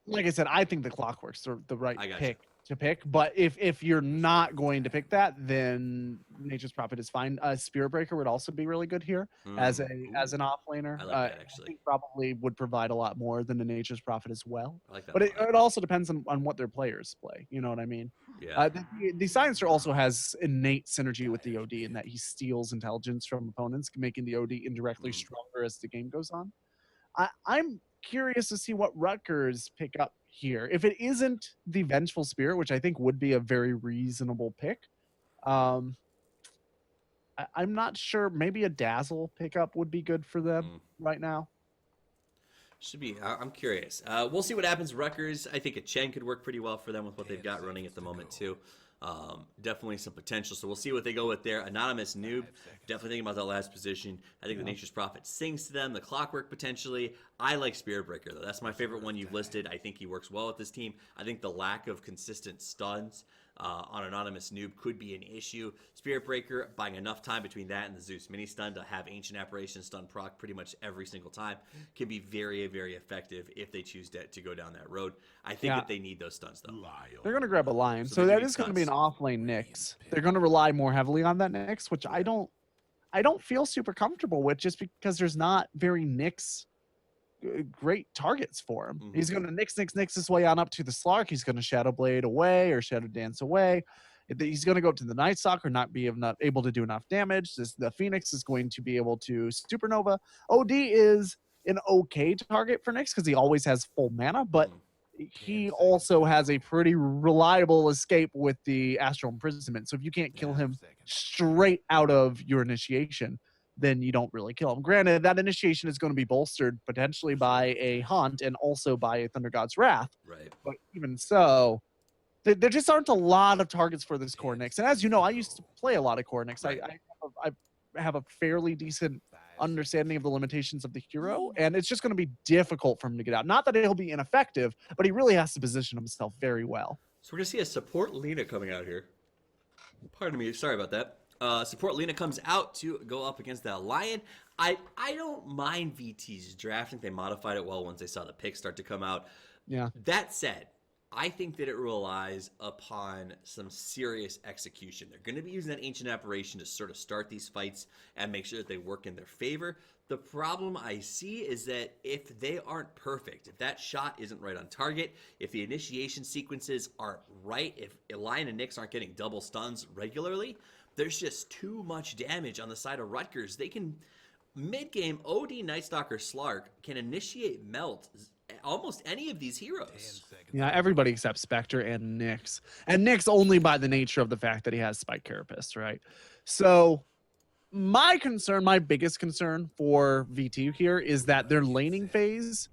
Like I said, I think the Clockwork's the right pick you. to pick. But if you're not going to pick that, then Nature's Prophet is fine. Spirit Breaker would also be really good here as an off laner. I like that, actually. I think probably would provide a lot more than the Nature's Prophet as well. I like that. But it also depends on what their players play. You know what I mean? Yeah. The Silencer also has innate synergy with the OD in that he steals intelligence from opponents, making the OD indirectly stronger as the game goes on. I'm curious to see what Rutgers pick up here. If it isn't the Vengeful Spirit, which I think would be a very reasonable pick, I'm not sure. Maybe a Dazzle pickup would be good for them right now. Should be. I'm curious. We'll see what happens. Rutgers, I think a Chen could work pretty well for them with what they've got running at the moment, too. Definitely some potential. So we'll see what they go with there. Anonymous Noob, definitely thinking about that last position. I think the Nature's Prophet sings to them. The Clockwork, potentially. I like Spirit Breaker, though. That's my favorite one you've listed. I think he works well with this team. I think the lack of consistent stuns on Anonymous Noob could be an issue. Spirit Breaker, buying enough time between that and the Zeus mini stun to have Ancient Apparition stun proc pretty much every single time can be very, very effective if they choose to go down that road. I think that they need those stuns, though. They're going to grab a Lion. So they that need is going to be an stuns. off-lane Nyx. They're going to rely more heavily on that Nyx, which I don't feel super comfortable with just because there's not very Nyx great targets for him. He's going to Nyx his way on up to the Slark. He's going to Shadow Blade away or Shadow Dance away. He's going to go up to the Night Stalker, not able to do enough damage. The Phoenix is going to be able to Supernova. OD is an okay target for Nyx because he always has full mana, but he also has a pretty reliable escape with the Astral Imprisonment. So if you can't kill him straight out of your initiation, then you don't really kill him. Granted, that initiation is going to be bolstered potentially by a Haunt and also by a Thunder God's Wrath. Right. But even so, there just aren't a lot of targets for this core Nyx. And as you know, I used to play a lot of core Nyx. Right. I have a fairly decent understanding of the limitations of the hero, and it's just going to be difficult for him to get out. Not that he'll be ineffective, but he really has to position himself very well. So we're going to see a support Lina coming out here. Pardon me. Sorry about that. Support Lina comes out to go up against that Lion. I don't mind VT's drafting. They modified it well once they saw the picks start to come out. Yeah. That said, I think that it relies upon some serious execution. They're going to be using that Ancient Apparition to sort of start these fights and make sure that they work in their favor. The problem I see is that if they aren't perfect, if that shot isn't right on target, if the initiation sequences aren't right, if Lion and Nyx aren't getting double stuns regularly, there's just too much damage on the side of Rutgers. They can, mid-game, OD, Night Stalker, Slark can initiate melt almost any of these heroes. Yeah, everybody except Spectre and Nyx. And Nyx only by the nature of the fact that he has Spike Carapace, right? So my biggest concern for VT here is that their laning phase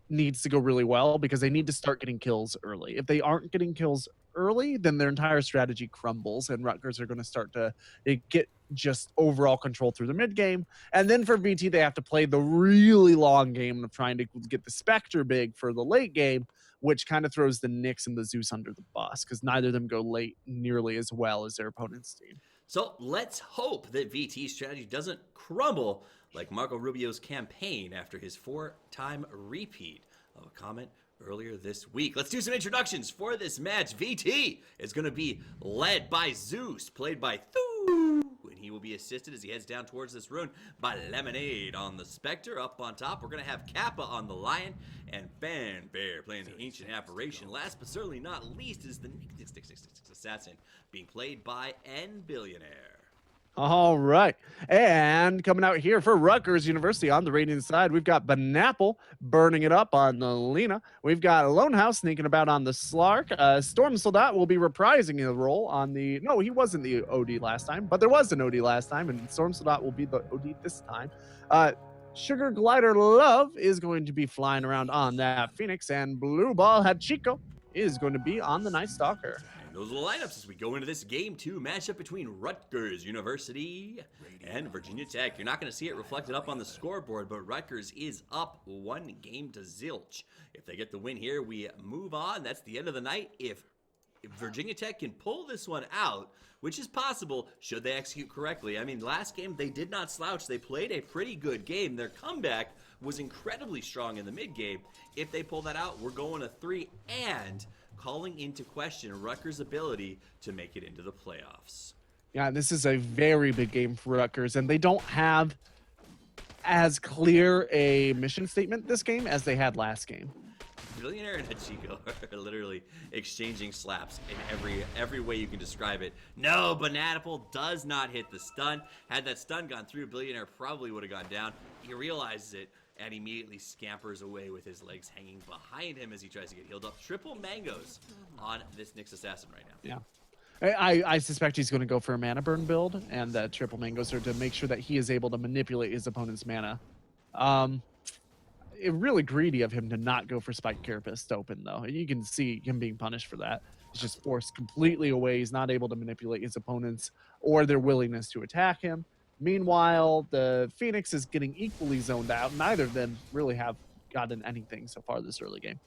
needs to go really well because they need to start getting kills early. If they aren't getting kills early, then their entire strategy crumbles and Rutgers are going to start to get just overall control through the mid game. And then for VT, they have to play the really long game of trying to get the Spectre big for the late game, which kind of throws the Nyx and the Zeus under the bus because neither of them go late nearly as well as their opponent's team. So let's hope that VT's strategy doesn't crumble like Marco Rubio's campaign after his 4-time repeat of a comment earlier this week. Let's do some introductions for this match. VT is going to be led by Zeus, played by Thu, and he will be assisted as he heads down towards this rune by Lemonade on the Spectre. Up on top, we're going to have Kappa on the Lion and Fanfare playing the Ancient Apparition. Last but certainly not least is the Nyx Assassin being played by N Billionaire. All right. And coming out here for Rutgers University on the Radiant side, we've got Banapple burning it up on the Lina. We've got Lone House sneaking about on the Slark. Storm Soldat will be reprising the role on the... No, he wasn't the OD last time, but there was an OD last time, and Storm Soldat will be the OD this time. Sugar Glider Love is going to be flying around on that Phoenix, and Blue Ball Hachiko is going to be on the Night Stalker. Those are the lineups as we go into this Game 2 matchup between Rutgers University and Virginia Tech. You're not going to see it reflected up on the scoreboard, but Rutgers is up 1-0. If they get the win here, we move on. That's the end of the night. If Virginia Tech can pull this one out, which is possible, should they execute correctly. I mean, last game, they did not slouch. They played a pretty good game. Their comeback was incredibly strong in the mid-game. If they pull that out, we're going to 3 and... calling into question Rutgers' ability to make it into the playoffs. Yeah, this is a very big game for Rutgers, and they don't have as clear a mission statement this game as they had last game. Billionaire and Hachiko are literally exchanging slaps in every way you can describe it. No, Bananapple does not hit the stun. Had that stun gone through, Billionaire probably would have gone down. He realizes it and immediately scampers away with his legs hanging behind him as he tries to get healed up. Triple mangoes on this Nyx Assassin right now. Yeah. I suspect he's going to go for a mana burn build, and that triple mangoes are to make sure that he is able to manipulate his opponent's mana. Really greedy of him to not go for Spike Carapace open, though. You can see him being punished for that. He's just forced completely away. He's not able to manipulate his opponents or their willingness to attack him. Meanwhile, the Phoenix is getting equally zoned out. Neither of them really have gotten anything so far this early game.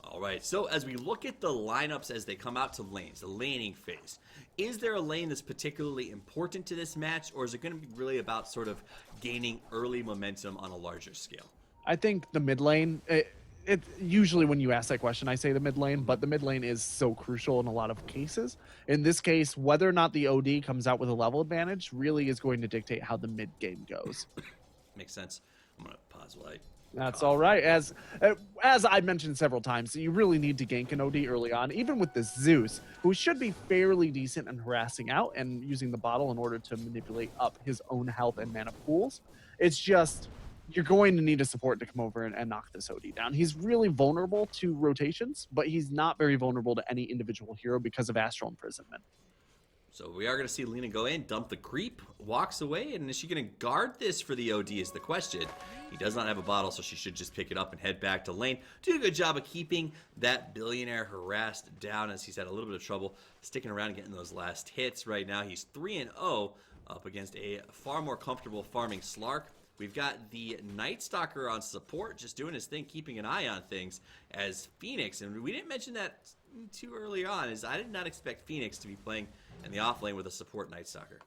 All right, so as we look at the lineups as they come out to lanes, the laning phase, is there a lane that's particularly important to this match, or is it going to be really about sort of gaining early momentum on a larger scale? I think the mid lane, it usually when you ask that question, I say the mid lane, but the mid lane is so crucial in a lot of cases. In this case, whether or not the OD comes out with a level advantage really is going to dictate how the mid game goes. Makes sense. I'm going to pause while I... That's all right. As I mentioned several times, you really need to gank an OD early on, even with this Zeus, who should be fairly decent in harassing out and using the bottle in order to manipulate up his own health and mana pools. It's just, you're going to need a support to come over and knock this OD down. He's really vulnerable to rotations, but he's not very vulnerable to any individual hero because of Astral Imprisonment. So we are going to see Lina go in, dump the creep, walks away, and is she going to guard this for the OD is the question. He does not have a bottle, so she should just pick it up and head back to lane. Do a good job of keeping that Billionaire harassed down as he's had a little bit of trouble sticking around and getting those last hits. Right now he's 3-0 up against a far more comfortable farming Slark. We've got the Night Stalker on support, just doing his thing, keeping an eye on things as Phoenix. And we didn't mention that too early on, is I did not expect Phoenix to be playing in the off lane with a support Night Stalker.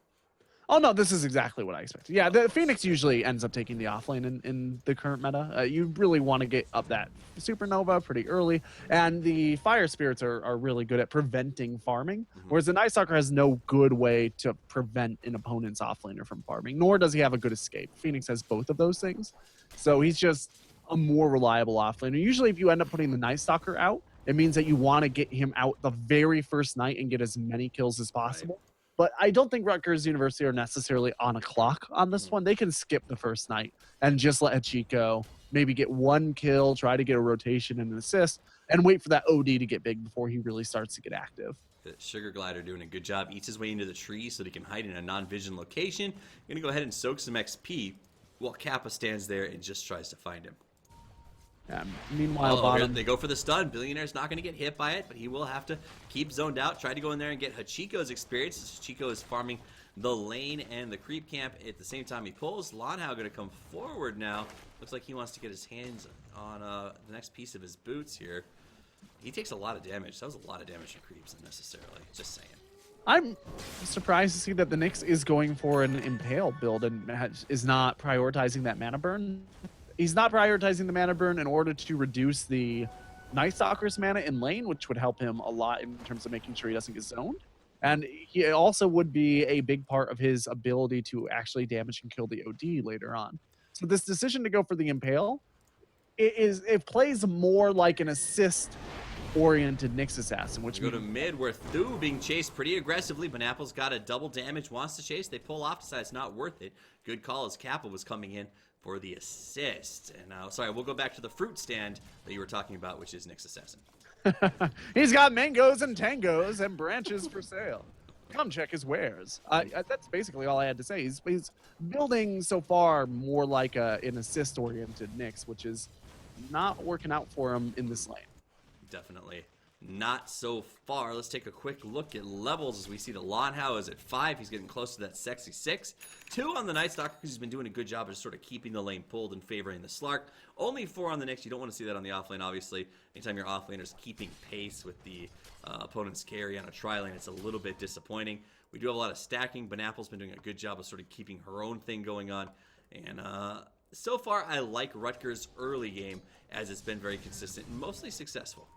Oh, no, this is exactly what I expected. Yeah, the Phoenix usually ends up taking the offlane in the current meta. You really want to get up that Supernova pretty early, and the Fire Spirits are really good at preventing farming, whereas the Night Stalker has no good way to prevent an opponent's offlaner from farming, nor does he have a good escape. Phoenix has both of those things, so he's just a more reliable offlaner. Usually if you end up putting the Night Stalker out, it means that you want to get him out the very first night and get as many kills as possible. Right. But I don't think Rutgers University are necessarily on a clock on this one. They can skip the first night and just let Hachiko maybe get one kill, try to get a rotation and an assist, and wait for that OD to get big before he really starts to get active. The Sugar Glider doing a good job. Eats his way into the tree so that he can hide in a non-vision location. Going to go ahead and soak some XP while Kappa stands there and just tries to find him. Meanwhile, bottom. They go for the stun. Billionaire's not going to get hit by it, but he will have to keep zoned out. Try to go in there and get Hachiko's experience. Hachiko is farming the lane and the creep camp at the same time he pulls. Lanhao going to come forward now. Looks like he wants to get his hands on the next piece of his boots here. He takes a lot of damage. That was a lot of damage to creeps unnecessarily. Just saying. I'm surprised to see that the Nyx is going for an Impale build and is not prioritizing that mana burn. He's not prioritizing the mana burn in order to reduce the Night Stalker's mana in lane, which would help him a lot in terms of making sure he doesn't get zoned. And he also would be a big part of his ability to actually damage and kill the OD later on. So this decision to go for the Impale, it plays more like an assist-oriented Nyx Assassin. Which go to mid where Thu being chased pretty aggressively. Banapple's got a double damage, wants to chase. They pull off, decides not worth it. Good call as Kappa was coming in for the assist. And sorry, we'll go back to the fruit stand that you were talking about, which is Nyx Assassin. He's got mangoes and tangos and branches for sale. Come check his wares. That's basically all I had to say. He's building so far more like an assist-oriented Nyx, which is not working out for him in this lane. Definitely not so far. Let's take a quick look at levels as we see that Lanhao is at 5. He's getting close to that sexy 6. 2 on the Night Stalker because he's been doing a good job of just sort of keeping the lane pulled and favoring the Slark. Only 4 on the Nyx. You don't want to see that on the offlane, obviously. Anytime your offlaner is keeping pace with the opponent's carry on a tri-lane, it's a little bit disappointing. We do have a lot of stacking. Banapple's been doing a good job of sort of keeping her own thing going on. And so far, I like Rutgers' early game as it's been very consistent and mostly successful.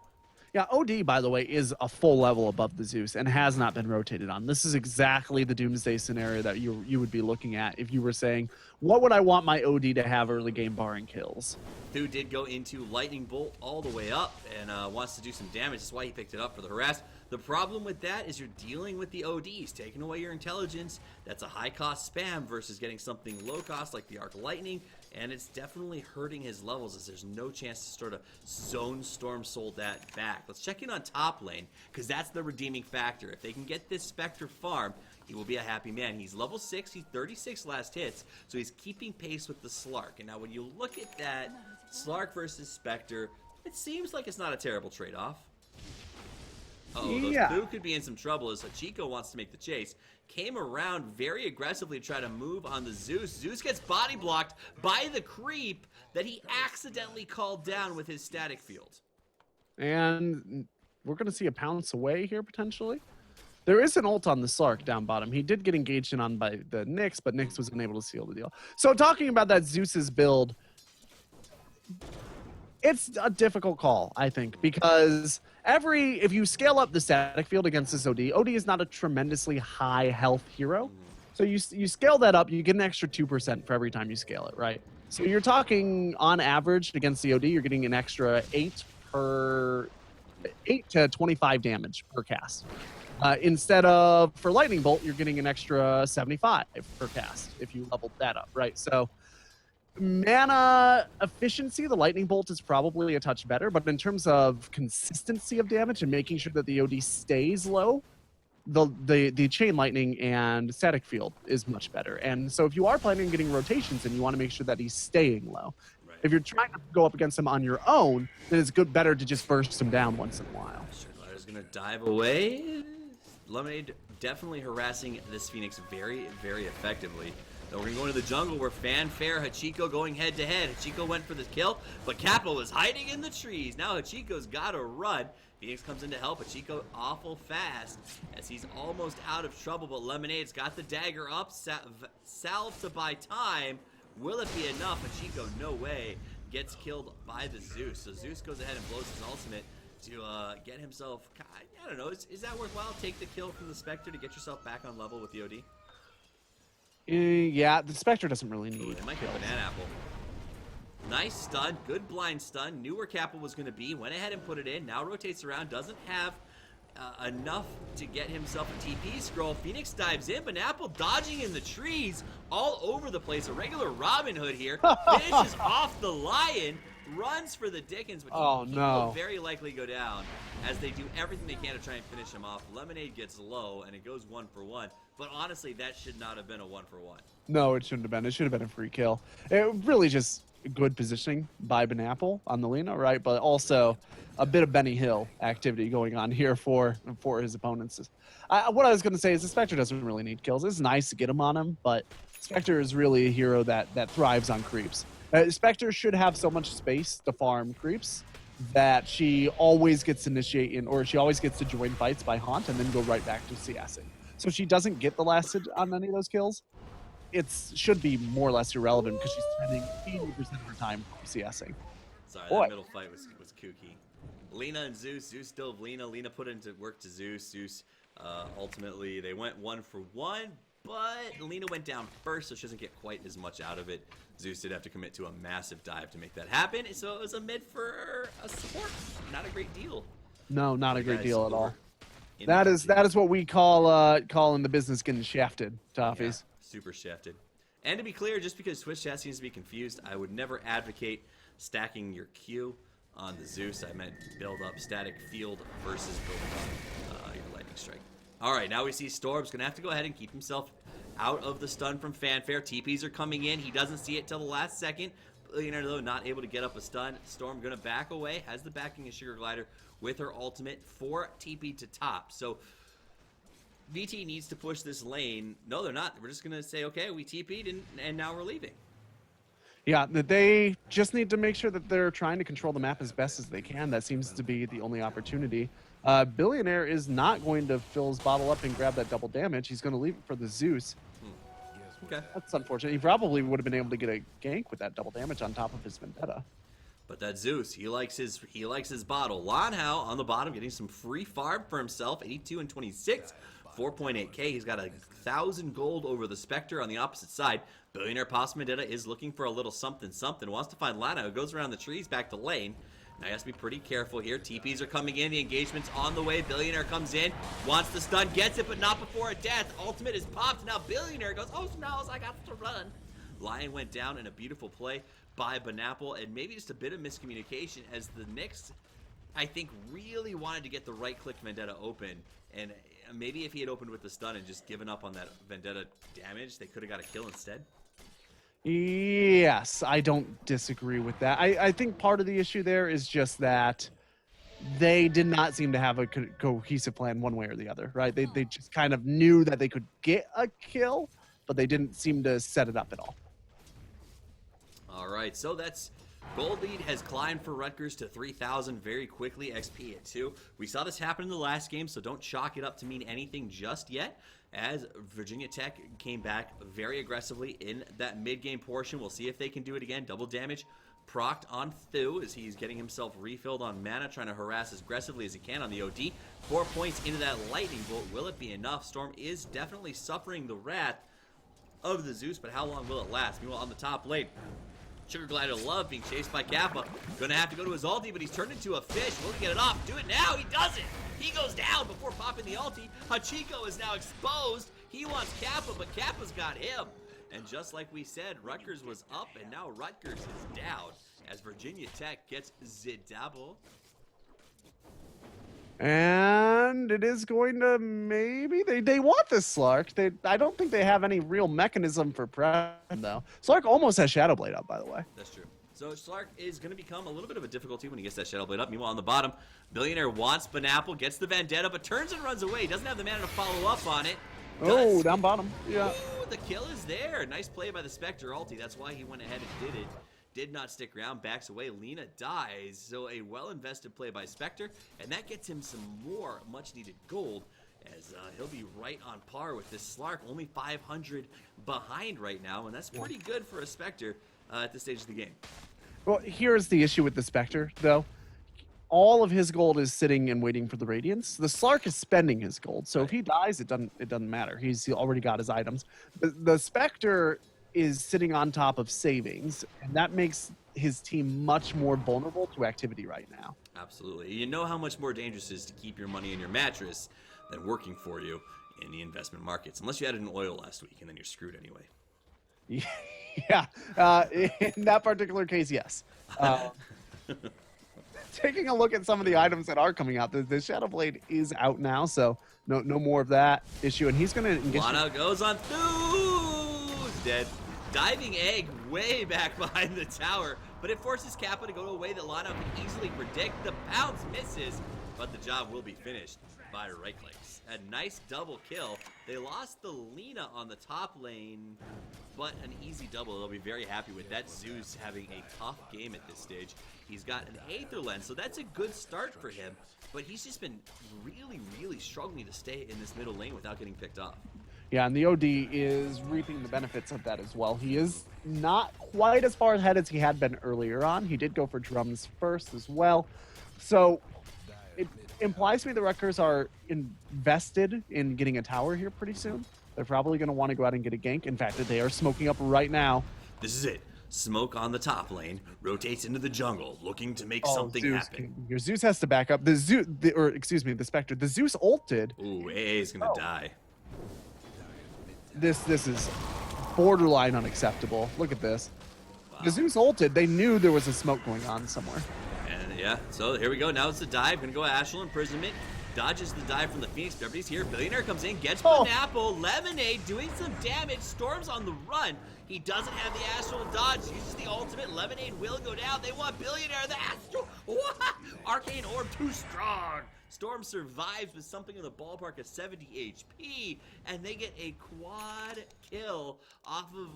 Yeah, OD, by the way, is a full level above the Zeus and has not been rotated on. This is exactly the Doomsday scenario that you would be looking at if you were saying, what would I want my OD to have early game barring kills? Thu did go into Lightning Bolt all the way up and wants to do some damage. That's why he picked it up for the harass. The problem with that is you're dealing with the ODs, taking away your intelligence. That's a high-cost spam versus getting something low-cost like the Arc Lightning, and it's definitely hurting his levels as there's no chance to sort of Zone Storm Soul that back. Let's check in on top lane, because that's the redeeming factor. If they can get this Spectre farm, he will be a happy man. He's level 6, he's 36 last hits, so he's keeping pace with the Slark. And now when you look at that, Slark versus Spectre, it seems like it's not a terrible trade-off. Yeah. Thu could be in some trouble as Hachiko wants to make the chase. Came around very aggressively to try to move on the Zeus. Zeus gets body blocked by the creep that he accidentally called down with his static field. And we're going to see a pounce away here, potentially. There is an ult on the Slark down bottom. He did get engaged in on by the Nyx, but Nyx was unable to seal the deal. So talking about that Zeus's build, it's a difficult call, I think, because if you scale up the static field against this OD is not a tremendously high health hero. So you scale that up, you get an extra 2% for every time you scale it, right? So you're talking on average against the OD, you're getting an extra 8 to 25 damage per cast. Instead of for Lightning Bolt, you're getting an extra 75 per cast if you leveled that up, right? So mana efficiency, the Lightning Bolt is probably a touch better, but in terms of consistency of damage and making sure that the OD stays low, the Chain Lightning and Static Field is much better. And so if you are planning on getting rotations and you want to make sure that he's staying low, right. If you're trying to go up against him on your own, then it's better to just burst him down once in a while. Is going to dive away. Lemonade definitely harassing this Phoenix very, very effectively. Then we're going to go into the jungle where Fanfare, Hachiko going head-to-head. Hachiko went for the kill, but Kappa was hiding in the trees. Now Hachiko's got to run. Phoenix comes in to help Hachiko awful fast as he's almost out of trouble, but Lemonade's got the dagger up. Salve to buy time. Will it be enough? Hachiko, no way, gets killed by the Zeus. So Zeus goes ahead and blows his ultimate to get himself, I don't know, is that worthwhile? Take the kill from the Spectre to get yourself back on level with the OD? Yeah, the Spectre doesn't really need it might be a Banana Apple. Nice stun, good blind stun. Knew where Kappa was going to be, went ahead and put it in. Now rotates around, doesn't have enough to get himself a TP scroll. Phoenix dives in, but Apple dodging in the trees all over the place. A regular Robin Hood here. Finishes off the Lion. Runs for the Dickens, but he will very likely go down as they do everything they can to try and finish him off. Lemonade gets low, and it goes 1-for-1. But honestly, that should not have been a 1-for-1. No, it shouldn't have been. It should have been a free kill. It really just good positioning by Banapple on the Lina, right? But also a bit of Benny Hill activity going on here for his opponents. What I was going to say is the Spectre doesn't really need kills. It's nice to get him on him, but Spectre is really a hero that thrives on creeps. Spectre should have so much space to farm creeps that she always gets to initiate in, or she always gets to join fights by Haunt and then go right back to CSing. So she doesn't get the last hit on any of those kills. It should be more or less irrelevant because she's spending 80% of her time CSing. Sorry, that middle fight was kooky. Lina and Zeus. Zeus still Lina. Lina put into work to Zeus. Zeus ultimately they went 1-for-1. But Lina went down first, so she doesn't get quite as much out of it. Zeus did have to commit to a massive dive to make that happen, so it was a mid for a support. Not a great deal. No, not a great deal at all. That is what we call in the business getting shafted, Toffees. Yeah, super shafted. And to be clear, just because Twitch chat seems to be confused, I would never advocate stacking your Q on the Zeus. I meant build up static field versus building up your lightning strike. All right, now we see Storm's going to have to go ahead and keep himself out of the stun from Fanfare. TPs are coming in. He doesn't see it till the last second. Billionaire, though, not able to get up a stun. Storm going to back away. Has the backing of Sugar Glider with her ultimate for TP to top. So VT needs to push this lane. No, they're not. We're just going to say, okay, we TP'd and now we're leaving. Yeah, they just need to make sure that they're trying to control the map as best as they can. That seems to be the only opportunity. Billionaire is not going to fill his bottle up and grab that double damage. He's going to leave it for the Zeus. Okay. That's unfortunate. He probably would have been able to get a gank with that double damage on top of his Vendetta. But that Zeus, he likes his bottle. Lonhau on the bottom, getting some free farm for himself. 82 and 26, 4.8k. He's got 1,000 gold over the Spectre on the opposite side. Billionaire Pasta Vendetta is looking for a little something. Wants to find Lana, who goes around the trees back to lane. Now he has to be pretty careful here. TPs are coming in. The engagement's on the way. Billionaire comes in. Wants the stun. Gets it, but not before a death. Ultimate is popped. Now Billionaire goes, oh no, I got to run. Lion went down in a beautiful play by Banapple, and maybe just a bit of miscommunication as the Knicks, I think, really wanted to get the right-click Vendetta open, and maybe if he had opened with the stun and just given up on that Vendetta damage, they could have got a kill instead. Yes, I don't disagree with that. I think part of the issue there is just that they did not seem to have a cohesive plan one way or the other, right? They just kind of knew that they could get a kill, but they didn't seem to set it up at all. All right, so that's gold lead has climbed for Rutgers to 3,000 very quickly. XP at 2. We saw this happen in the last game, so don't chalk it up to mean anything just yet. As Virginia Tech came back very aggressively in that mid-game portion. We'll see if they can do it again. Double damage procced on Thu as he's getting himself refilled on mana, trying to harass as aggressively as he can on the OD. 4 points into that lightning bolt. Will it be enough? Storm is definitely suffering the wrath of the Zeus, but how long will it last? Meanwhile, on the top lane, Sugar Glider Love being chased by Kappa. Gonna have to go to his ulti, but he's turned into a fish. Will he get it off? Do it now. He does it. He goes down before popping the ulti. Hachiko is now exposed. He wants Kappa, but Kappa's got him. And just like we said, Rutgers was up, and now Rutgers is down as Virginia Tech gets Zidabo. And it is going to maybe they want this Slark. I don't think they have any real mechanism for pressure though. Slark almost has Shadow Blade up, by the way. That's true. So Slark is going to become a little bit of a difficulty when he gets that Shadow Blade up. Meanwhile, on the bottom, Billionaire wants Banapple, gets the Vendetta, but turns and runs away. He doesn't have the mana to follow up on it. Oh, down bottom. Yeah. Ooh, the kill is there. Nice play by the Spectre ulti. That's why he went ahead and did it. Did not stick around, backs away. Lena dies. So a well-invested play by Spectre, and that gets him some more much-needed gold, as he'll be right on par with this Slark. Only 500 behind right now, and that's pretty good for a Spectre at this stage of the game. Well, here's the issue with the Spectre, though. All of his gold is sitting and waiting for the Radiance. The Slark is spending his gold, so if he dies, it doesn't matter. He's already got his items. The Spectre is sitting on top of savings, and that makes his team much more vulnerable to activity right now. Absolutely. You know how much more dangerous it is to keep your money in your mattress than working for you in the investment markets. Unless you added an oil last week, and then you're screwed anyway. Yeah, in that particular case, yes. Taking a look at some of the items that are coming out, the Shadow Blade is out now, so no more of that issue. And he's going to engage. Lana goes on through. Dead. Diving egg way back behind the tower, but it forces Kappa to go a way that Lana can easily predict. The bounce misses, but the job will be finished by right clicks. A nice double kill. They lost the Lena on the top lane, but an easy double. They'll be very happy with that. Zeus having a tough game at this stage. He's got an Aether Lens, so that's a good start for him, but he's just been really struggling to stay in this middle lane without getting picked off. Yeah, and the OD is reaping the benefits of that as well. He is not quite as far ahead as he had been earlier on. He did go for drums first as well. So it implies to me the Rutgers are invested in getting a tower here pretty soon. They're probably going to want to go out and get a gank. In fact, they are smoking up right now. This is it. Smoke on the top lane, rotates into the jungle, looking to make something happen. Your Zeus has to back up. The Spectre. The Zeus ulted. Ooh, AA is going to die. This is borderline unacceptable. Look at this. Wow. The Zeus ulted. They knew there was a smoke going on somewhere. And yeah, so here we go. Now it's the dive. Gonna go Astral Imprisonment. Dodges the dive from the Phoenix. Everybody's here. Billionaire comes in, gets Banapple. Lemonade doing some damage. Storm's on the run. He doesn't have the Astral dodge. Uses the ultimate. Lemonade will go down. They want Billionaire. The Astral. What? Arcane Orb too strong. Storm survives with something in the ballpark of 70 HP, and they get a quad kill off of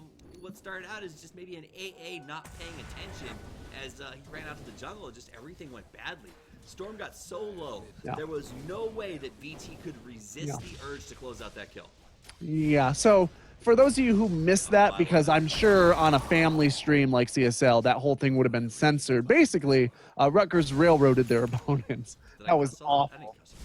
what started out as just maybe an AA not paying attention as he ran out to the jungle and just everything went badly. Storm got so low, there was no way that VT could resist the urge to close out that kill. Yeah, so for those of you who missed that, because I'm sure on a family stream like CSL, that whole thing would have been censored. Basically, Rutgers railroaded their opponents. Did I That was cuss all that? I awful. didn't cuss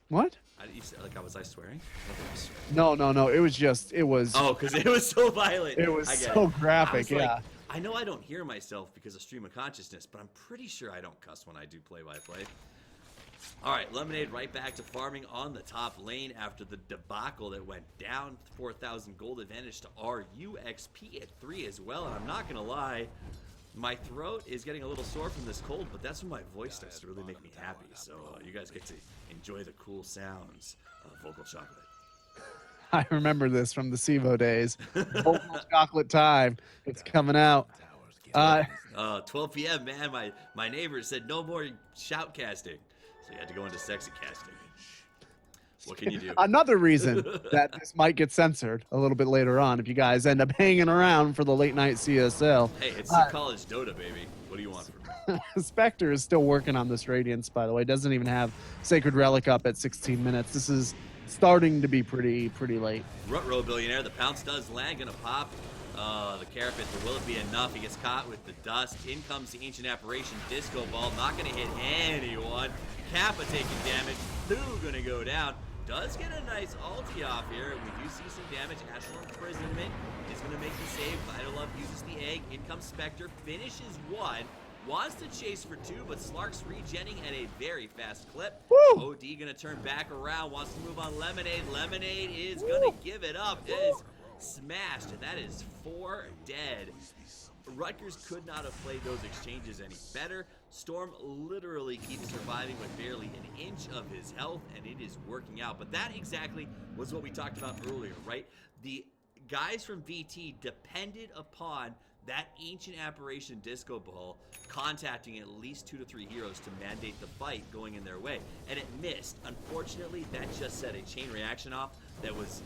What? all that. You said, like, was I swearing? I don't think I was swearing. No. It was. Oh, because it was so violent. It was I get so it. graphic. I was Yeah. like, I know I don't hear myself because of stream of consciousness, but I'm pretty sure I don't cuss when I do play-by-play. All right, Lemonade right back to farming on the top lane after the debacle that went down. 4,000 gold advantage to RUXP at 3 as well. And I'm not going to lie, my throat is getting a little sore from this cold, but that's when my voice starts to really make me happy. So you guys get to enjoy the cool sounds of vocal chocolate. I remember this from the SIVO days. Vocal chocolate time. It's coming out. 12 p.m., man. My neighbor said no more shoutcasting. So you had to go into sexy casting. What can you do? Another reason that this might get censored a little bit later on if you guys end up hanging around for the late night CSL. Hey, it's the college Dota, baby. What do you want from me? Spectre is still working on this Radiance, by the way. Doesn't even have Sacred Relic up at 16 minutes. This is starting to be pretty late. Rutrow Billionaire, the pounce does land, gonna pop the Carapace, but will it be enough? He gets caught with the dust. In comes the Ancient Apparition Disco Ball, not gonna hit anyone. Kappa taking damage, Thu gonna go down. Does get a nice ulti off here. We do see some damage. Astral Imprisonment is gonna make the save. Vital Love uses the egg. In comes Spectre, finishes one. Wants to chase for two, but Slark's regenning at a very fast clip. Woo! OD gonna turn back around, wants to move on Lemonade. Lemonade is gonna give it up. It is smashed, and that is 4 dead. Rutgers could not have played those exchanges any better. Storm literally keeps surviving with barely an inch of his health, and it is working out. But that exactly was what we talked about earlier, right? The guys from VT depended upon that Ancient Apparition Disco Ball contacting at least 2 to 3 heroes to mandate the fight going in their way, and it missed. Unfortunately, that just set a chain reaction off that was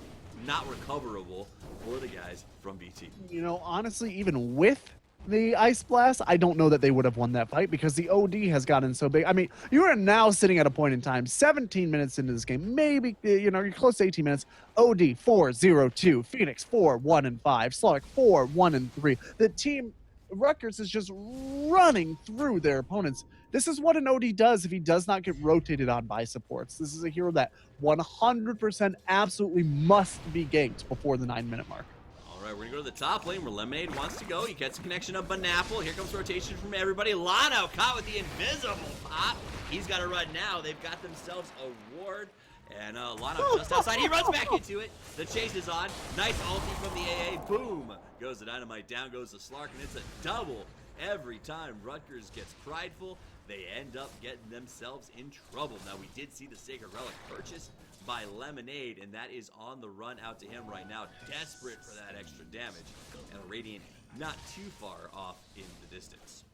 not recoverable for the guys from VT. You know, honestly, even with the Ice Blast, I don't know that they would have won that fight because the OD has gotten so big. I mean, you are now sitting at a point in time, 17 minutes into this game, maybe, you know, you're close to 18 minutes. OD 4-0-2, Phoenix 4-1-5, Slark 4-1-3. The team, Rutgers, is just running through their opponents. This is what an OD does if he does not get rotated on by supports. This is a hero that 100% absolutely must be ganked before the 9-minute mark. All right, we're going to go to the top lane where Lemonade wants to go. He gets a connection of Banapple. Here comes rotation from everybody. Lano caught with the invisible pop. He's got to run now. They've got themselves a ward. And Lano just outside. He runs back into it. The chase is on. Nice ulti from the AA. Boom. Goes the dynamite. Down goes the Slark. And it's a double every time Rutgers gets prideful. They end up getting themselves in trouble. Now, we did see the Sacred Relic purchased by Lemonade, and that is on the run out to him right now, desperate for that extra damage. And a Radiant not too far off in the distance.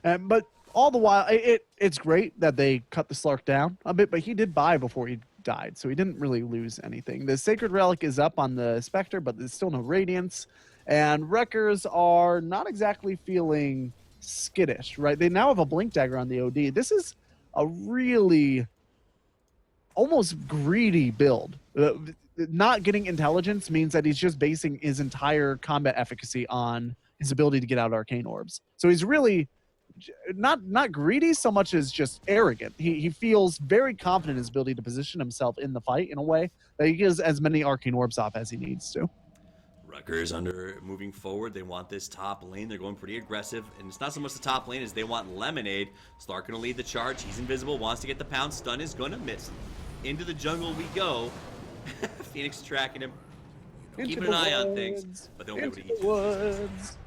But all the while, it's great that they cut the Slark down a bit, but he did buy before he died, so he didn't really lose anything. The Sacred Relic is up on the Spectre, but there's still no Radiance, and Wreckers are not exactly feeling skittish, right? They now have a Blink Dagger on the OD. This is a really almost greedy build. Not getting intelligence means that he's just basing his entire combat efficacy on his ability to get out arcane orbs. So he's really not greedy so much as just arrogant. He feels very confident in his ability to position himself in the fight in a way that he gets as many arcane orbs off as he needs to. Rutgers moving forward. They want this top lane. They're going pretty aggressive. And it's not so much the top lane as they want Lemonade. Slark going to lead the charge. He's invisible. Wants to get the pound. Stun is going to miss. Into the jungle we go. Phoenix tracking him. Keeping an eye on things. But they'll be able to eat woods.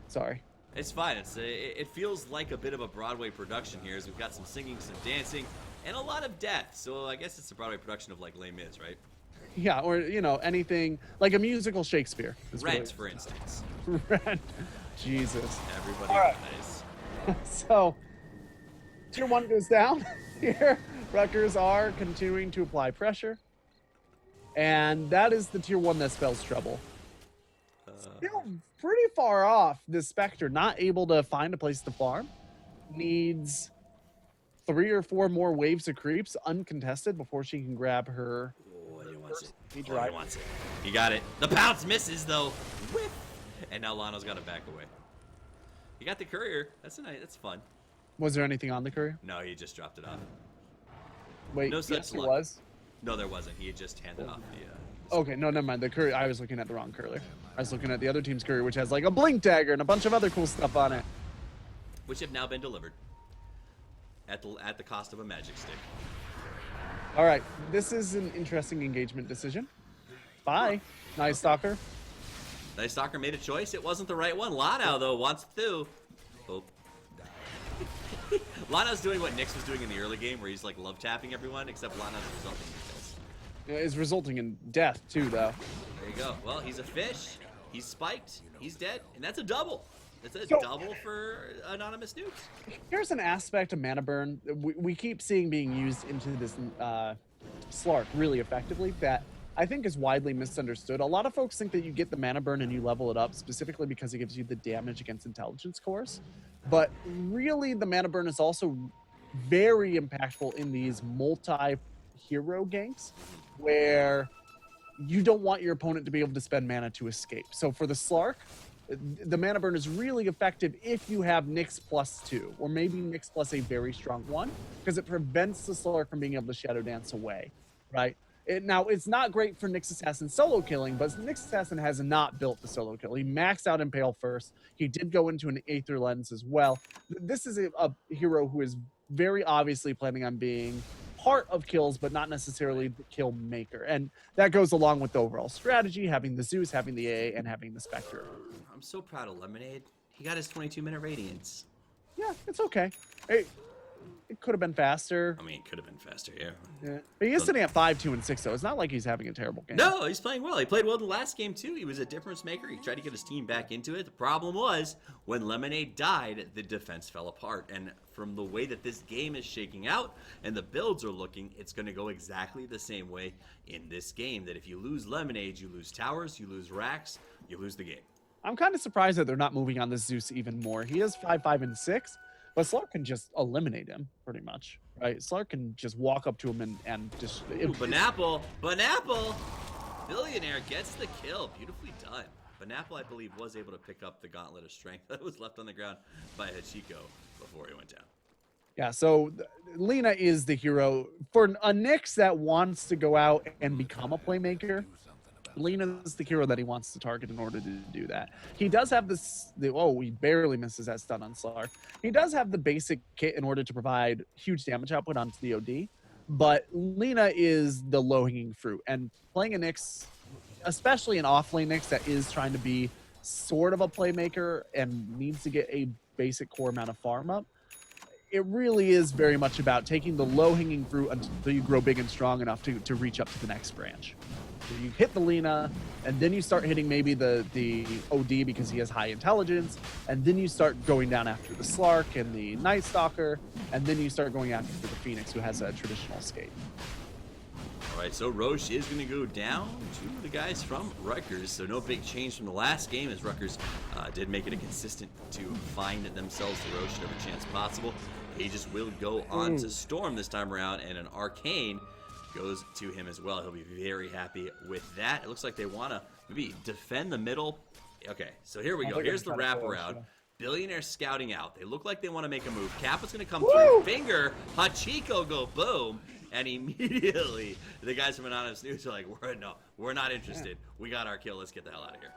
Sorry. It's fine. It feels like a bit of a Broadway production here as we've got some singing, some dancing, and a lot of death. So I guess it's a Broadway production of like Les Mis, right? Yeah, or, you know, anything like a musical Shakespeare. Rent, for instance. Rent. Jesus. Everybody All right. nice. So, tier 1 goes down here. Rutgers are continuing to apply pressure. And that is the tier 1 that spells trouble. Still pretty far off. The Spectre, not able to find a place to farm. Needs 3 or 4 more waves of creeps uncontested before she can grab her wants it. He Oh, he tried. wants it. He got it. The pounce misses though. Whip. And now Lano's got to back away. He got the courier. That's fun. Was there anything on the courier? No, he just dropped it off. Wait, No such yes, there luck. was. No, there wasn't. He had just handed off the. Okay, no, never mind. The courier. I was looking at the wrong courier. I was looking at the other team's courier, which has like a blink dagger and a bunch of other cool stuff on it. Which have now been delivered. At the cost of a magic stick. All right, this is an interesting engagement decision. Bye, Night Stalker. Night Stalker made a choice. It wasn't the right one. Lano, though, wants through. Oh. Lano's doing what Nyx was doing in the early game, where he's like love tapping everyone, except Lano's resulting in kills. Is resulting in death too, though. There you go. Well, he's a fish. He's spiked. He's dead, and that's a double. It's a So- double for anonymous nukes. Here's an aspect of mana burn that we keep seeing being used into this Slark really effectively that I think is widely misunderstood. A lot of folks think that you get the mana burn and you level it up specifically because it gives you the damage against intelligence cores. But really, the mana burn is also very impactful in these multi-hero ganks where you don't want your opponent to be able to spend mana to escape. So for the Slark, the mana burn is really effective if you have Nyx +2, or maybe Nyx plus a very strong one, because it prevents the Slark from being able to Shadow Dance away, right? Now, it's not great for Nyx Assassin solo killing, but Nyx Assassin has not built the solo kill. He maxed out Impale first. He did go into an Aether Lens as well. This is a hero who is very obviously planning on being part of kills, but not necessarily the kill maker. And that goes along with the overall strategy, having the Zeus, having the AA, and having the Spectre. I'm so proud of Lemonade. He got his 22-minute radiance. Yeah, it's okay. Hey, it could have been faster. I mean, it could have been faster, yeah. Yeah. But he is sitting at 5-2-6, so it's not like he's having a terrible game. No, he's playing well. He played well the last game, too. He was a difference maker. He tried to get his team back into it. The problem was, when Lemonade died, the defense fell apart. And from the way that this game is shaking out and the builds are looking, it's going to go exactly the same way in this game. That if you lose Lemonade, you lose towers, you lose racks, you lose the game. I'm kind of surprised that they're not moving on this Zeus even more. He is 5-5-6, but Slark can just eliminate him, pretty much, right? Slark can just walk up to him and just... Ooh, Banapple! Billionaire gets the kill. Beautifully done. Banapple, I believe, was able to pick up the Gauntlet of Strength that was left on the ground by Hachiko before he went down. Yeah, so Lina is the hero. For a Nyx that wants to go out and become a playmaker, Lina is the hero that he wants to target in order to do that. He does have he barely misses that stun on Slark. He does have the basic kit in order to provide huge damage output onto the OD, but Lina is the low-hanging fruit. And playing a Nyx, especially an off-lane Nyx that is trying to be sort of a playmaker and needs to get a basic core amount of farm up, it really is very much about taking the low-hanging fruit until you grow big and strong enough to reach up to the next branch. So you hit the Lina, and then you start hitting maybe the OD because he has high intelligence, and then you start going down after the Slark and the Night Stalker, and then you start going after the Phoenix, who has a traditional escape. All right, so Roche is going to go down to the guys from Rutgers. So no big change from the last game, as Rutgers did make it a consistent to find themselves the Roche at every chance possible. Aegis will go on to Storm this time around, and an Arcane goes to him as well. He'll be very happy with that. It looks like they want to maybe defend the middle. Okay, so here we go. Here's the wraparound. Billionaire scouting out. They look like they want to make a move. Kappa's going to come through. Finger. Hachiko go boom. And immediately, the guys from Anonymous News are like, we're not interested. We got our kill. Let's get the hell out of here.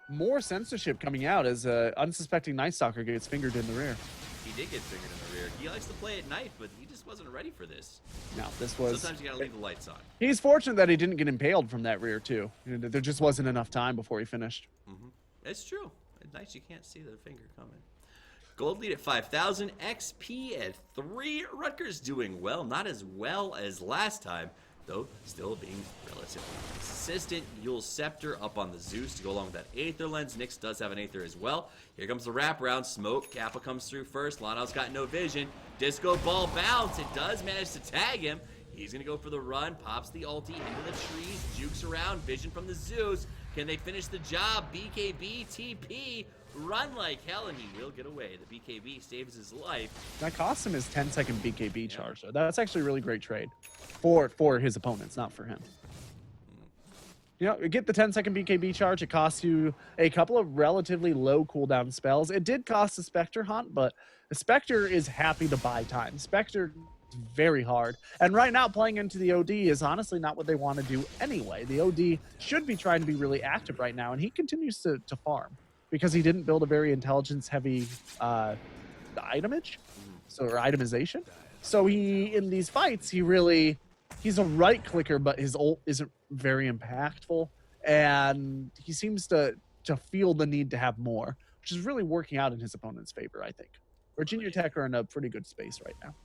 More censorship coming out as unsuspecting Night Stalker gets fingered in the rear. He did get fingered in the rear. He likes to play at night, but he just wasn't ready for this. No, this was... Sometimes you got to leave the lights on. He's fortunate that he didn't get impaled from that rear, too. There just wasn't enough time before he finished. It's true. At night, you can't see the finger coming. Gold lead at 5,000. XP at 3. Rutgers doing well. Not as well as last time, though still being relatively consistent. Yule's Scepter up on the Zeus to go along with that Aether Lens. Nyx does have an Aether as well. Here comes the wraparound. Smoke. Kappa comes through first. Lano's got no vision. Disco Ball bounce. It does manage to tag him. He's going to go for the run. Pops the ulti into the trees. Jukes around. Vision from the Zeus. Can they finish the job? BKB, TP. Run like hell, and he will get away. The BKB saves his life. That cost him his 10-second BKB charge. So that's actually a really great trade for his opponents, not for him. get the 10-second BKB charge. It costs you a couple of relatively low cooldown spells. It did cost a Spectre Hunt, but the Spectre is happy to buy time. Spectre is very hard. And right now, playing into the OD is honestly not what they want to do anyway. The OD should be trying to be really active right now, and he continues to farm because he didn't build a very intelligence-heavy itemage, or itemization. So in these fights, he's a right clicker, but his ult isn't very impactful, and he seems to feel the need to have more, which is really working out in his opponent's favor, I think. Virginia Tech are in a pretty good space right now.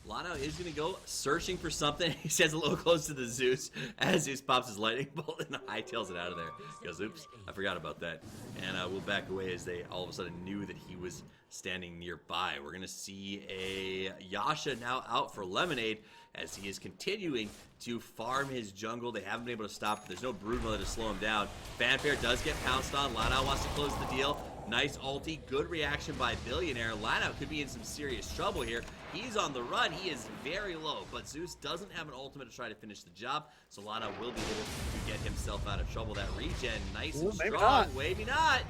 Lano is going to go searching for something. He stands a little close to the Zeus as Zeus pops his lightning bolt and hightails it out of there. He goes, oops, I forgot about that. And we'll back away as they all of a sudden knew that he was standing nearby. We're going to see a Yasha now out for Lemonade as he is continuing to farm his jungle. They haven't been able to stop. There's no Brood Mother to slow him down. Fanfare does get pounced on. Lano wants to close the deal. Nice ulti, good reaction by Billionaire. Lano could be in some serious trouble here. He's on the run. He is very low, but Zeus doesn't have an ultimate to try to finish the job, so Lano will be able to get himself out of trouble. That regen, nice and maybe strong. not. Maybe not.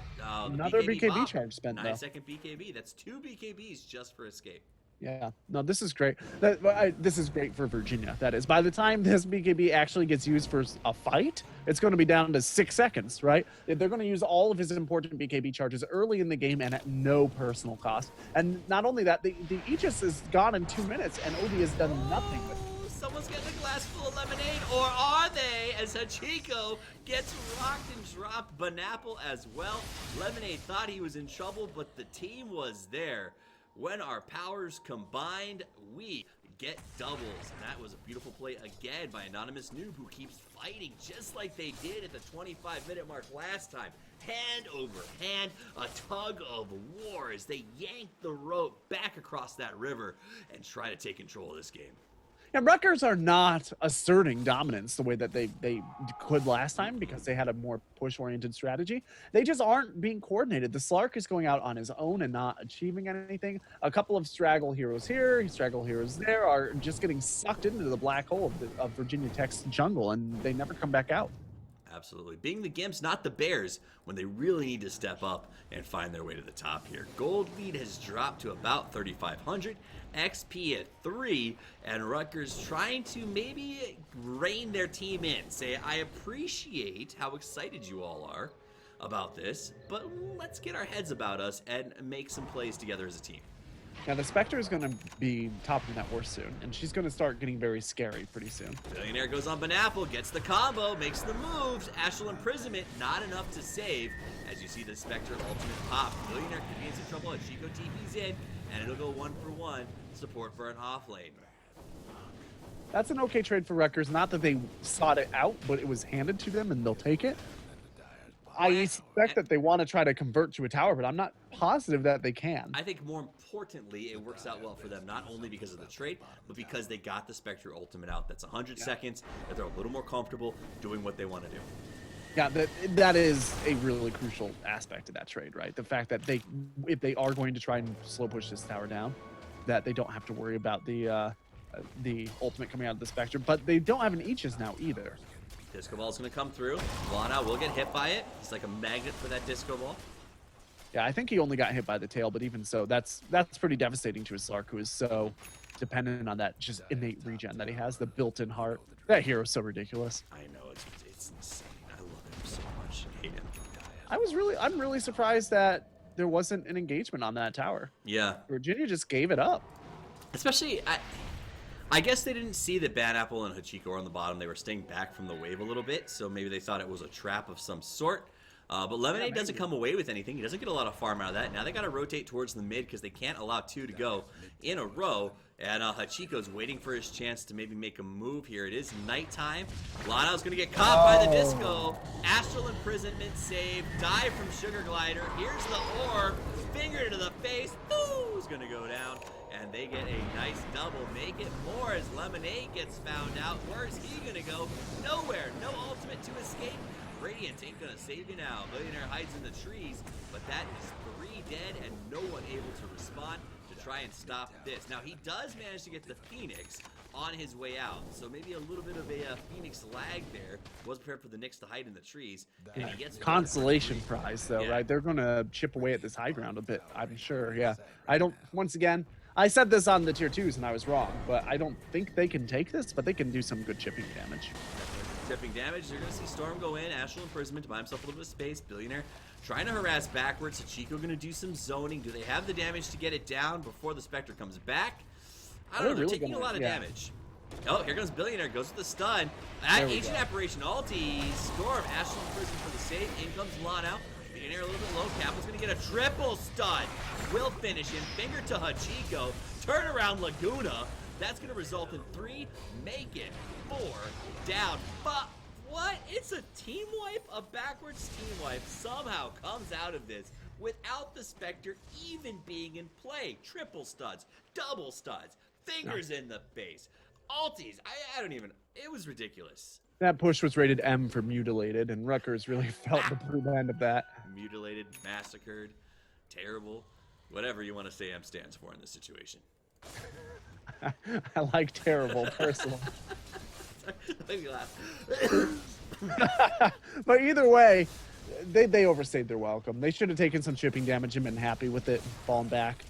Another BKB bomb. charge spent, though. 9-second BKB. That's 2 BKBs just for escape. Yeah, no, this is great. This is great for Virginia. That is, by the time this BKB actually gets used for a fight, it's going to be down to 6 seconds, right? They're going to use all of his important BKB charges early in the game and at no personal cost. And not only that, the Aegis is gone in 2 minutes, and OD has done nothing with it. Someone's getting a glass full of lemonade, or are they? As Hachiko gets rocked and dropped. Banapple as well. Lemonade thought he was in trouble, but the team was there. When our powers combined, we get doubles. And that was a beautiful play again by Anonymous Noob, who keeps fighting just like they did at the 25-minute mark last time. Hand over hand, a tug of war as they yank the rope back across that river and try to take control of this game. And Rutgers are not asserting dominance the way that they could last time because they had a more push-oriented strategy. They just aren't being coordinated. The Slark is going out on his own and not achieving anything. A couple of straggle heroes here, straggle heroes there are just getting sucked into the black hole of Virginia Tech's jungle, and they never come back out. Absolutely. Being the Gimps, not the Bears, when they really need to step up and find their way to the top here. Gold lead has dropped to about 3,500. XP at 3, and Rutgers trying to maybe rein their team in. Say, I appreciate how excited you all are about this, but let's get our heads about us and make some plays together as a team. Now, the Spectre is going to be topping that horse soon, and she's going to start getting very scary pretty soon. Billionaire goes on Banapple, gets the combo, makes the moves. Astral Imprisonment, not enough to save. As you see the Spectre ultimate pop, Billionaire could be in some trouble as Chico TP's in, and it'll go 1-for-1. Support for an off lane. That's an okay trade for Rutgers. Not that they sought it out, but it was handed to them, and they'll take it. I suspect that they want to try to convert to a tower, but I'm not positive that they can. I think more importantly, it works out well for them, not only because of the trade, but because they got the Spectre ultimate out. That's 100 seconds, that they're a little more comfortable doing what they want to do. Yeah, that is a really crucial aspect of that trade, right? The fact that if they are going to try and slow push this tower down, that they don't have to worry about the ultimate coming out of the Spectre, but they don't have an Aegis now either. Disco Ball's going to come through. Lana will get hit by it. He's like a magnet for that Disco Ball. Yeah, I think he only got hit by the tail, but even so, that's pretty devastating to his Slark, who is so dependent on that just innate regen that he has, the built-in heart. That hero's so ridiculous. I know, it's insane. I love him so much. I hate him. I'm really surprised that there wasn't an engagement on that tower. Yeah. Virginia just gave it up. Especially, I guess they didn't see that Banapple and Hachiko were on the bottom. They were staying back from the wave a little bit, so maybe they thought it was a trap of some sort. But Lemonade doesn't come away with anything. He doesn't get a lot of farm out of that. Now they got to rotate towards the mid because they can't allow 2 to go in a row. And Hachiko's waiting for his chance to maybe make a move here. It is nighttime. Lana's going to get caught by the Disco. Astral Imprisonment save. Dive from Sugar Glider. Here's the orb. Finger to the face. Boo's going to go down. And they get a nice double. Make it more as Lemonade gets found out. Where's he going to go? Nowhere. No ultimate to escape. Radiant ain't gonna save you now. Billionaire hides in the trees, but that is 3 dead and no one able to respond to try and stop this. Now he does manage to get the Phoenix, on his way out. So maybe a little bit of a Phoenix lag there. Was prepared for the Knicks to hide in the trees. And he gets Consolation prize, though, Yeah. right? They're going to chip away at this high ground a bit, I'm sure. Yeah. I don't, once again, I said this on the tier 2s and I was wrong, but I don't think they can take this, but they can do some good chipping damage. Tipping damage. You're going to see Storm go in. Astral Imprisonment to buy himself a little bit of space. Billionaire trying to harass backwards. Sachiko going to do some zoning. Do they have the damage to get it down before the Spectre comes back? I don't know. They're really taking a gonna- lot of yeah. damage. Oh, here comes Billionaire. Goes with the stun. Ancient Apparition ulti. Storm. Astral Imprisonment for the save. In comes Lano. Billionaire a little bit low. Capple's going to get a triple stun. Will finish him. Finger to Hachiko. Turnaround Laguna. That's going to result in 3. Make it 4. Down. But what? It's a team wipe? A backwards team wipe somehow comes out of this without the Spectre even being in play. Triple studs. Double studs. Fingers in the face. Alties. I don't even. It was ridiculous. That push was rated M for mutilated, and Rutgers really felt the brutal end of that. Mutilated, massacred, terrible. Whatever you want to say M stands for in this situation. I like terrible, personally. Make me laugh. But either way, they overstayed their welcome. They should have taken some chipping damage and been happy with it, fallen back.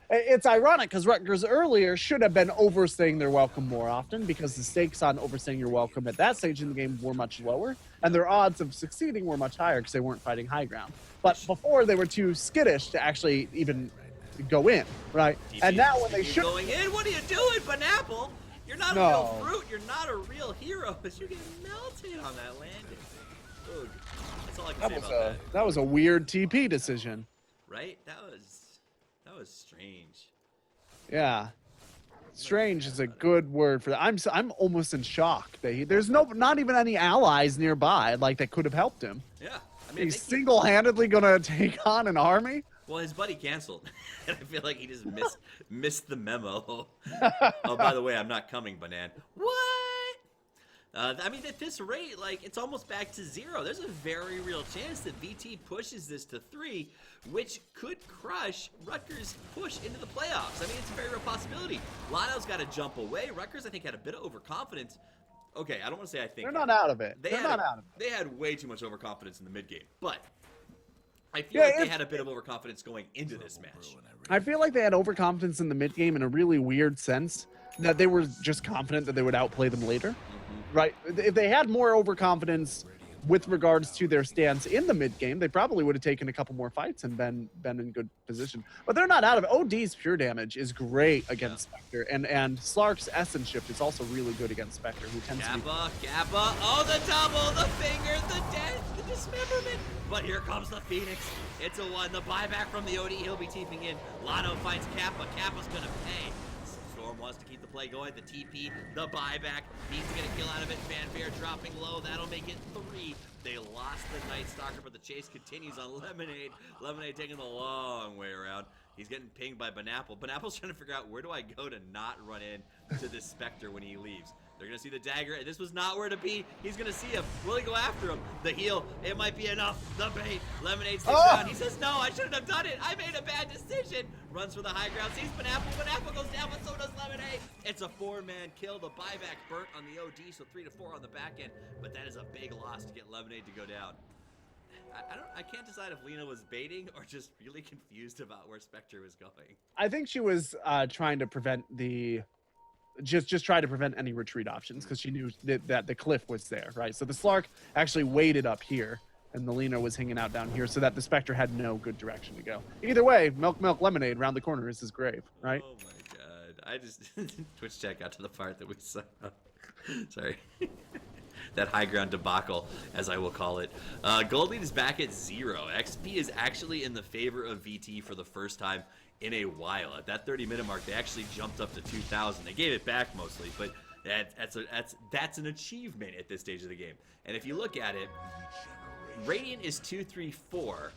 It's ironic because Rutgers earlier should have been overstaying their welcome more often because the stakes on overstaying your welcome at that stage in the game were much lower, and their odds of succeeding were much higher because they weren't fighting high ground. But before, they were too skittish to actually even go in, right? And now when they should going in, what are you doing, Banapple? You're not a No. real fruit. You're not a real hero. But you get melted on that landing. Ugh. That's all I can say about that. that was a weird TP decision. Right? That was strange. Yeah. Strange is a good word for that. I'm almost in shock. There's not even any allies nearby like that could have helped him. Yeah. I mean, He's single-handedly gonna take on an army. well, his buddy canceled. And I feel like he just missed the memo. Oh, by the way, I'm not coming, Banan. What? I mean, at this rate, like, it's almost back to 0. There's a very real chance that VT pushes this to 3, which could crush Rutgers' push into the playoffs. I mean, it's a very real possibility. Lano's got to jump away. Rutgers, I think, had a bit of overconfidence. Okay, I don't want to say I think. They're not out of it. They They're not out of it. They had way too much overconfidence in the mid game, but I feel Yeah, like they had a bit of overconfidence going into this match. I feel like they had overconfidence in the mid game in a really weird sense that they were just confident that they would outplay them later. Right? If they had more overconfidence with regards to their stance in the mid game, they probably would have taken a couple more fights and been in good position. But they're not out of it. OD's pure damage is great against Spectre, and Slark's Essence Shift is also really good against Spectre, who tends to be. Kappa, oh, the double, the finger, the death, the dismemberment. But here comes the Phoenix. It's a 1. The buyback from the OD. He'll be TPing in. Lano finds Kappa. Kappa's gonna pay. Storm wants to keep the play going. The TP, the buyback. He's to get a kill out of it. Fanfare dropping low. That'll make it 3. They lost the Night Stalker, but the chase continues on Lemonade. Lemonade taking the long way around. He's getting pinged by Banapple. Banapple's trying to figure out where do I go to not run in to this Spectre when he leaves. They're going to see the dagger. This was not where to be. He's going to see him. Will he go after him? The heal. It might be enough. The bait. Lemonade sticks down. He says, no, I shouldn't have done it. I made a bad decision. Runs for the high ground. Sees Banapple. Banapple goes down, but so does Lemonade. It's a 4-man kill. The buyback burnt on the OD, so 3-4 on the back end. But that is a big loss to get Lemonade to go down. I can't decide if Lena was baiting or just really confused about where Spectre was going. I think she was trying to prevent the. Just try to prevent any retreat options because she knew that the cliff was there, right? So the Slark actually waited up here, and the Lena was hanging out down here so that the Spectre had no good direction to go. Either way, Milk Lemonade around the corner is his grave, right? Oh my god. I just Twitch chat got to the part that we saw. Sorry. That high ground debacle, as I will call it. Gold lead is back at 0. XP is actually in the favor of VT for the first time in a while. At that 30-minute mark, they actually jumped up to 2,000. They gave it back mostly, but that's an achievement at this stage of the game. And if you look at it, Radiant is 2-3-4.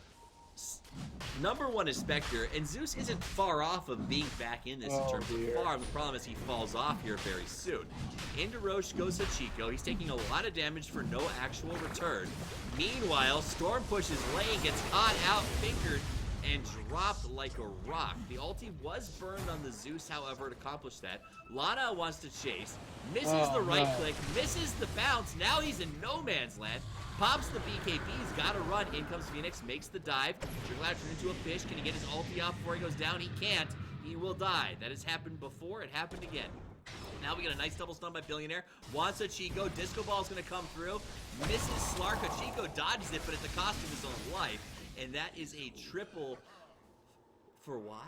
Number 1 is Spectre, and Zeus isn't far off of being back in this in terms of farm. The problem is he falls off here very soon. Into Roche goes Hachiko. He's taking a lot of damage for no actual return. Meanwhile, Storm pushes lane, gets caught out, fingered. and dropped like a rock. The ulti was burned on the Zeus, however, to accomplish that. Lana wants to chase, misses the right click, misses the bounce. Now he's in no man's land. Pops the BKB, he's got to run. In comes Phoenix, makes the dive. Trickle out into a fish. Can he get his ulti off before he goes down? He can't. He will die. That has happened before. It happened again. Now we get a nice double stun by Billionaire. Wants a Chico. Disco Ball's going to come through. Misses Slark. A Chico dodges it, but at the cost of his own life. And that is a triple. For why?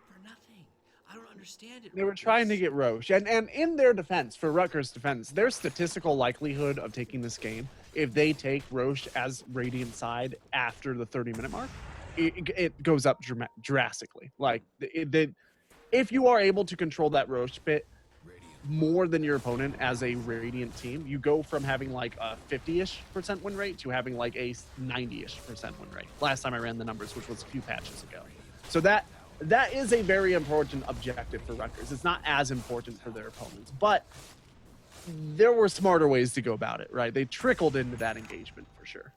For nothing. I don't understand it. They were trying to get Roche. And in their defense, for Rutgers' defense, their statistical likelihood of taking this game, if they take Roche as Radiant side after the 30-minute mark, it goes up drastically. Like, if you are able to control that Roche bit more than your opponent as a Radiant team, you go from having like a 50-ish% win rate to having like a 90-ish% win rate. Last time I ran the numbers, which was a few patches ago. So that is a very important objective for Rutgers. It's not as important for their opponents, but there were smarter ways to go about it, right? They trickled into that engagement for sure.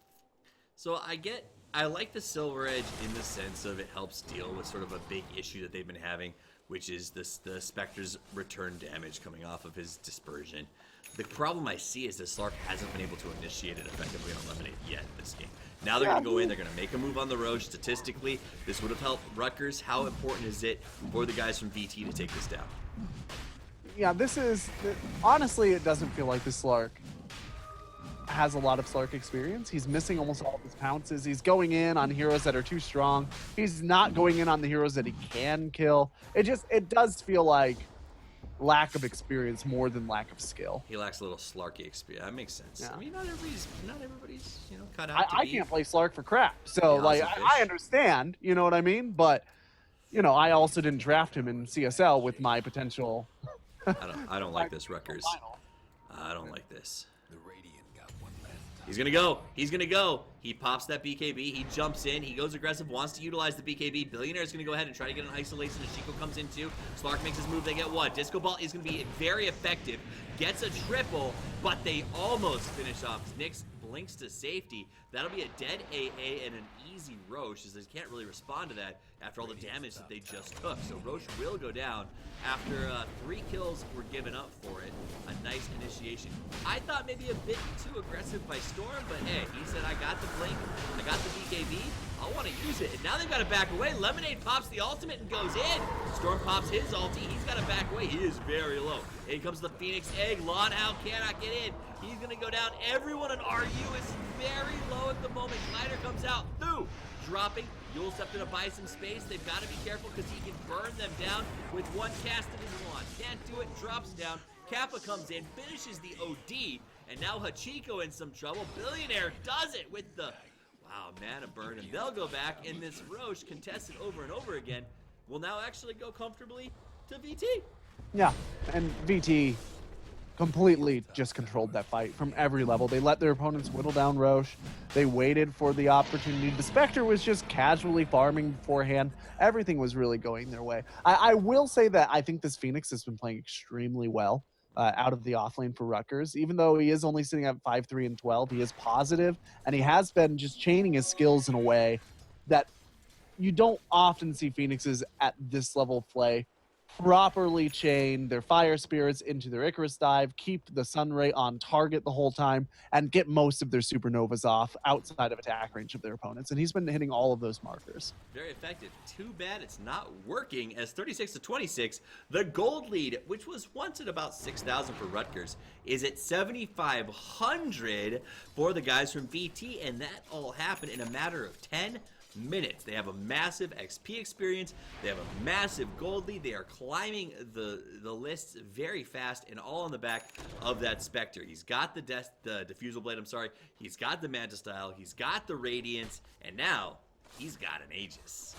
So I like the Silver Edge in the sense of it helps deal with sort of a big issue that they've been having, which is the Spectre's return damage coming off of his dispersion. The problem I see is that Slark hasn't been able to initiate it effectively on Lemonade yet in this game. Now they're going to go in, they're going to make a move on the Roche. Statistically, this would have helped Rutgers. How important is it for the guys from VT to take this down? Yeah, honestly, it doesn't feel like the Slark has a lot of Slark experience. He's missing almost all of his pounces. He's going in on heroes that are too strong. He's not going in on the heroes that he can kill. It does feel like lack of experience more than lack of skill. He lacks a little Slarky experience. That makes sense. Yeah. I mean, not everybody's cut out I can't play Slark for crap. So I understand, you know what I mean? But I also didn't draft him in CSL with my potential. I don't like this, Rutgers. I don't like this. The Radiant got one left. He's gonna go. He's gonna go. He pops that BKB. He jumps in. He goes aggressive. Wants to utilize the BKB. Billionaire is gonna go ahead and try to get an isolation. Ashiko comes in too. Slark makes his move. They get what? Disco Ball is gonna be very effective. Gets a triple, but they almost finish off. Nyx blinks to safety. That'll be a dead AA and an easy Roche, as they can't really respond to that after all the damage that they just took. So Roche will go down after 3 kills were given up for it. A nice initiation. I thought maybe a bit too aggressive by Storm, but hey, he said, I got the blink, I got the BKB, I want to use it. And now they've got to back away. Lemonade pops the ultimate and goes in. Storm pops his ulti. He's got to back away. He is very low. In comes the Phoenix Egg. Lonhow cannot get in. He's going to go down. Everyone on RU is very low at the moment. Glider comes out. Through. Dropping. Yule Scepter to buy some space. They've got to be careful because he can burn them down with one cast of his wand. Can't do it. Drops down. Kappa comes in. Finishes the OD. And now Hachiko in some trouble. Billionaire does it with the... Wow, mana burn, and they'll go back, and this Roche, contested over and over again, will now actually go comfortably to VT. Yeah, and VT completely just controlled that fight from every level. They let their opponents whittle down Roche. They waited for the opportunity. The Spectre was just casually farming beforehand. Everything was really going their way. I will say that I think this Phoenix has been playing extremely well. Out of the offlane for Rutgers. Even though he is only sitting at 5-3 and 12, he is positive, and he has been just chaining his skills in a way that you don't often see Phoenixes at this level of play properly chain their fire spirits into their Icarus dive, keep the Sunray on target the whole time, and get most of their supernovas off outside of attack range of their opponents. And he's been hitting all of those markers. Very effective. Too bad it's not working, as 36-26, the gold lead, which was once at about 6,000 for Rutgers, is at 7,500 for the guys from VT, and that all happened in a matter of 10 minutes. They have a massive XP experience. They have a massive gold lead. They are climbing the lists very fast, and all on the back of that Spectre. He's got the Diffusal Blade, He's got the Manta Style. He's got the Radiance, and now he's got an Aegis.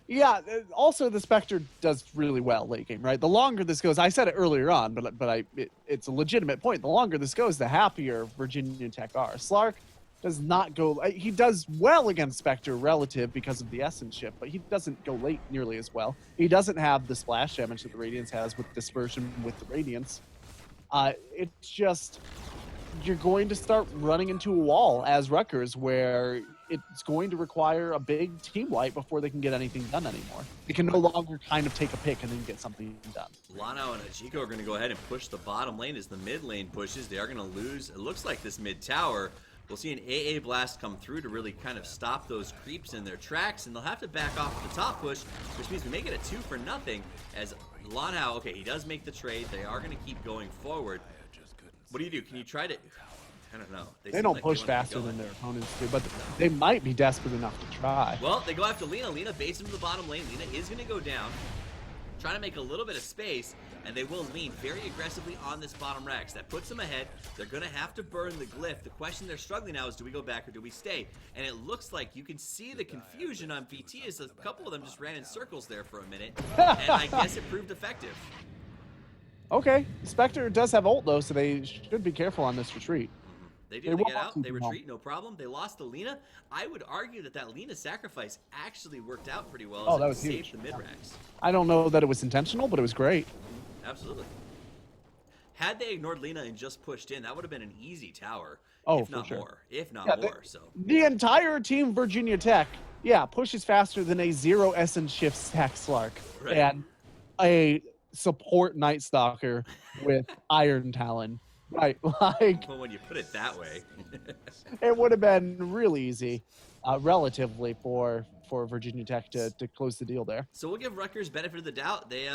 Yeah, also the Spectre does really well late game, right? The longer this goes, I said it earlier on, but it's a legitimate point. The longer this goes, the happier Virginia Tech are. Slark does not go... He does well against Spectre relative because of the Essence shift, but he doesn't go late nearly as well. He doesn't have the splash damage that the Radiance has with Dispersion with the Radiance. It's just... You're going to start running into a wall as Rutgers where it's going to require a big team wipe before they can get anything done anymore. They can no longer kind of take a pick and then get something done. Lano and Ajiko are going to go ahead and push the bottom lane as the mid lane pushes. They are going to lose. It looks like this mid tower. We'll see an AA blast come through to really kind of stop those creeps in their tracks, and they'll have to back off the top push, which means we make it a 2-0 as Lano, okay, he does make the trade. They are going to keep going forward. What do? Can you try to... I don't know. They don't push faster than their opponents do, but they might be desperate enough to try. Well, they go after Lina. Lina baits into the bottom lane. Lina is going to go down, trying to make a little bit of space, and they will lean very aggressively on this bottom Rex. That puts them ahead. They're going to have to burn the glyph. The question they're struggling now is, do we go back or do we stay? And it looks like you can see the confusion on VT as a couple of them just ran in circles there for a minute, and I guess it proved effective. Okay, Spectre does have ult though, so they should be careful on this retreat. They did get out. They retreat, no problem. They lost the Lina. I would argue that Lina sacrifice actually worked out pretty well. Oh, as that it was saved huge. the mid-racks. I don't know that it was intentional, but it was great. Absolutely. Had they ignored Lina and just pushed in, that would have been an easy tower. Oh, if not for sure. more. If not more. So the entire team Virginia Tech, pushes faster than a 0 essence shift stack Slark Right. and a support Night Stalker with Iron Talon. Right, like well, when you put it that way. it would have been really easy, relatively, for Virginia Tech to close the deal there. So we'll give Rutgers benefit of the doubt. They,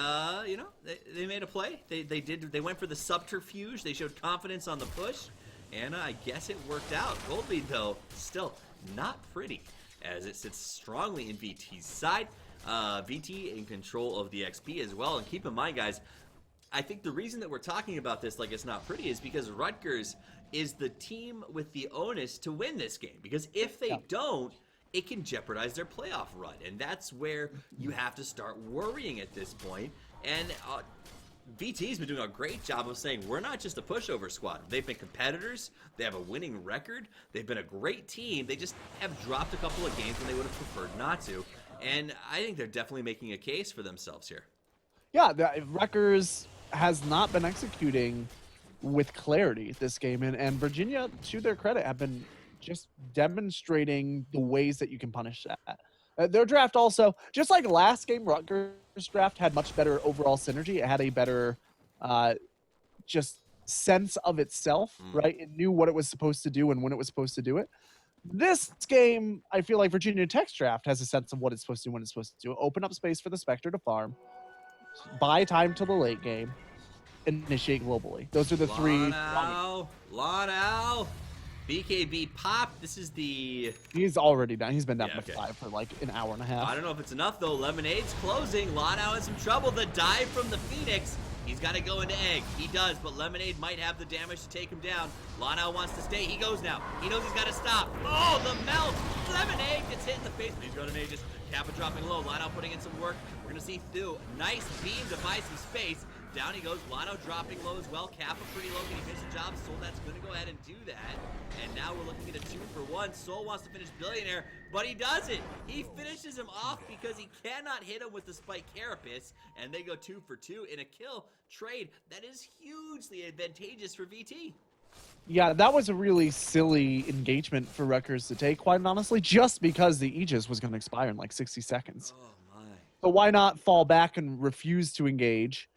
they made a play. They went for the subterfuge. They showed confidence on the push, and I guess it worked out. Gold lead, though, still not pretty, as it sits strongly in VT's side. VT in control of the XP as well. And keep in mind, guys, I think the reason that we're talking about this like it's not pretty is because Rutgers is the team with the onus to win this game. Because if they don't, it can jeopardize their playoff run. And that's where you have to start worrying at this point. And VT's been doing a great job of saying, we're not just a pushover squad. They've been competitors. They have a winning record. They've been a great team. They just have dropped a couple of games when they would have preferred not to. And I think they're definitely making a case for themselves here. Yeah, Rutgers has not been executing with clarity this game, and Virginia, to their credit, have been just demonstrating the ways that you can punish that. Their draft also, just like last game, Rutgers draft had much better overall synergy. It had a better just sense of itself, right? It knew what it was supposed to do and when it was supposed to do it. This game, I feel like Virginia Tech's draft has a sense of what it's supposed to do, when it's supposed to do. Open up space for the Spectre to farm, buy time till the late game, initiate globally. Those are the three. Lano, BKB pop. This is the... He's already done. He's been down to 5 for like an hour and a half. I don't know if it's enough, though. Lemonade's closing. Lano in some trouble. The dive from the Phoenix. He's got to go into egg. He does, but Lemonade might have the damage to take him down. Lano wants to stay. He goes now. He knows he's got to stop. Oh, the melt. Lemonade gets hit in the face, but he's going to just Kappa dropping low. Lano putting in some work. We're going to see Thu. Nice beam to buy some space. Down he goes. Lano dropping low as well. Kappa pretty low. Can he finish the job? Soul that's going to go ahead and do that. And now we're looking at a 2-for-1. Soul wants to finish Billionaire, but he doesn't. He finishes him off because he cannot hit him with the Spike Carapace. And they go 2-for-2 in a kill trade. That is hugely advantageous for VT. Yeah, that was a really silly engagement for Rutgers to take, quite honestly, just because the Aegis was going to expire in like 60 seconds. Oh, my. So why not fall back and refuse to engage?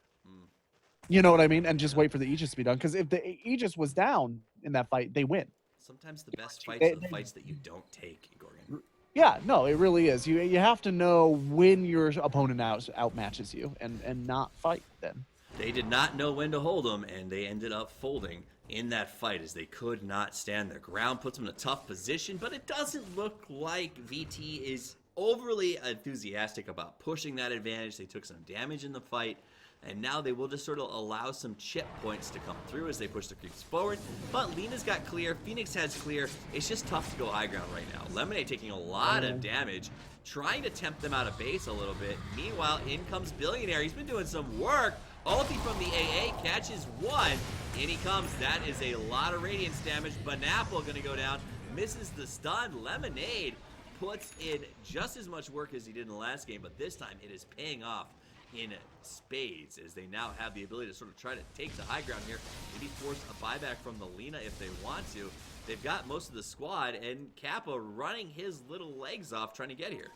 You know what I mean? And just wait for the Aegis to be done. Because if the Aegis was down in that fight, they win. Sometimes the best fights are the fights that you don't take, Gorgon. Yeah, no, it really is. You have to know when your opponent outmatches you and not fight then. They did not know when to hold them, and they ended up folding in that fight as they could not stand their ground. Puts them in a tough position, but it doesn't look like VT is overly enthusiastic about pushing that advantage. They took some damage in the fight, and now they will just sort of allow some chip points to come through as they push the creeps forward. But Lina's got clear, Phoenix has clear. It's just tough to go high ground right now. Lemonade taking a lot of damage, trying to tempt them out of base a little bit. Meanwhile, in comes Billionaire. He's been doing some work. Ulti from the AA catches one. In he comes. That is a lot of radiance damage. Banapple gonna go down. Misses the stun. Lemonade puts in just as much work as he did in the last game, but this time it is paying off in spades as they now have the ability to sort of try to take the high ground here. Maybe force a buyback from the Lina if they want to. they've got most of the squad, and Kappa running his little legs off trying to get here.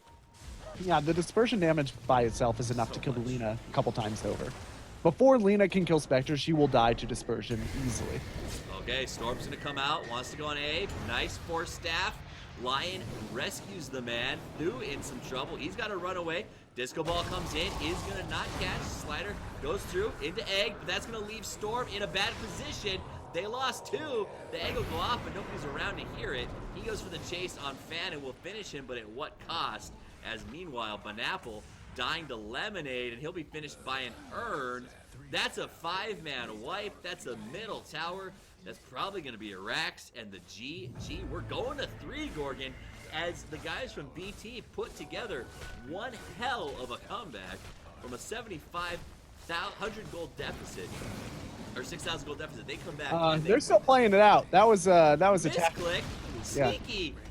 Yeah, the dispersion damage by itself is enough So to kill much. Lena a couple times over. Before Lena can kill Spectre, she will die to dispersion easily. Okay, Storm's gonna come out, wants to go on A. Nice force staff. Lion rescues the man. Thu in some trouble. He's got to run away. Disco Ball comes in, is gonna not catch. Slider goes through into Egg, but that's gonna leave Storm in a bad position. They lost 2. The egg will go off, but nobody's around to hear it. He goes for the chase on Fan and will finish him, but at what cost? As meanwhile, Banapple dying to Lemonade, and he'll be finished by an urn. That's a 5-man wipe. That's a middle tower. That's probably going to be a Rax and the G. We're going to 3, Gorgon, as the guys from BT put together one hell of a comeback from a 7,500 gold deficit. Or 6,000 gold deficit. They come back. And They're still playing it out. That was a tactic. misclick. Yeah.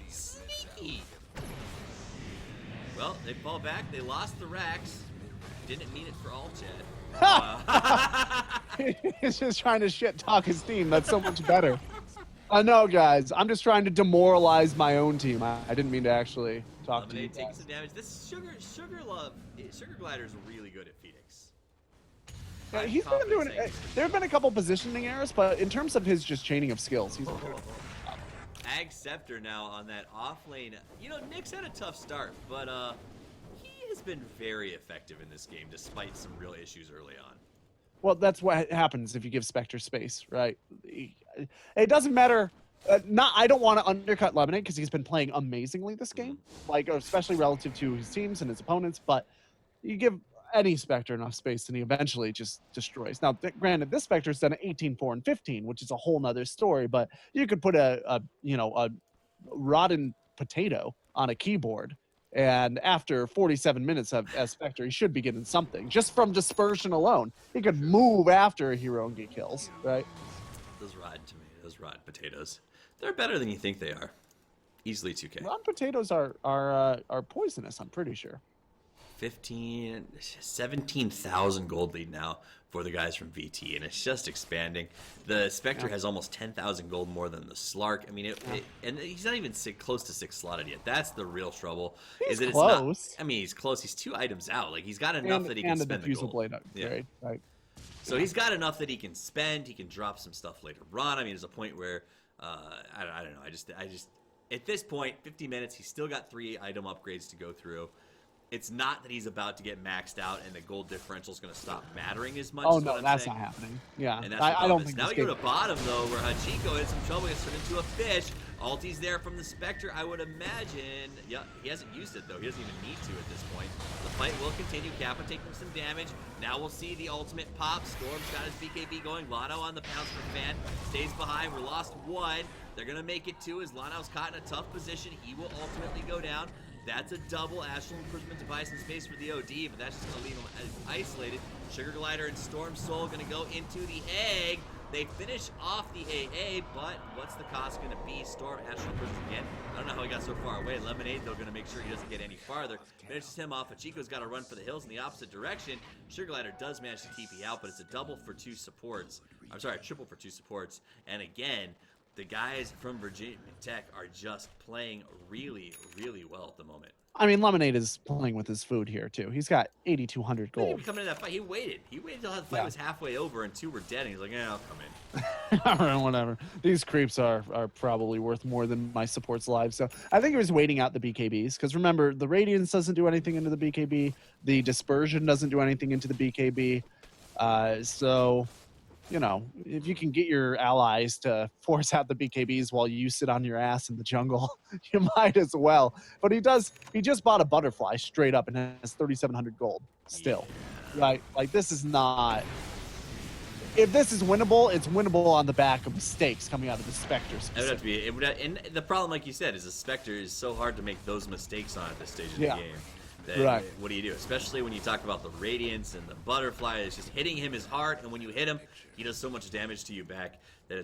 Sneaky. Well, they fall back. They lost the Rax. Didn't mean it for all, Chad. He's just trying to shit talk his team. That's so much better. I know, guys. I'm just trying to demoralize my own team. I didn't mean to actually talk to you. Lemonade taking guys. some damage. This Sugar Glider's really good at Phoenix. Yeah, I'm he's been confident doing saying it. There have been a couple positioning errors, but in terms of his just chaining of skills, he's Ag Scepter now on that off lane. You know, Nick's had a tough start, but he has been very effective in this game despite some real issues early on. well. That's what happens if you give Spectre space, right? It doesn't matter. I don't want to undercut Lemonade because he's been playing amazingly this game, like especially relative to his teams and his opponents. But you give any Spectre enough space, and he eventually just destroys. Now, granted, this Spectre's done 18, 4, and 15, which is a whole nother story. But you could put a rotten potato on a keyboard, and after 47 minutes as Spectre, he should be getting something just from dispersion alone. He could move after a hero and get kills, right? Those rotten tomatoes, rotten potatoes. They're better than you think they are. Easily 2K. Rotten potatoes are poisonous, I'm pretty sure. 17,000 gold lead now for the guys from VT, and it's just expanding. The Spectre has almost 10,000 gold more than the Slark. I mean, and he's not even close to 6 slotted yet. That's the real trouble. He's It's close. not, I mean, he's close. He's 2 items out. Like, he's got enough that he can and spend the the diffusal gold. blade Yeah. upgrade, right? So he's got enough that he can spend. He can drop some stuff later on. I mean, there's a point where I don't know. I just at this point, 50 minutes, he's still got 3 item upgrades to go through. It's not that he's about to get maxed out and the gold differential is going to stop mattering as much. Oh is no, what I'm that's saying. not happening. Yeah, And that's I don't think now this we go game- to bottom though, where Hachiko in some trouble, gets turned into a fish. Ulti's there from the Spectre, I would imagine. Yeah, he hasn't used it though. He doesn't even need to at this point. The fight will continue. Kappa taking some damage. Now we'll see the ultimate pop. Storm's got his BKB going. Lano on the pounce for Fan. Stays behind. We're lost 1. They're going to make it 2 as Lano's caught in a tough position. He will ultimately go down. That's a double Astral Imprisonment device in space for the OD, but that's just going to leave him isolated. Sugar Glider and Storm Soul going to go into the egg. They finish off the AA, but what's the cost going to be? Storm, Astral Imprisonment again. I don't know how he got so far away. Lemonade, though, going to make sure he doesn't get any farther. Finishes him off. Chico's got to run for the hills in the opposite direction. Sugar Glider does manage to TP out, but it's a double for 2 supports. I'm sorry, a triple for 2 supports. And again, the guys from Virginia Tech are just playing really, really well at the moment. I mean, Lemonade is playing with his food here too. He's got 8,200 He didn't gold. even come into that fight. He waited. He waited until the fight Yeah. was halfway over and 2 were dead. And he's like, yeah, I'll come in. All right, whatever. These creeps are probably worth more than my support's lives. So I think he was waiting out the BKBs because remember, the Radiance doesn't do anything into the BKB. The Dispersion doesn't do anything into the BKB. So, you know, if you can get your allies to force out the BKBs while you sit on your ass in the jungle, you might as well. But he just bought a butterfly straight up and has 3,700 gold still. Right? Like, this is not... If this is winnable, it's winnable on the back of mistakes coming out of the Spectre. It would have to be. And the problem, like you said, is the Spectre is so hard to make those mistakes on at this stage of the game. That, Right. What do you do? Especially when you talk about the Radiance and the Butterfly. It's just hitting him is hard, and when you hit him, he does so much damage to you back that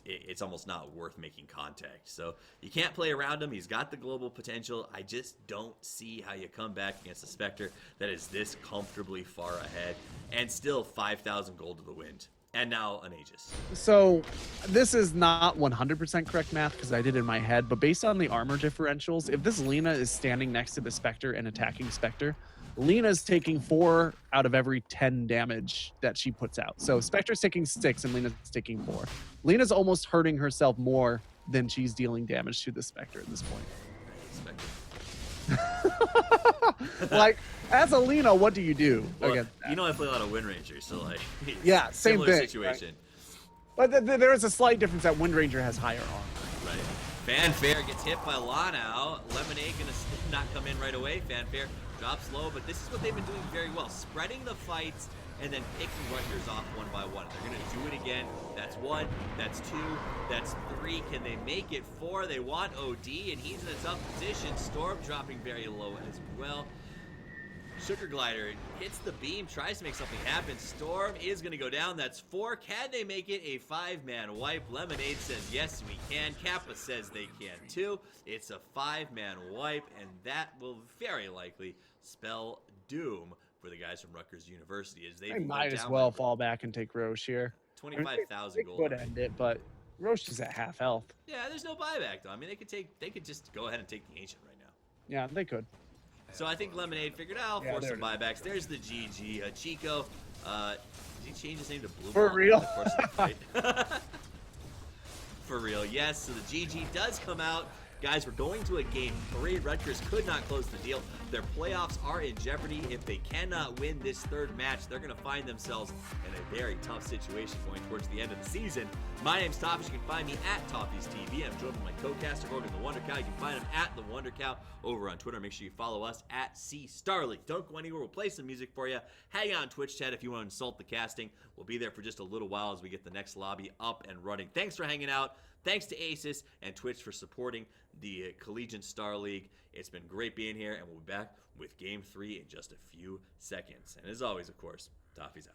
it's almost not worth making contact. So you can't play around him. He's got the global potential. I just don't see how you come back against a Spectre that is this comfortably far ahead, and still 5,000 gold to the wind. And now an Aegis. So this is not 100% correct math because I did it in my head, but based on the armor differentials, if this Lina is standing next to the Spectre and attacking Spectre, Lina's taking 4 out of every 10 damage that she puts out. So Spectre's taking 6 and Lina's taking 4. Lina's almost hurting herself more than she's dealing damage to the Spectre at this point. Like, as a Lina, what do you do against that? You know I play a lot of Wind Ranger, so like yeah, same similar thing, situation. Right? But there is a slight difference that Wind Ranger has higher armor. Right. Fanfare gets hit by Lana. Lemonade gonna not come in right away. Fanfare drops low, but this is what they've been doing very well. Spreading the fights and then picking Rutgers off one by one. They're gonna do it again. That's 1, that's 2, that's 3. Can they make it 4? They want OD, and he's in a tough position. Storm dropping very low as well. Sugar Glider hits the beam, tries to make something happen. Storm is going to go down. That's 4. Can they make it a 5-man wipe? Lemonade says yes, we can. Kappa says they can too. It's a 5-man wipe, and that will very likely spell doom for the guys from Rutgers University as they might as well fall back and take Roche here. 25,000 gold. Could end it, but Roche is at half health. Yeah, there's no buyback though. I mean, they could just go ahead and take the Ancient right now. Yeah, they could. So I think Lemonade figured out for some buybacks. There's the GG. Chico, did he change his name to Blue For Ball real? in the course of the fight? For real, yes. So the GG does come out. Guys, we're going to a game 3. Rutgers could not close the deal. Their playoffs are in jeopardy. If they cannot win this third match, they're going to find themselves in a very tough situation going towards the end of the season. My name's Toffees. You can find me at Toffees TV. I'm joined by my co-caster, Morgan the Wonder Cow. You can find him at the Wonder Cow over on Twitter. Make sure you follow us at C Starleague. Don't go anywhere. We'll play some music for you. Hang on Twitch chat if you want to insult the casting. We'll be there for just a little while as we get the next lobby up and running. Thanks for hanging out. Thanks to Asus and Twitch for supporting the Collegiate Star League. It's been great being here, and we'll be back with Game 3 in just a few seconds. And as always, of course, Toffees out.